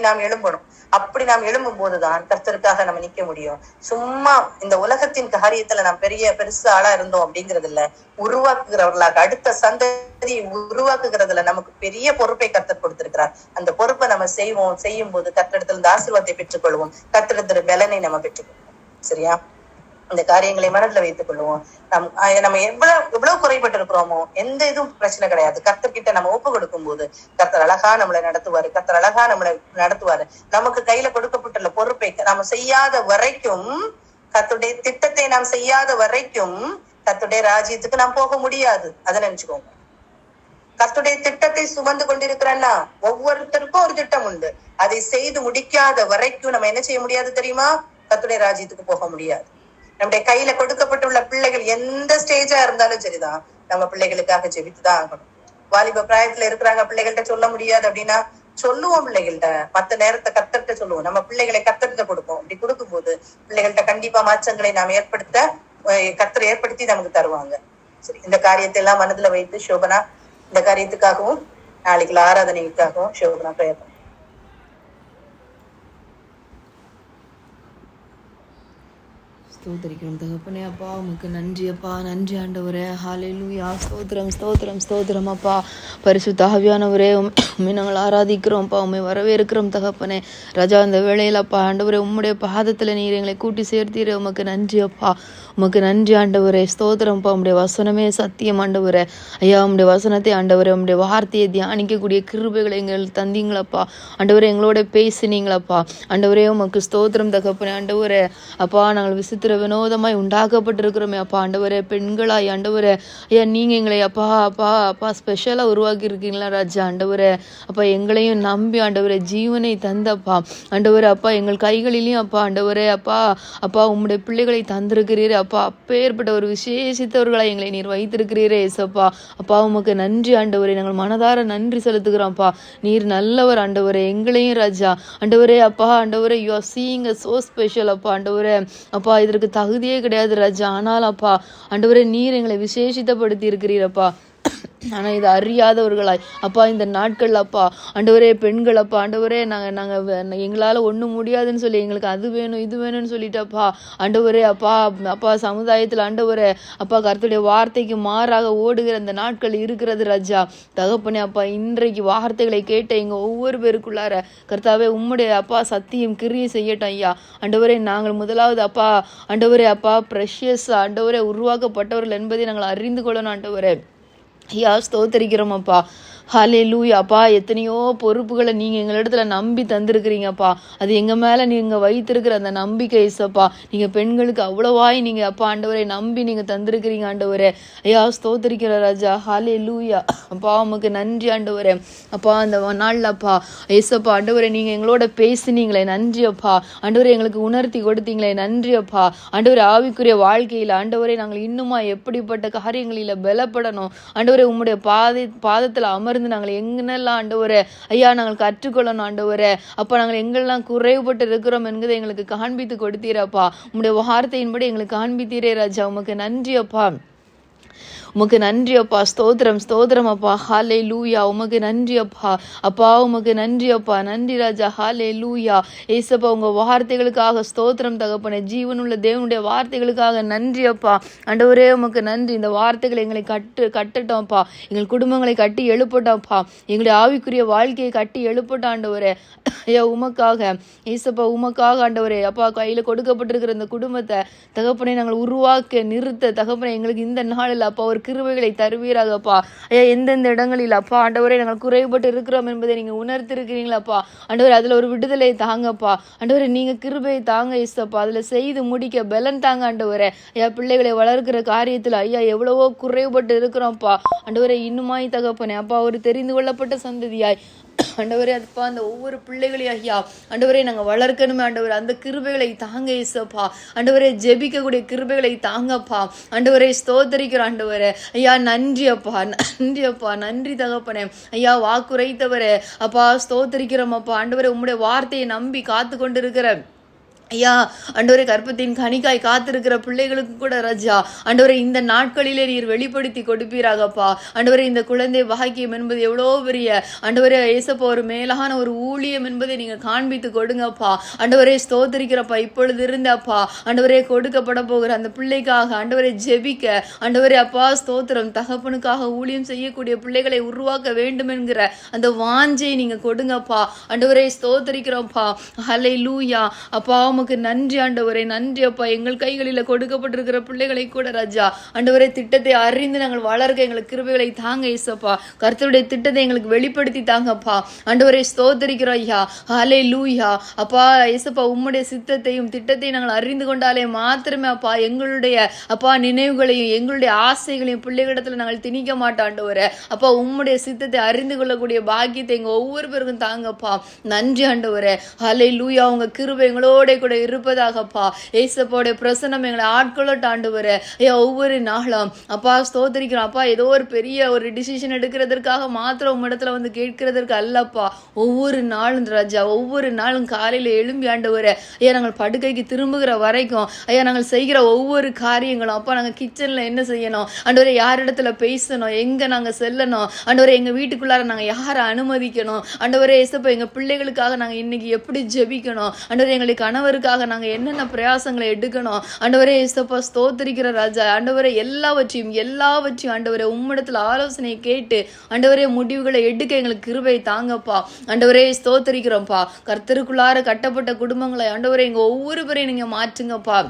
நாம் எழும்பணும். அப்படி நாம் எழும்பும் போதுதான் கர்த்தருக்காக நம்ம நிக்க முடியும். சும்மா இந்த உலகத்தின் காரியத்துல நாம் பெருசு ஆளா இருந்தோம் அப்படிங்கிறது இல்ல, உருவாக்குகிறவர்களாக அடுத்த சந்ததியை உருவாக்குகிறதுல நமக்கு பெரிய பொறுப்பை கர்த்தர் கொடுத்திருக்கிறார். அந்த பொறுப்பை நம்ம செய்யும் போது கர்த்தரிடத்துல இந்த ஆசீர்வாதத்தை பெற்றுக்கொள்வோம். கர்த்தரிடத்துல பலனை நம்ம பெற்றுக்கொள்வோம். சரியா? இந்த காரியங்களை மனதில் வைத்துக் கொள்வோம். நம்ம எவ்வளவு குறைபட்டு இருக்கிறோமோ எந்த இதுவும் பிரச்சனை கிடையாது. கர்த்தர்கிட்ட நம்ம ஒப்பு கொடுக்கும் போது கர்த்தர் அழகா நம்மளை நடத்துவாரு. நமக்கு கையில கொடுக்கப்பட்டுள்ள பொறுப்பை நாம செய்யாத வரைக்கும், கர்த்தருடைய திட்டத்தை நாம் செய்யாத வரைக்கும் கர்த்தருடைய ராஜ்யத்துக்கு நாம் போக முடியாது. அதை நினைச்சுக்கோங்க. கர்த்தருடைய திட்டத்தை சுமந்து கொண்டிருக்கிறன்னா ஒவ்வொருத்தருக்கும் ஒரு திட்டம் உண்டு. அதை செய்து முடிக்காத வரைக்கும் நம்ம என்ன செய்ய முடியாது தெரியுமா? கர்த்தருடைய ராஜ்யத்துக்கு போக முடியாது. நம்முடைய கையில கொடுக்கப்பட்டுள்ள பிள்ளைகள் எந்த ஸ்டேஜா இருந்தாலும் சரிதான், நம்ம பிள்ளைகளுக்காக ஜெபித்துதான் ஆகணும். வாலிப பிராயத்துல இருக்கிறாங்க, பிள்ளைகள்கிட்ட சொல்ல முடியாது அப்படின்னா சொல்லுவோம். பிள்ளைகள்கிட்ட மத்த நேரத்தை கர்த்தர்கிட்ட சொல்லுவோம். நம்ம பிள்ளைகளை கர்த்தர்கிட்ட கொடுப்போம். அப்படி கொடுக்கும் போது பிள்ளைகள்கிட்ட கண்டிப்பா மாற்றங்களை நாம் கர்த்தர் ஏற்படுத்தி நமக்கு தருவாங்க. சரி, இந்த காரியத்தை எல்லாம் மனதுல வைத்து சோபனா இந்த காரியத்துக்காகவும் நாளைக்கு ஆராதனைக்காகவும் சோபனா பிரயத்தனம். ஸ்தோத்திரிக்கிறோம் தகப்பனே. அப்பா உமக்கு நன்றி அப்பா, நன்றி ஆண்டவரே. ஹல்லேலூயா. ஸ்தோத்திரம் அப்பா. பரிசுத்த ஆவியானவரே உம்மை நாங்கள் ஆராதிக்கிறோம் அப்பா, உம்மை வரவேற்கிறோம் தகப்பனே. ராஜா, இந்த வேளையில் அப்பா ஆண்டவரே உம்முடைய பாதத்தில் நீர் எங்களை கூட்டி சேர்த்தீரே, உமக்கு நன்றி அப்பா, உமக்கு நன்றி ஆண்டவரே. ஸ்தோத்திரம்ப்பா. உம்முடைய வசனமே சத்தியம் ஆண்டவரே. ஐயா, உம்முடைய வசனத்தை ஆண்டவரே, உம்முடைய வார்த்தையை தியானிக்கக்கூடிய கிருபைகளை எங்கள் தந்தீங்களப்பா ஆண்டவரே, எங்களோட பேசினீங்களப்பா ஆண்டவரே. உமக்கு ஸ்தோத்திரம் தகப்பனே. ஆண்டவரே அப்பா, நாங்கள் விசித்திர வினோதமாய் உண்டாக்கப்பட்டிருக்கிறோமே அப்பா ஆண்டவரே, பெண்களாய் ஆண்டவரே. ஐயா, நீங்க எங்களை அப்பா ஸ்பெஷலா உருவாக்கி இருக்கீங்களா ராஜா ஆண்டவரே. அப்பா எங்களையும் நம்பி ஆண்டவரே ஜீவனை தந்தப்பா ஆண்டவரே. அப்பா எங்கள் கைகளிலையும் அப்பா ஆண்டவரே அப்பா உம்முடைய பிள்ளைகளை தந்திருக்கிறீரே அப்பா. அப்பேற்பட்ட ஒரு விசேஷித்தவர்களை எங்களை நீர் வைத்திருக்கிறீரே ஏசப்பா. அப்பா உமக்கு நன்றி ஆண்டவரே. நாங்கள் மனதார நன்றி செலுத்துகிறோம்ப்பா. நீர் நல்லவர் ஆண்டவரே. எங்களையும் ராஜா ஆண்டவரே அப்பா ஆண்டவரே, you are seeing us so special அப்பா ஆண்டவரே. அப்பா இதற்கு தகுதியே கிடையாது ராஜா. ஆனால் அப்பா ஆண்டவரே, நீர் எங்களை விசேஷித்தப்படுத்தி இருக்கிறீரப்பா. ஆனால் இது அறியாதவர்களாய் அப்பா இந்த நாட்கள் அப்பா ஆண்டவரே, பெண்கள் அப்பா ஆண்டவரே, நாங்கள் எங்களால் ஒன்றும் முடியாதுன்னு சொல்லி எங்களுக்கு அது வேணும் இது வேணும்னு சொல்லிட்டப்பா ஆண்டவரே. அப்பா சமுதாயத்தில் ஆண்டவரே அப்பா கர்த்தருடைய வார்த்தைக்கு மாறாக ஓடுகிற அந்த நாட்கள் இருக்கிறது ராஜா தகப்பனே. அப்பா இன்றைக்கு வார்த்தைகளை கேட்ட எங்கள் ஒவ்வொரு பேருக்குள்ளார கர்த்தாவே உம்முடைய அப்பா சத்தியம் கிரியை செய்யட்டும் ஐயா ஆண்டவரே. நாங்கள் முதலாவது அப்பா ஆண்டவரே ப்ரெஷியஸ் ஆண்டவரே உருவாக்கப்பட்டவர்கள் என்பதை நாங்கள் அறிந்து கொள்ளணும் ஆண்டவரே. ஐயா ஸ்தோத்தரிக்கிறோம் அப்பா. ஹல்லேலூயா. அப்பா எத்தனையோ பொறுப்புகளை நீங்க எங்களிடத்துல நம்பி தந்திருக்கிறீங்கப்பா. அது எங்க மேல நீங்க வைத்திருக்கிற அந்த நம்பிக்கை ஏசப்பா. நீங்க பெண்களுக்கு அவ்வளவாய் நீங்க அப்பா ஆண்டவரை நம்பி நீங்க தந்திருக்கிறீங்க ஆண்டவரே. ஐயா ஸ்தோத்திரிக்கிற ராஜா. ஹல்லேலூயா. அப்பா உமக்கு நன்றி ஆண்டவரே. அப்பா அந்த நாள்ல அப்பா ஏசப்பா ஆண்டவரே நீங்க எங்களோட பேசினீங்களே நன்றி அப்பா. ஆண்டவரே எங்களுக்கு உணர்த்தி கொடுத்தீங்களே நன்றி அப்பா. ஆண்டவரே ஆவிக்குரிய வாழ்க்கையில ஆண்டவரே நாங்கள் இன்னுமா எப்படிப்பட்ட காரியங்களில பலப்படணும் ஆண்டவரே. உம்முடைய பாதத்துல அமர்ந்து நாங்கள் எங்கென்னெல்லாம் ஆண்டவரே ஐயா நாங்கள் கற்றுக்கொள்ளணும் ஆண்டவரே. அப்ப நாங்கள் எங்கெல்லாம் குறைவுபட்டு இருக்கிறோம் என்பதை எங்களுக்கு காண்பித்து கொடுத்தீரப்பா. உம்முடைய வார்த்தையின்படி எங்களுக்கு காண்பித்தீரே ராஜா. உமக்கு நன்றி அப்பா. உமக்கு நன்றி அப்பா. ஸ்தோத்திரம் ஸ்தோத்திரம் அப்பா. ஹல்லேலூயா. உமக்கு நன்றி அப்பா. அப்பா உமக்கு நன்றி அப்பா. நன்றி ராஜா. ஹல்லேலூயா. ஏசப்பா உங்க வார்த்தைகளுக்காக ஸ்தோத்திரம் தகப்பனே. ஜீவனுள்ள தேவனுடைய வார்த்தைகளுக்காக நன்றி அப்பா. ஆண்டவரே உமக்கு நன்றி. இந்த வார்த்தைகள் எங்களை கட்டட்டோம்ப்பா. எங்கள் குடும்பங்களை கட்டி எழுப்பட்டோம்ப்பா. எங்களுடைய ஆவிக்குரிய வாழ்க்கையை கட்டி எழுப்பட்டோம் ஆண்டவரே. ஐயா உமக்காக ஏசப்பா உமக்காக ஆண்டவரே. அப்பா கையில கொடுக்கப்பட்டிருக்கிற இந்த குடும்பத்தை தகப்பனை நாங்கள் உருவாக்க நிறுத்த தகப்பனை எங்களுக்கு இந்த நாளில் அப்பா ஒரு கிருபைகளை தருவீராகப்பா. ஐயா எந்தெந்த இடங்களில் அப்பா ஆண்டவரே நாங்கள் குறைபட்டு இருக்கிறோம் என்பதை நீங்க உணர்த்திருக்கிறீங்களாப்பா. ஆண்டவரே அதுல ஒரு விடுதலை தாங்கப்பா. ஆண்டவரே நீங்க கிருபையை தாங்க ஏசப்பா. அதுல செய்து முடிக்க பலன் தாங்க ஆண்டவரே. ஐயா பிள்ளைகளை வளர்க்கிற காரியத்துல ஐயா எவ்வளவோ குறைபட்டு இருக்கிறோம்ப்பா. ஆண்டவரே இன்னுமாய் தகப்பனே அப்பா ஒரு தெரிந்து கொள்ளப்பட்ட சந்ததியாய் ஆண்டவரே அப்பா அந்த ஒவ்வொரு பிள்ளைகளையும் ஐயா ஆண்டவரே நாங்கள் வளர்க்கணுமே ஆண்டவரே. அந்த கிருபைகளை தாங்க ஏசப்பா. ஆண்டவரே ஜெபிக்கக்கூடிய கிருபைகளை தாங்கப்பா. ஆண்டவரே ஸ்தோத்தரிக்கிறோம் ஆண்டவரே. ஐயா நன்றி அப்பா. நன்றி அப்பா. நன்றி தகப்பனே. ஐயா வாக்குரைத்தவரே அப்பா ஸ்தோத்தரிக்கிறோம் அப்பா. ஆண்டவரே உம்முடைய வார்த்தையை நம்பி காத்து கொண்டிருக்கிற ஐயா ஆண்டவரே கற்பத்தின் கனிக்காய் காத்திருக்கிற பிள்ளைகளுக்கு கூட ராஜா ஆண்டவரே இந்த நாட்களிலே நீர் வெளிப்படுத்தி கொடுப்பீராகப்பா. ஆண்டவரே இந்த குழந்தை பாக்கியம் என்பது எவ்வளோ பெரிய ஆண்டவரே ஏசப்பா ஒரு மேலான ஒரு ஊழியம் என்பதை நீங்க காண்பித்து கொடுங்கப்பா. ஆண்டவரே ஸ்தோத்திரிக்கிறப்பா. இப்பொழுது இருந்தப்பா ஆண்டவரே கொடுக்கப்பட போகிற அந்த பிள்ளைக்காக ஆண்டவரே ஜெபிக்க ஆண்டவரே அப்பா ஸ்தோத்திரம் தகப்பனுக்காக ஊழியம் செய்யக்கூடிய பிள்ளைகளை உருவாக்க வேண்டும் என்கிற அந்த வாஞ்சை நீங்க கொடுங்கப்பா. ஆண்டவரே ஸ்தோத்திரிக்கிறோம்ப்பா. ஹல்லேலூயா. அப்பா உமக்கு நன்றி ஆண்டவரே. நன்றி அப்பா. எங்கள் கைகளில் கொடுக்கப்பட்டிருக்கிற பிள்ளைகளை கூட ராஜா ஆண்டவரே திட்டத்தை அறிந்து நாங்கள் வளர்க்க எங்களுக்கு கிருபைகளை தாங்க ஏசப்பா. கர்த்தருடைய திட்டத்தை எங்களுக்கு வெளிப்படுத்தி தாங்கப்பா. ஆண்டவரே ஸ்தோத்திரிக்கிறோம் ஐயா. ஹல்லேலூயா. அப்பா ஏசப்பா உம்முடைய சித்தத்தையும் திட்டத்தையும் நாங்கள் அறிந்து கொண்டாலே மாத்திரமே அப்பா எங்களுடைய அப்பா நினைவுகளையும் எங்களுடைய ஆசைகளையும் பிள்ளைகளிடத்துல நாங்கள் திணிக்க மாட்டோம் ஆண்டவரே. அப்பா உம்முடைய சித்தத்தை அறிந்து கொள்ளக்கூடிய பாக்கியத்தை எங்க ஒவ்வொரு பேருக்கும் தாங்கப்பா. நன்றி ஆண்டவரே. ஹல்லேலூயா. உங்க கிருபை எங்களோட கூட இருப்பதாகப்பா. ஏசப்பாவுடைய பிரசன்னம் எங்களை ஆட்கொள்ளட்ட ஆண்டவரே. ஐயா ஒவ்வொரு நாளும் அப்பா ஸ்தோத்திரிக்கிறோம் அப்பா. ஏதோ ஒரு பெரிய ஒரு டிசிஷன் எடுக்கிறதற்காக மாத்திரம் உம்மிடத்துல வந்து கேட்கிறதற்கு அல்லப்பா. ஒவ்வொரு நாளும் ராஜா ஒவ்வொரு நாளும் காலையில எழும்பி ஆண்டவரே ஐயா நாங்கள் படுக்கைக்கு திரும்புகிற வரைக்கும் ஐயா நாங்கள் செய்கிற ஒவ்வொரு காரியங்களும் அப்பா நாங்கள் கிச்சன்ல என்ன செய்யணும் ஆண்டவரே, யார் இடத்துல பேசணும், எங்க நாங்க செல்லணும் ஆண்டவரே, எங்க வீட்டுக்குள்ளார நாங்க யாரை அனுமதிக்கணும் ஆண்டவரே. ஏசப்பா எங்க பிள்ளைகளுக்காக நாங்க இன்னைக்கு எப்படி ஜெபிக்கணும் ஆண்டவரே, எங்களுடைய கணவருக்காக நாங்க என்னென்ன பிரயாசங்களை எடுக்கணும் ஆண்டவரே. ஏசப்பா ஸ்தோத்திரிக்கிற ராஜா ஆண்டவரே எல்லாவற்றையும் ஆண்டவரே உம்மிடத்துல ஆலோசனை கேட்டு ஆண்டவரே முடிவுகளை எடுக்க எங்களுக்கு கிருபை தாங்கப்பா. ஆண்டவரே ஸ்தோத்திரிக்கிறோம்ப்பா. கர்த்தருக்குள்ளார கட்டப்பட்ட குடும்பங்களை ஆண்டவரே எங்க ஒவ்வொரு பேரையும் நீங்க மாற்றுங்கப்பா.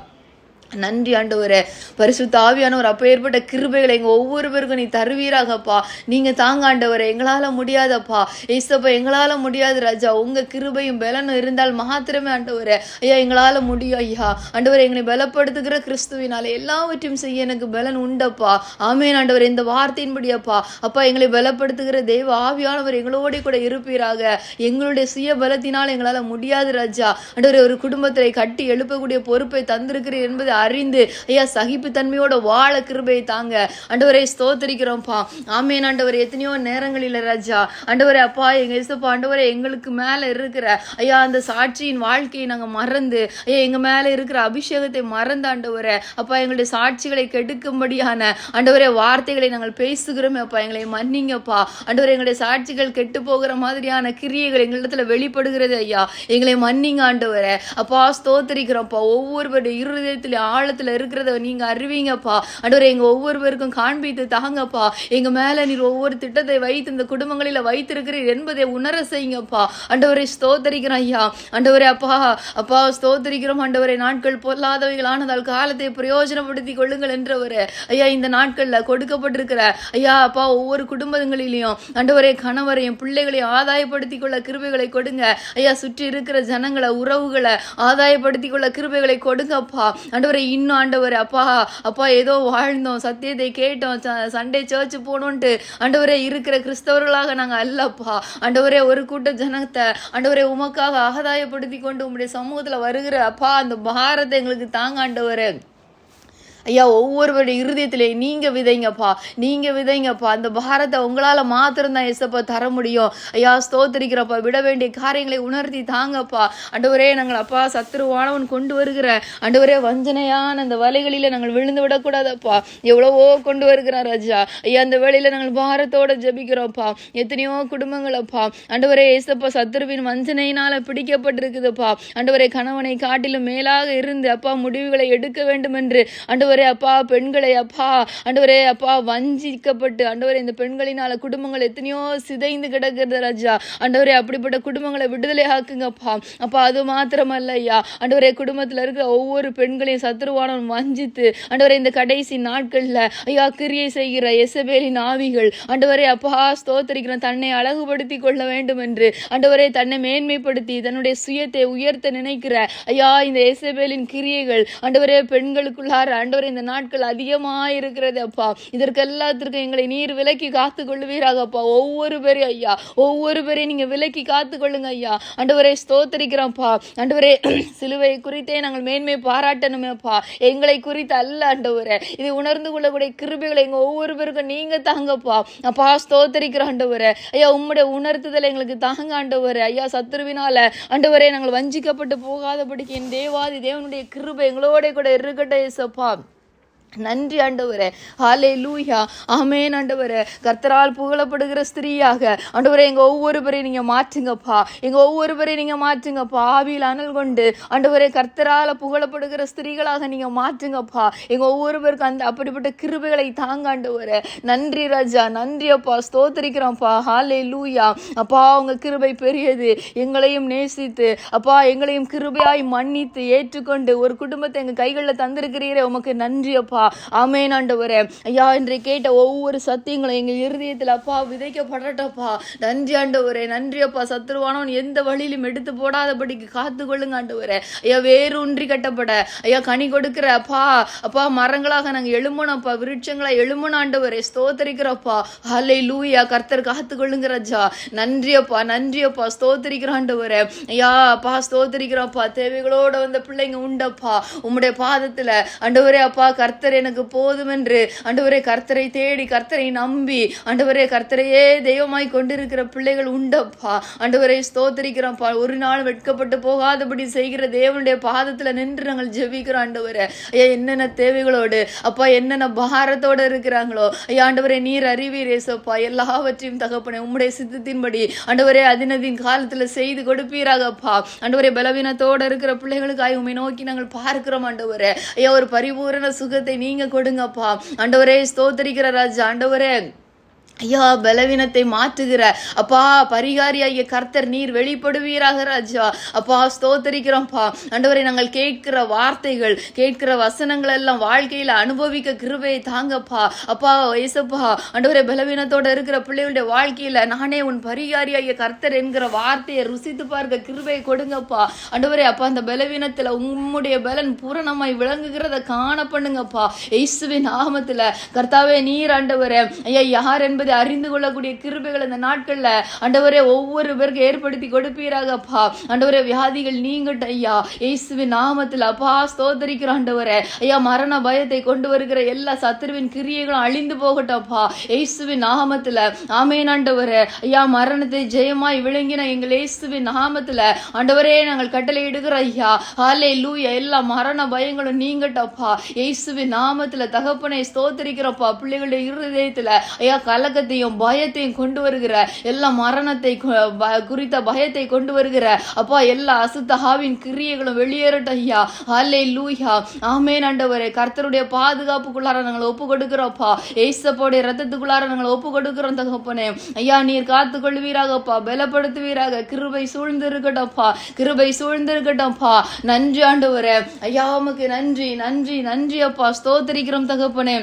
நன்றி ஆண்டவரே. பரிசுத்த ஆவியானவர் அப்பேற்பட்ட கிருபைகளை எங்க ஒவ்வொரு பேருக்கும் நீ தருவீராகப்பா. நீங்க தாங்க ஆண்டவரே. எங்களால முடியாதப்பா ஏசப்பா, எங்களால முடியாது ராஜா. உங்க கிருபையும் பலனும் இருந்தால் மாத்திரமே ஆண்டவரே ஐயா எங்களால முடியும் ஐயா. ஆண்டவரே எங்களை பலப்படுத்துகிற கிறிஸ்துவினால எல்லாவற்றையும் செய்ய எனக்கு பலன் உண்டப்பா. ஆமேன் ஆண்டவரே. இந்த வார்த்தையின்படியப்பா அப்பா எங்களை பலப்படுத்துகிற தேவ ஆவியானவர் எங்களோட கூட இருப்பீராக. எங்களுடைய சுய பலத்தினால் எங்களால முடியாது ராஜா. ஆண்டவரே ஒரு குடும்பத்தை கட்டி எழுப்பக்கூடிய பொறுப்பை தந்திருக்கிறீர் என்பதை அறிந்து ஐயா சகிப்புத்தன்மையோட வாழ கிருபையை தாங்க ஆண்டவரே. ஸ்தோத்திரிக்கிறோம்ப்பா. ஆமேன் ஆண்டவரே. எத்தனையோ நேரங்களில் ராஜா ஆண்டவரே அப்பா எங்க இயேசுப்பா ஆண்டவரே எங்களுக்கு மேல இருக்கிற ஐயா அந்த சாட்சியின் வாழ்க்கையை நாங்க மறந்து ஐயா எங்க மேல இருக்கிற அபிஷேகத்தை மறந்து ஆண்டவரே அப்பா எங்களுடைய சாட்சிகளை கெடுக்கும்படியான ஆண்டவரே வார்த்தைகளை நாங்கள் பேசுகிறோமே அப்பா. எங்களை மன்னிங்கப்பா ஆண்டவரே. எங்களுடைய சாட்சிகள் கெட்டு போகிற மாதிரியான கிரியைகள் எங்களிடத்துல வெளிப்படுகிறது ஐயா. எங்களை மன்னிங்க ஆண்டவரே. அப்பா ஸ்தோத்திரிக்கிறோம்ப்பா. ஒவ்வொருவருடைய இருதயத்திலே ஆழத்துல இருக்கிறத நீங்க அறிவீங்கப்பா. ஆண்டவரே எங்க ஒவ்வொருவருக்கும் காண்பித்து தாங்கப்பா. எங்க மேல நீர் ஒவ்வொரு திட்டத்தை வைத்து இந்த குடும்பங்களில வைத்திருக்கிறீர் என்பதை உணர செய்யுங்கப்பா. ஆண்டவரே ஸ்தோத்தரிக்கிறோம் ஐயா. ஆண்டவரே அப்பா ஸ்தோத்தரிக்கிறோம் ஆண்டவரே. நாட்கள் பொல்லாதவைகள் ஆனதால் காலத்தை பிரயோஜனப்படுத்திக் கொள்ளுங்கள் என்றவரே. ஐயா இந்த நாட்கள்ல கொடுக்கப்பட்டிருக்கிற ஐயா அப்பா ஒவ்வொரு குடும்பங்களிலையும் ஆண்டவரே கணவரையும் பிள்ளைகளையும் ஆதாயப்படுத்திக் கொள்ள கிருபைகளை கொடுங்க ஐயா. சுற்றி இருக்கிற ஜனங்களை உறவுகளை ஆதாயப்படுத்திக் கொள்ள கிருபைகளை கொடுங்கப்பா. ஆண்டவரே இன்னும் ஆண்டவரே அப்பா ஏதோ வாழ்ந்தோம், சத்தியத்தை கேட்டோம், சண்டே சர்ச் போனோன்ட்டு ஆண்டவரே இருக்கிற கிறிஸ்தவர்களாக நாங்க அல்லப்பா. ஆண்டவரே ஒரு கூட்ட ஜனத்தை ஆண்டவரே உமக்காக ஆதாயப்படுத்தி கொண்டு உங்களுடைய சமூகத்துல வருகிற அப்பா அந்த பாரத்தை எங்களுக்கு தாங்க ஆண்டவரே. ஐயா ஒவ்வொருவருடைய இருதயத்திலே நீங்க விதைங்கப்பா. அந்த பாரத்தை உங்களால மாத்திரம்தான் ஏசப்பா தர முடியும் ஐயா. ஸ்தோத்திரிக்கிறப்பா. விட வேண்டிய காரியங்களை உணர்த்தி தாங்கப்பா. ஆண்டவரே நாங்கள் அப்பா சத்துருவானவன் கொண்டு வருகிற ஆண்டவரே வஞ்சனையான அந்த வலைகளில நாங்கள் விழுந்து விடக்கூடாதப்பா. எவ்வளவோ கொண்டு வருகிறார் ராஜா ஐயா. அந்த வேளையில நாங்கள் பாரத்தோட ஜெபிக்கிறோம்ப்பா. எத்தனையோ குடும்பங்களப்பா ஆண்டவரே ஏசப்பா சத்துருவின் வஞ்சனையினால பிடிக்கப்பட்டிருக்குதுப்பா. ஆண்டவரே கணவனை காட்டிலும் மேலாக இருந்து அப்பா முடிவுகளை எடுக்க வேண்டும் என்று ஆண்டவரே அப்பா பெண்களை அப்பா ஆண்டவரே அப்பா வஞ்சிக்கப்பட்டு ஆண்டவரே இந்த பெண்களினால குடும்பங்கள் எத்தனையோ சிதைந்து கிடக்கிறது ராஜா. ஆண்டவரே அப்படிப்பட்ட குடும்பங்களை விடுதலை ஆக்குங்கப்பா. அப்பா அது மாத்திரமல்ல ஐயா. ஆண்டவரே குடும்பத்துல இருக்கிற ஒவ்வொரு பெண்களையும் சத்துருவானவன் வஞ்சித்து ஆண்டவரே இந்த கடைசி நாட்கள்ல ஐயா கிரியை செய்கிற எசபேலின் ஆவிகள் ஆண்டவரே அப்பா ஸ்தோத்திரிக்கிற தன்னை அழகுபடுத்தி கொள்ள வேண்டும் என்று ஆண்டவரே தன்னை மேன்மைப்படுத்தி தன்னுடைய சுயத்தை உயர்த்த நினைக்கிற ஐயா இந்த எசபேலின் கிரியைகள் ஆண்டவரே பெண்களுக்குள்ளார ஆண்டவரே இந்த நாட்கள் அதிகமாயிருக்கிறது அப்பா. இதற்கு எல்லாத்திற்கும் எங்களை நீர் விலக்கி காத்து கொள்ளுவீராகப்பா. ஒவ்வொரு பேரையும் நீங்க விலக்கி காத்து கொள்ளுங்க ஐயா. ஆண்டவரே ஸ்தோத்திரிக்கிறோம்ப்பா. ஆண்டவரே சிலுவை குறித்தே நாங்கள் மேன்மை பாராட்டணுமேப்பா. எங்களை குறித்து அல்ல ஆண்டவரே. இதை உணர்ந்து கொள்ளக்கூடிய கிருபைகளை எங்க ஒவ்வொரு பேருக்கும் நீங்க தாங்கப்பா. அப்பா ஸ்தோத்திரிக்கிற ஆண்டவரே ஐயா. உம்முடைய உணர்த்துதல் எங்களுக்கு தாங்க ஆண்டவரே ஐயா. சத்துருவினால ஆண்டவரே நாங்கள் வஞ்சிக்கப்பட்டு போகாதபடிக்கு என் தேவாதி தேவனுடைய கிருபை எங்களோட கூட இருக்கட்டும் ஏசப்பா. நன்றி ஆண்டவரே. ஹல்லேலூயா. ஆமென் ஆண்டவரே. கர்த்தரால் புகழப்படுகிற ஸ்திரீயாக ஆண்டவரே எங்க ஒவ்வொரு பேரையும் நீங்க மாற்றுங்கப்பா. ஆவியில் அனல் கொண்டு ஆண்டவரே கர்த்தரால புகழப்படுகிற ஸ்திரீகளாக நீங்க மாற்றுங்கப்பா. எங்க ஒவ்வொரு பேருக்கும் அந்த அப்படிப்பட்ட கிருபைகளை தாங்க ஆண்டவரே. நன்றி ராஜா. நன்றி அப்பா. ஸ்தோத்திரிக்கிறோம்ப்பா. ஹல்லேலூயா. அப்பா உங்க கிருபை பெரியது. எங்களையும் நேசித்து அப்பா எங்களையும் கிருபையாய் மன்னித்து ஏற்றுக்கொண்டு ஒரு குடும்பத்தை எங்க கைகளில் தந்திருக்கிறீரே உமக்கு நன்றி அப்பா. ஆமென் ஆண்டவரே. ஐயா இன்றை கேட்ட ஒவ்வொரு சத்தியங்களும் எங்கள் இருதயத்தில் அப்பா விதைக்கப்படட்டப்பா. நன்றி ஆண்டவரே. நன்றி அப்பா. சத்துருவானவன் எந்த வழியிலும் எடுத்து போடாதபடிக்கு காத்து கொள்ளுங்க ஆண்டவரே. ஐயா வேறு ஒன்றி கட்டப்பட ஐயா கனி கொடுக்கிற அப்பா மரங்களாக நாங்கள் எழுமணப்பா. விருட்சங்களா எழுமண ஆண்டவரே. ஸ்தோத்திரிக்கிறப்பா. ஹல்லேலூயா. கர்த்தர் காத்து கொள்ளுங்க ராஜா. நன்றி அப்பா. ஸ்தோத்திரிக்கிற ஆண்டவரே. ஐயா அப்பா ஸ்தோத்திரிக்கிறப்பா. தேவைகளோட வந்த பிள்ளைங்க உண்டப்பா. உம்முடைய பாதத்துல ஆண்டவரே அப்பா கர்த்தர் எனக்கு போதும் என்று ஆண்டவரே கர்த்தரை தேடி கர்த்தரை நம்பி ஆண்டவரே கர்த்தரையே தெய்வமாய் கொண்டிருக்கிற பிள்ளைகள் உண்டப்பா. ஆண்டவரை ஸ்தோத்திரிக்கிறோம்ப்பா. ஒரு நாள் வெட்கப்பட்டு போகாதபடி செய்கிற தேவனுடைய பாதத்துல நின்று நாங்கள் ஜெபிக்கிறோம் ஆண்டவரே. ஐயா என்னென்ன தேவைகளோடு அப்பா என்னென்ன பாரத்தோட இருக்கிறாங்களோ ஐயா ஆண்டவரே நீர் அறிவீரேசப்பா. எல்லாவற்றையும் தகப்பனே உம்முடைய சித்தத்தின்படி ஆண்டவரே அதினதின் காலத்துல செய்து கொடுப்பீராகப்பா. ஆண்டவரே பலவீனத்தோட இருக்கிற பிள்ளைகளுக்காக உம்மை நோக்கி நாங்கள் பார்க்கிறோம் ஆண்டவரே. ஐயா ஒரு பரிபூரண சுகத்தை நீங்க கொடுங்கப்பா. ஆண்டவரே ஸ்தோத்திரிக்கிற ராஜா. ஆண்டவரே ஐயா பலவீனத்தை மாற்றுகிற அப்பா பரிகாரியாகிய கர்த்தர் நீர் வெளிப்படுவீராக ராஜா. அப்பா ஸ்தோத்திரிக்கிறோம்ப்பா. ஆண்டவரை நாங்கள் கேட்கிற வார்த்தைகள் கேட்கிற வசனங்கள் எல்லாம் வாழ்க்கையில அனுபவிக்க கிருபையை தாங்கப்பா. அப்பா ஏசப்பா ஆண்டவரை பலவீனத்தோட இருக்கிற பிள்ளைகளுடைய வாழ்க்கையில நானே உன் பரிகாரியாகிய கர்த்தர் என்கிற வார்த்தையை ருசித்து பார்க்க கிருபையை கொடுங்கப்பா. ஆண்டவரே அப்பா அந்த பலவீனத்துல உம்முடைய பலன் பூரணமாய் விளங்குகிறத காண பண்ணுங்கப்பா. இயேசுவின் நாமத்துல கர்த்தாவே நீர் ஆண்டவரே ஐயா யார் என்பதை அறிந்து கொள்ளக்கூடிய கிருபைகள் இந்த நாட்கள்ல ஆண்டவரே ஒவ்வொரு பேருக்கு ஏற்படுத்தி கொடுப்பீராகப்பா. ஆண்டவரே வியாதிகள் நீங்கட்டும் ஐயா இயேசுவின் நாமத்துல அப்பா. ஸ்தோத்திரிக்கிற ஆண்டவரே ஐயா மரண பயத்தை கொண்டு வருகிற எல்லா சத்துருவின் கிரியைகளும் அழிந்து போகட்டப்பா இயேசுவின் நாமத்துல. ஆமென் ஆண்டவரே. ஐயா மரணத்தை ஜெயமாய் விளங்கின எங்கள் இயேசுவின் நாமத்துல ஆண்டவரே நாங்கள் கட்டளை இடுகிற ஐயா ஹல்லேலூயா. எல்லா மரண பயங்களும் நீங்கட்டப்பா இயேசுவின் நாமத்துல தகப்பனை ஸ்தோத்திரிக்கிறப்பா. பிள்ளைகளுடைய இருதயத்துல ஐயா கலக்கத்தையும் பயத்தையும் கொண்டு வருகிற எல்லா மரணத்தை குறித்த பயத்தை கொண்டு வருகிற அப்பா எல்லா அசுத்த ஆவின் கிரியைகளும் வெளியேறட்டும் ஐயா. ஹல்லேலூயா. ஆமென் ஆண்டவரே. கர்த்தருடைய பாதுகாப்புக்குள்ளார நாங்கள் ஒப்பு கொடுக்கிறோம்ப்பா. ஏசப்போடைய ரத்தத்துக்குள்ளார நாங்கள் ஒப்பு கொடுக்கிறோம் தகப்பனே. ஐயா நீர் காத்து கொள்வீராகப்பா, பலப்படுத்துவீராக. கிருபை சூழ்ந்து இருக்கட்டும்ப்பா, கிருபை சூழ்ந்து இருக்கட்டும்ப்பா. நன்றி ஆண்டவரே. ஐயா உமக்கு நன்றி நன்றி நன்றி அப்பா. ஸ்தோத்திரிக்கிறோம் தகப்பனே.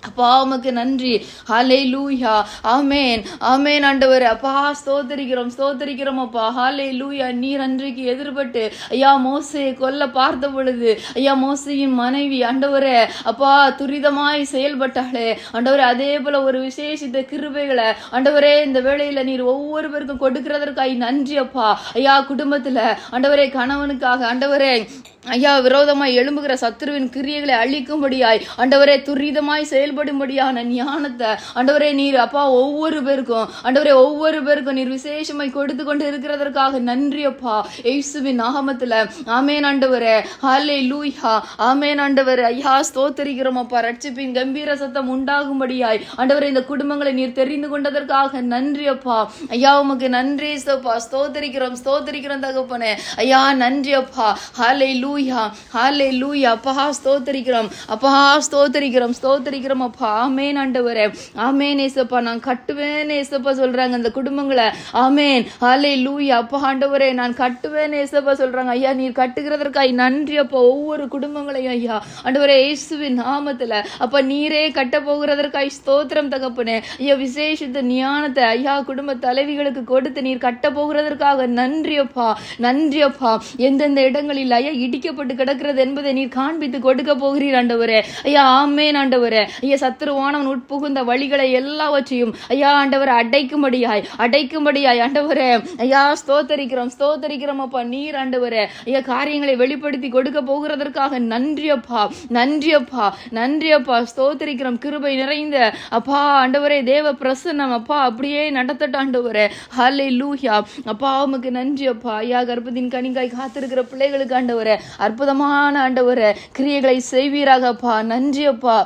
அப்பா உமக்கு நன்றி. ஹல்லேலூயா. ஆமென் ஆமென் ஆண்டவரே. அப்பா ஸ்தோத்திரிக்கிறோம் ஸ்தோத்திரிக்கிறோம் அப்பா. ஹல்லேலூயா. நீர் அன்றைக்கு எதிர்பட்டு ஐயா மோசேயை கொல்ல பார்த்த பொழுது ஐயா மோசேயின் மனைவி ஆண்டவரே அப்பா துரிதமாய் செயல்பட்டாளே ஆண்டவரே, அதே போல ஒரு விசேஷித்த கிருபைகளை ஆண்டவரே இந்த வேளையில நீர் ஒவ்வொருவருக்கும் கொடுக்கிறதற்காய் நன்றி அப்பா. ஐயா குடும்பத்துல ஆண்டவரே கணவனுக்காக ஆண்டவரே ஐயா விரோதமாய் எழும்புகிற சத்துருவின் கிரியைகளை அழிக்கும்படியாய் ஆண்டவரே துரிதமாய் செயல்படும்படியான ஞானத்தை ஆண்டவரே நீர் அப்பா ஒவ்வொரு பேருக்கும் நீர் விசேஷமாய் கொடுத்து கொண்டு இருக்கிறதற்காக நன்றி அப்பா. இயேசுவின் நாமத்துல ஆமென் ஆண்டவரே. ஹல்லேலூயா. ஆமென் ஆண்டவரே. ஐயா ஸ்தோத்திரிக்கிறோம் அப்பா. ரட்சிப்பின் கம்பீர சத்தம் உண்டாகும்படியாய் ஆண்டவரே இந்த குடும்பங்களை நீர் தெரிந்து கொண்டதற்காக நன்றி அப்பா. ஐயா உமக்கு நன்றி சப்பா. ஸ்தோத்திரிக்கிறோம் ஸ்தோத்திரிக்கிறோம் தகப்பனே. ஐயா நன்றி அப்பா. ஹல்லேலூயா ஹல்லேலூயா. அப்பா ஸ்தோத்திரிக்கிறோம் அப்பா ஸ்தோத்திரிக்கிறோம் ஸ்தோத்திரிக்கிறோம் அப்பா. ஆமென் ஆண்டவரே. ஆமென் ஏசப்பா. நான் கட்டுவேன் ஏசப்பா சொல்றாங்க அந்த குடும்பங்களை. ஆமென் ஹல்லேலூயா. அப்பா ஆண்டவரே நான் கட்டுவேன் ஏசப்பா சொல்றாங்க. ஐயா நீர் கட்டுகிறதற்காய் நன்றி அப்பா. ஒவ்வொரு குடும்பங்களையும் ஐயா ஆண்டவரே இயேசுவின் நாமத்துல அப்பா நீரே கட்ட போகிறதற்காய் ஸ்தோத்திரம் தகப்பனே. ஐயா விசேஷித்த ஞானத்தை ஐயா குடும்ப தலைவிகளுக்கு கொடுத்து நீர் கட்ட போகிறதற்காக நன்றி அப்பா நன்றி அப்பா. எந்தெந்த இடங்களில் ஐயா இடிக்கப்பட்டு கிடக்கிறது என்பதை நீர் காண்பித்து கொடுக்க போகிறீர் ஆண்டவரே. ஐயா ஆமென் ஆண்டவரே. ஐயா சத்துருவானவன் உட்புகுந்த வழிகளை எல்லாவற்றையும் ஐயா ஆண்டவரை அடைக்கும்படியாய் ஆண்டவரே ஐயா ஸ்தோத்திரிக்கிறோம் ஸ்தோத்திரிக்கிறோம் அப்பா. நீர் ஆண்டவரே ஐயா காரியங்களை வெளிப்படுத்தி கொடுக்க போகிறதற்காக நன்றி அப்பா நன்றி அப்பா நன்றி அப்பா. ஸ்தோத்திரிக்கிறோம். கிருபை நிறைந்த அப்பா ஆண்டவரே தேவ பிரசன்னம் அப்பா அப்படியே நடத்தட்டும் ஆண்டவரே. ஹல்லேலூயா. அப்பா உமக்கு நன்றி அப்பா. ஐயா கர்ப்பத்தின் கனிக்காய் காத்திருக்கிற பிள்ளைகளுக்கு ஆண்டவரே அற்புதமான ஆண்டவரே கிரியைகளை செய்வீராகப்பா. நன்றி அப்பா.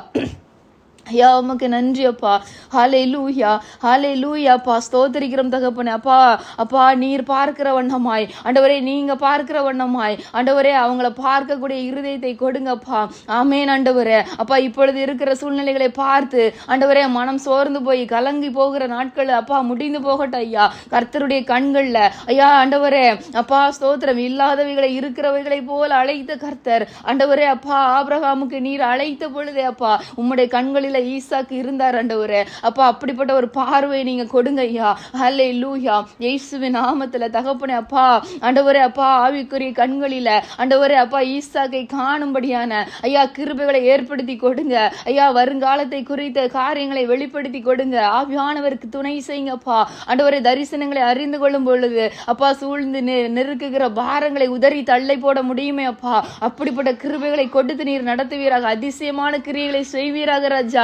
ஐயா உமக்கு நன்றி அப்பா. ஹல்லேலூயா ஹல்லேலூயா அப்பா. ஸ்தோத்திரிக்கிறோம் தகப்பனே. அப்பா அப்பா நீர் பார்க்கிற வண்ணமாய் ஆண்டவரே நீங்க பார்க்கிற வண்ணமாய் ஆண்டவரே அவங்கள பார்க்கக்கூடிய இருதயத்தை கொடுங்கப்பா. ஆமென் ஆண்டவரே. அப்பா இப்பொழுது இருக்கிற சூழ்நிலைகளை பார்த்து ஆண்டவரே மனம் சோர்ந்து போய் கலங்கி போகிற நாட்கள் அப்பா முடிந்து போகட்டும் ஐயா. கர்த்தருடைய கண்கள்ல ஐயா ஆண்டவரே அப்பா ஸ்தோத்திரம் இல்லாதவைகளை இருக்கிறவைகளை போல அழைத்த கர்த்தர் ஆண்டவரே அப்பா ஆபிரகாமுக்கு நீர் அழைத்த பொழுதே அப்பா உம்முடைய கண்களில் ஈசாக்கு இருந்தார் ஆண்டவரே. அப்பா அப்படிப்பட்ட ஒரு பார்வை நீங்க கொடுங்க ஐயா. ஹல்லேலூயா. இயேசுவின் நாமத்துல தகப்பனே அப்பா ஆண்டவரே அப்பா ஆவிக்குரிய கண்களில ஆண்டவரே அப்பா ஈசாக்கை காணும்படியான ஐயா கிருபைகளை ஏற்படுத்தி கொடுங்க ஐயா. வருங்காலத்தை குறித்த காரியங்களை வெளிப்படுத்தி கொடுங்க. ஆவியானவருக்கு துணை செய்யுங்கப்பா ஆண்டவரே. தரிசனங்களை அறிந்து கொள்ளும் பொழுது அப்பா சூழ்ந்து நெருக்குகிற பாரங்களை உதறி தள்ளை போட முடியுமே அப்பா. அப்படிப்பட்ட கிருபைகளை கொடுத்து நீர் நடத்துவீராக. அதிசயமான கிரியைகளை செய்வீராக ராஜா.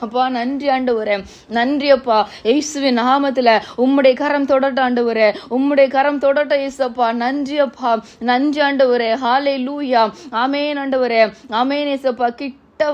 அப்பா நன்றி ஆண்டவரே நன்றி அப்பா. இயேசுவின் நாமத்துல உம்முடைய கரம் தொடட்ட ஆண்டவரே. உம்முடைய கரம் தொடட்ட இயேசப்பா. நன்றி அப்பா நன்றி ஆண்டவரே. ஹல்லேலூயா. ஆமென் ஆண்டவரே. ஆமென் இயேசப்பா.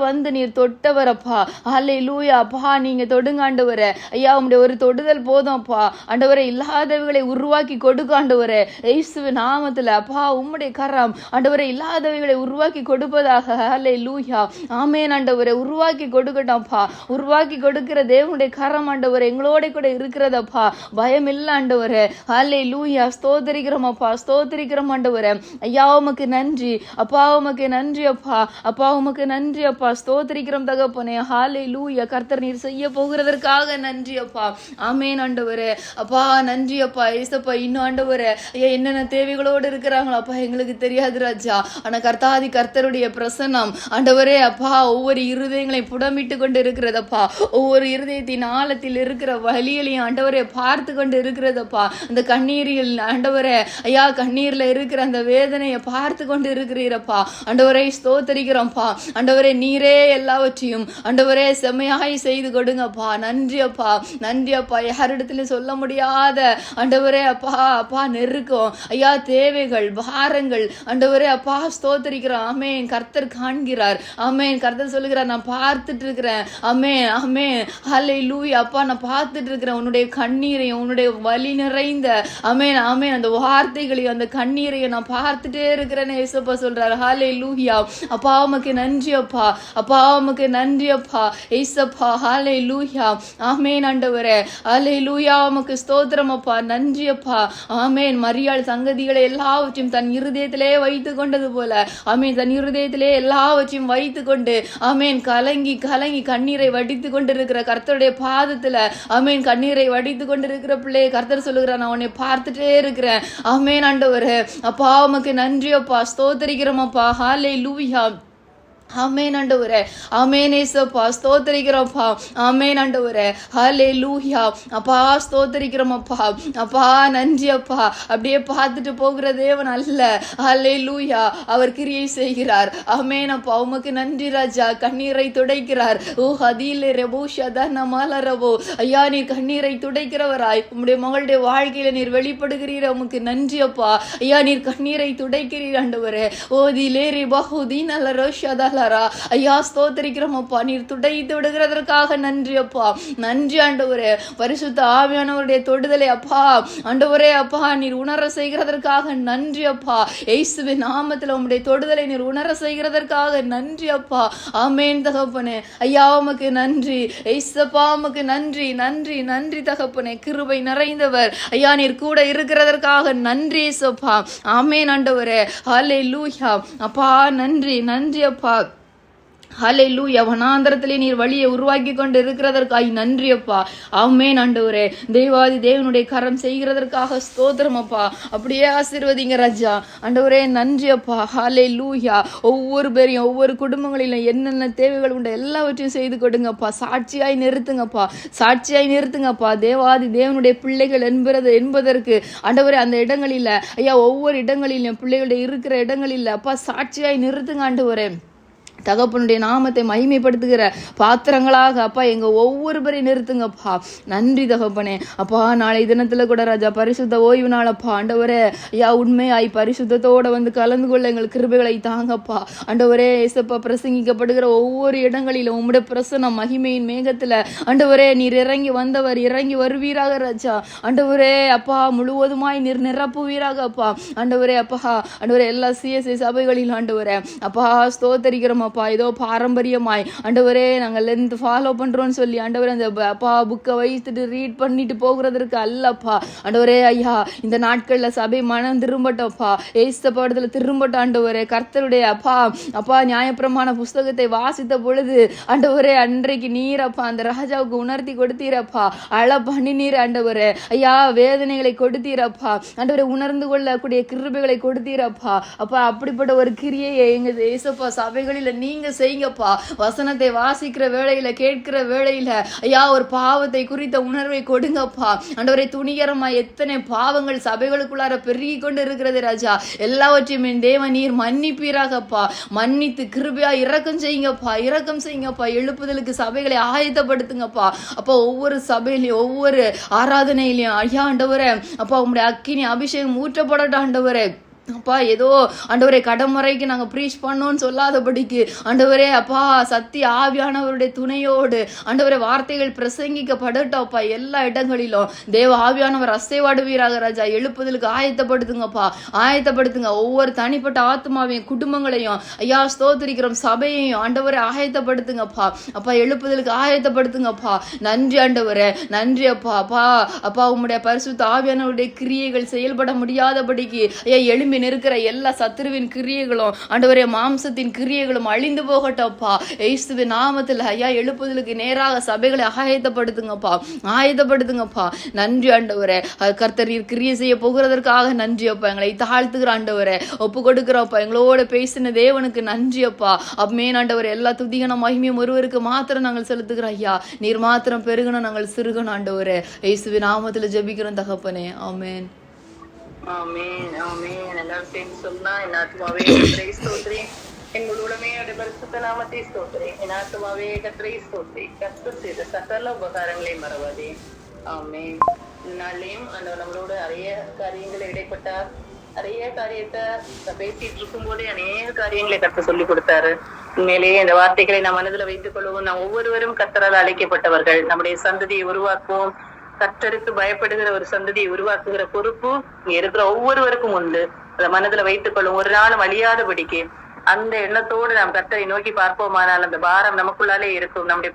வந்து நீர் தொட்டவரப்பா. ஹல்லேலூயா. அப்பா நீங்க தொடுங்க ஆண்டவரே. ஐயா உம்முடைய ஒரு தொடுதல் போதும் அப்பா ஆண்டவரே. இல்லாதவைகளை உருவாக்கி கொடுக்க ஆண்டவரே. இயேசுவின் நாமத்துல அப்பா உம்முடைய கரம் ஆண்டவரே இல்லாதவைகளை உருவாக்கி கொடுப்பதாக. ஹல்லேலூயா. ஆமென் ஆண்டவரே. உருவாக்கி கொடுக்கட்டோம்ப்பா. உருவாக்கி கொடுக்கிற தேவனுடைய கரம் ஆண்டவரே எங்களோட கூட இருக்கிறதப்பா. பயம் இல்ல ஆண்டவரே. ஹல்லேலூயா. ஸ்தோத்திரிக்கிறோம் அப்பா ஸ்தோத்திரிக்கிறோம் ஆண்டவரே. ஐயா உமக்கு நன்றி அப்பா உமக்கு நன்றி அப்பா. அப்பா உமக்கு நன்றி அப்பா. ஸ்தோத்திரிக்கிறோம் தகப்பனே. ஹல்லேலூயா. கர்த்தர் நீர் செய்ய போகிறதற்காக நன்றி அப்பா. ஆமென் ஆண்டவரே. அப்பா நன்றி அப்பா. ஏசப்பா இன்னும் ஆண்டவரே ஐயா என்னென்ன தேவைகளோடு இருக்கிறாங்களோ அப்பா எங்களுக்கு தெரியாது ராஜா. ஆனா கர்த்தாதி கர்த்தருடைய பிரசன்னம் ஆண்டவரே அப்பா ஒவ்வொரு இருதயங்களையும் புடமிட்டு கொண்டு இருக்கிறதப்பா. ஒவ்வொரு இருதயத்தின் ஆழத்தில் இருக்கிற வலிகளையும் ஆண்டவரே பார்த்து கொண்டு இருக்கிறதப்பா. அந்த கண்ணீரில் ஆண்டவரே ஐயா கண்ணீர்ல இருக்கிற அந்த வேதனையை பார்த்து கொண்டு இருக்கிறீரப்பா. ஆண்டவரை ஸ்தோத்திரிக்கிறோம்ப்பா. ஆண்டவரே நீரே எல்லாவற்றையும் ஆண்டவரே செம்மையாய் செய்து கொடுங்கப்பா. நன்றி அப்பா, நன்றி அப்பா. யாரிடத்துல சொல்ல முடியாத ஆண்டவரே அப்பா அப்பா நெருக்கம் ஐயா, தேவைகள், பாரங்கள் ஆண்டவரே அப்பா ஸ்தோத்திரிக்கிறோம். ஆமென். கர்த்தர் காண்கிறார். ஆமென். கர்த்தர் சொல்லுகிறார், நான் பார்த்துட்டு இருக்கிறேன். ஆமென், ஆமென். ஹல்லேலூயா. அப்பா நான் பார்த்துட்டு இருக்கிறேன் உன்னுடைய கண்ணீரையும் உன்னுடைய வலி நிறைந்த ஆமென் ஆமென் அந்த வார்த்தைகளையும் அந்த கண்ணீரையும் நான் பார்த்துட்டே இருக்கிறேன்னு ஏசப்பா சொல்றாரு. ஹல்லேலூயா. அப்பா உமக்கு நன்றி அப்பா, அப்பா உமக்கு நன்றி அப்பா ஏசப்பா. ஹல்லேலூயா. ஆமென் ஆண்டவரே. ஹல்லேலூயா. உமக்கு ஸ்தோத்திரம் அப்பா. நன்றி அப்பா. ஆமென். மரியாள் சங்கதிகளை எல்லாவற்றையும் தன் இருதயத்திலே வைத்து கொண்டது போல ஆமென், தன் இருதயத்திலே எல்லாவற்றையும் வைத்து கொண்டு ஆமென் கலங்கி கலங்கி கண்ணீரை வடித்து கொண்டிருக்கிற கர்த்தருடைய பாதத்துல ஆமென் கண்ணீரை வடித்து கொண்டிருக்கிற பிள்ளையை கர்த்தர் சொல்லுகிறார், நான் உன்னை பார்த்துட்டே இருக்கிறேன். ஆமென் ஆண்டவரே. அப்பா உமக்கு நன்றி அப்பா, ஸ்தோத்திரிக்கிறோம் அப்பா. ஹல்லேலூயா. ஆமென் ஆண்டவரே. ஆமென் ஏசப்பா. ஸ்தோத்திரிக்கிறோம்ப்பா. ஆமென் ஆண்டவரே. ஹல்லேலூயா. அப்பா ஸ்தோத்திரிக்கிறோம் அப்பா. அப்பா நன்றி அப்பா. அப்படியே பார்த்துட்டு போகிற தேவன் அல்ல. ஹல்லேலூயா. அவர் கிரியை செய்கிறார். ஆமென் அப்பா. உமக்கு நன்றி ராஜா. கண்ணீரை துடைக்கிறார். ஓ ஹதீலே ரெபோ ஷதன மலரபோ. ஐயா நீர் கண்ணீரை துடைக்கிறவராய் உம்முடைய மகளுடைய வாழ்க்கையில நீர் வெளிப்படுகிறீர். உமக்கு நன்றி அப்பா. ஐயா நீர் கண்ணீரை துடைக்கிறீர் ஆண்டவரே. ஓ திலே ரிபஹு தீனலரோ ஷதல ஐயா ஸ்தோத்திரிக்கிறோம் அப்பா. நீர் துடைத்து விடுகிறதற்காக நன்றி அப்பா. நன்றி ஆண்டவரே. பரிசுத்த ஆவியானவருடைய தொடுதலை அப்பா ஆண்டவரே அப்பா நீர் உணர செய்கிறதற்காக நன்றி அப்பா. இயேசுவின் நாமத்தில் உம்முடைய தொடுதலை நீர் உணர செய்கிறதற்காக நன்றி அப்பா. ஆமென் தகப்பனே. ஐயா உமக்கு நன்றி இயேசுப்பா. உமக்கு நன்றி நன்றி நன்றி தகப்பனே. கிருபை நிறைந்தவர் ஐயா நீர் கூட இருக்கிறதற்காக நன்றி இயேசுப்பா. ஆமென் ஆண்டவரே. ஹல்லேலூயா. அப்பா நன்றி நன்றி அப்பா. ஹல்லேலூயா. வனாந்தரத்திலே நீர் வழியை உருவாக்கி கொண்டு இருக்கிறதற்காக நன்றி அப்பா. ஆமென் ஆண்டவரே. தேவாதி தேவனுடைய கரம் செய்கிறதற்காக ஸ்தோத்திரம் அப்பா. அப்படியே ஆசீர்வதிங்க ராஜா. ஆண்டவரே நன்றி அப்பா. ஹல்லேலூயா. ஒவ்வொரு பேரையும் ஒவ்வொரு குடும்பங்களிலும் என்னென்ன தேவைகள் உண்டு எல்லாவற்றையும் செய்து கொடுங்கப்பா. சாட்சியாய் நிறுத்துங்கப்பா. சாட்சியாய் நிறுத்துங்கப்பா. தேவாதி தேவனுடைய பிள்ளைகள் என்பதற்கு ஆண்டவரே அந்த இடங்களில் ஐயா ஒவ்வொரு இடங்களிலும் பிள்ளைகளுடைய இருக்கிற இடங்களில் அப்பா சாட்சியாய் நிறுத்துங்க ஆண்டவரே. தகப்பனுடைய நாமத்தை மகிமைப்படுத்துகிற பாத்திரங்களாக அப்பா எங்க ஒவ்வொரு பேரையும் நிறுத்துங்கப்பா. நன்றி தகப்பனே. அப்பா நாளை தினத்துல கூட ராஜா பரிசுத்த ஓய்வு நாளப்பா ஆண்டவரே. ஐயா உண்மையாய் பரிசுத்தத்தோட வந்து கலந்து கொள்ள எங்கள் கிருபைகளை தாங்கப்பா ஆண்டவரே. ஏசப்பா பிரசங்கிக்கப்படுகிற ஒவ்வொரு இடங்களிலும் உம்முடைய பிரசன்னம் மகிமையின் மேகத்துல ஆண்டவரே நீர் இறங்கி வந்தவர் இறங்கி வருவீராக ராஜா. ஆண்டவரே அப்பா முழுவதுமாய் நீர் நிரப்புவீராக அப்பா ஆண்டவரே. அப்பா ஆண்டவரே எல்லா சிஎஸ்ஐ சபைகளில் ஆண்டவரே அப்பா ஸ்தோத்தரிக்கிறோம் அப்பா. ஏதோ பாரம்பரியமாய் ஆண்டவரே நாங்கள் லென்த் ஃபாலோ பண்றோம்னு சொல்லி ஆண்டவரே அந்த அப்பா புக்கை வைத்துட்டு ரீட் பண்ணிட்டு போகிறதற்கு அல்லப்பா ஆண்டவரே. ஐயா இந்த நாட்கள்ல சபை மனம் திரும்பட்டப்பா. ஏசப்பாடத்துல திரும்பட்ட ஆண்டவரே. கர்த்தருடைய அப்பா அப்பா நியாயப்பிரமாண புஸ்தகத்தை வாசித்த பொழுது ஆண்டவரே அன்றைக்கு நீர் அப்பா அந்த ராஜாவுக்கு உணர்த்தி கொடுத்தீரப்பா. அழ பண்ணி நீர் ஆண்டவரே. ஐயா வேதனைகளை கொடுத்தீரப்பா ஆண்டவரே. உணர்ந்து கொள்ளக்கூடிய கிருபைகளை கொடுத்தீரப்பா. அப்பா அப்படிப்பட்ட ஒரு கிரியையை எங்க ஏசப்பா சபைகளில் நீங்க செய்யுங்கப்பா. வசனத்தை வாசிக்கிற வேளையில கேட்கிற வேளையில ஐயா ஒரு பாவத்தை குறித்த உணர்வை கொடுங்கப்பா ஆண்டவரே. துணிகரமா எத்தனை பாவங்கள் சபைகளுக்குள்ளார பெருகி கொண்டு இருக்கிறது ராஜா. எல்லாவற்றையும் என் தேவன் நீர் மன்னிப்பீராகப்பா. மன்னித்து கிருபையா இரக்கம் செய்யுங்கப்பா. இரக்கம் செய்யுங்கப்பா. எழுப்புதலுக்கு சபைகளை ஆயத்தப்படுத்துங்கப்பா. அப்பா ஒவ்வொரு சபையிலையும் ஒவ்வொரு ஆராதனையிலையும் ஐயா ஆண்டவரே அப்பா உங்களுடைய அக்கினி அபிஷேகம் ஊற்றப்படட்டும் ஆண்டவரே. அப்பா ஏதோ ஆண்டவரே கடமுறைக்கு நாங்கள் ப்ரீச் பண்ணோன்னு சொல்லாதபடிக்கு ஆண்டவரே அப்பா சத்திய ஆவியானவருடைய துணையோடு ஆண்டவரே வார்த்தைகள் பிரசங்கிக்கப்படட்டோப்பா. எல்லா இடங்களிலும் தேவ ஆவியானவர் அசைவாடுவீராக ராஜா. எழுப்புதலுக்கு ஆயத்தப்படுத்துங்கப்பா. ஆயத்தப்படுத்துங்க. ஒவ்வொரு தனிப்பட்ட ஆத்மாவையும் குடும்பங்களையும் ஐயா ஸ்தோத்திரிக்கிறோம். சபையையும் ஆண்டவரை ஆயத்தப்படுத்துங்கப்பா. அப்பா எழுப்புதலுக்கு ஆயத்தப்படுத்துங்கப்பா. நன்றி ஆண்டவரே. நன்றி அப்பா. அப்பா அப்பா உம்முடைய பரிசுத்த ஆவியானவருடைய கிரியைகள் செயல்பட முடியாதபடிக்கு ஐயா எழும்பி இருக்கிற எல்லா சத்துருவின் கிரியைகளும் ஆண்டவரே மாம்சத்தின் கிரியைகளும் அழிந்து போகட்டப்பா. இயேசுவின் நாமத்தில் ஐயா எழுப்புதலுக்கு நேராக சபைகளை ஆயத்தப்படுத்துங்கப்பா. ஆயத்தப்படுத்துங்கப்பா. நன்றி ஆண்டவரே. கர்த்தர் கிரியை செய்ய போகிறதற்காக நன்றி அப்பா. எங்களை தாழ்த்துகிற ஆண்டவரே ஒப்பு கொடுக்கிறப்பா. எங்களோட பேசின தேவனுக்கு நன்றி அப்பா. அம்மேன் ஆண்டவரே. எல்லா துதிகன மகிமையும் ஒருவருக்கு மாத்திரம் நாங்கள் செலுத்துகிறோம் ஐயா. நீர் மாத்திரம் பெருகணும் நாங்கள் சிறுகணும் ஆண்டவரே. இயேசுவின் நாமத்தில் ஜெபிக்கிறோம் தகப்பனே. ஆமென். ஆமென் ஆமென். எல்லாரும் சேர்ந்து சொன்னா என் ஆத்மாவே ஸ்தோத்திரி என் முழுவதுமே அவருடைய பரிசுத்த நாமத்தை ஸ்தோத்திரி. என் ஆத்துமாவே கர்த்தரை ஸ்தோத்திரி. கர்த்தர் செய்த சகல உபகாரங்களை மறவாதே. ஆமென். இந்நாளையும் ஆண்டவர் நம்மளோட நிறைய காரியங்களை இடைப்பட்டார். நிறைய காரியத்தை பேசிட்டு இருக்கும் போதே அநேக காரியங்களை கர்த்தர் சொல்லி கொடுத்தாரு. உண்மையிலேயே இந்த வார்த்தைகளை நாம் மனதில் வைத்துக் கொள்வோம். நாம் ஒவ்வொருவரும் கர்த்தரால் அழைக்கப்பட்டவர்கள். நம்முடைய சந்ததியை உருவாக்குவோம். கர்த்தருக்கு பயப்படுகிற ஒரு சந்ததியை உருவாக்குகிற பொறுப்பு இங்க இருக்கிற ஒவ்வொருவருக்கும் உண்டு. அதை மனதில் வைத்துக் கொள்ளும். ஒரு நாளும் அழியாதபடிக்கு அந்த எண்ணத்தோடு நாம் கர்த்தரை நோக்கி பார்ப்போமானால் அந்த பாரம் நமக்குள்ளாலே இருக்கும். நம்முடைய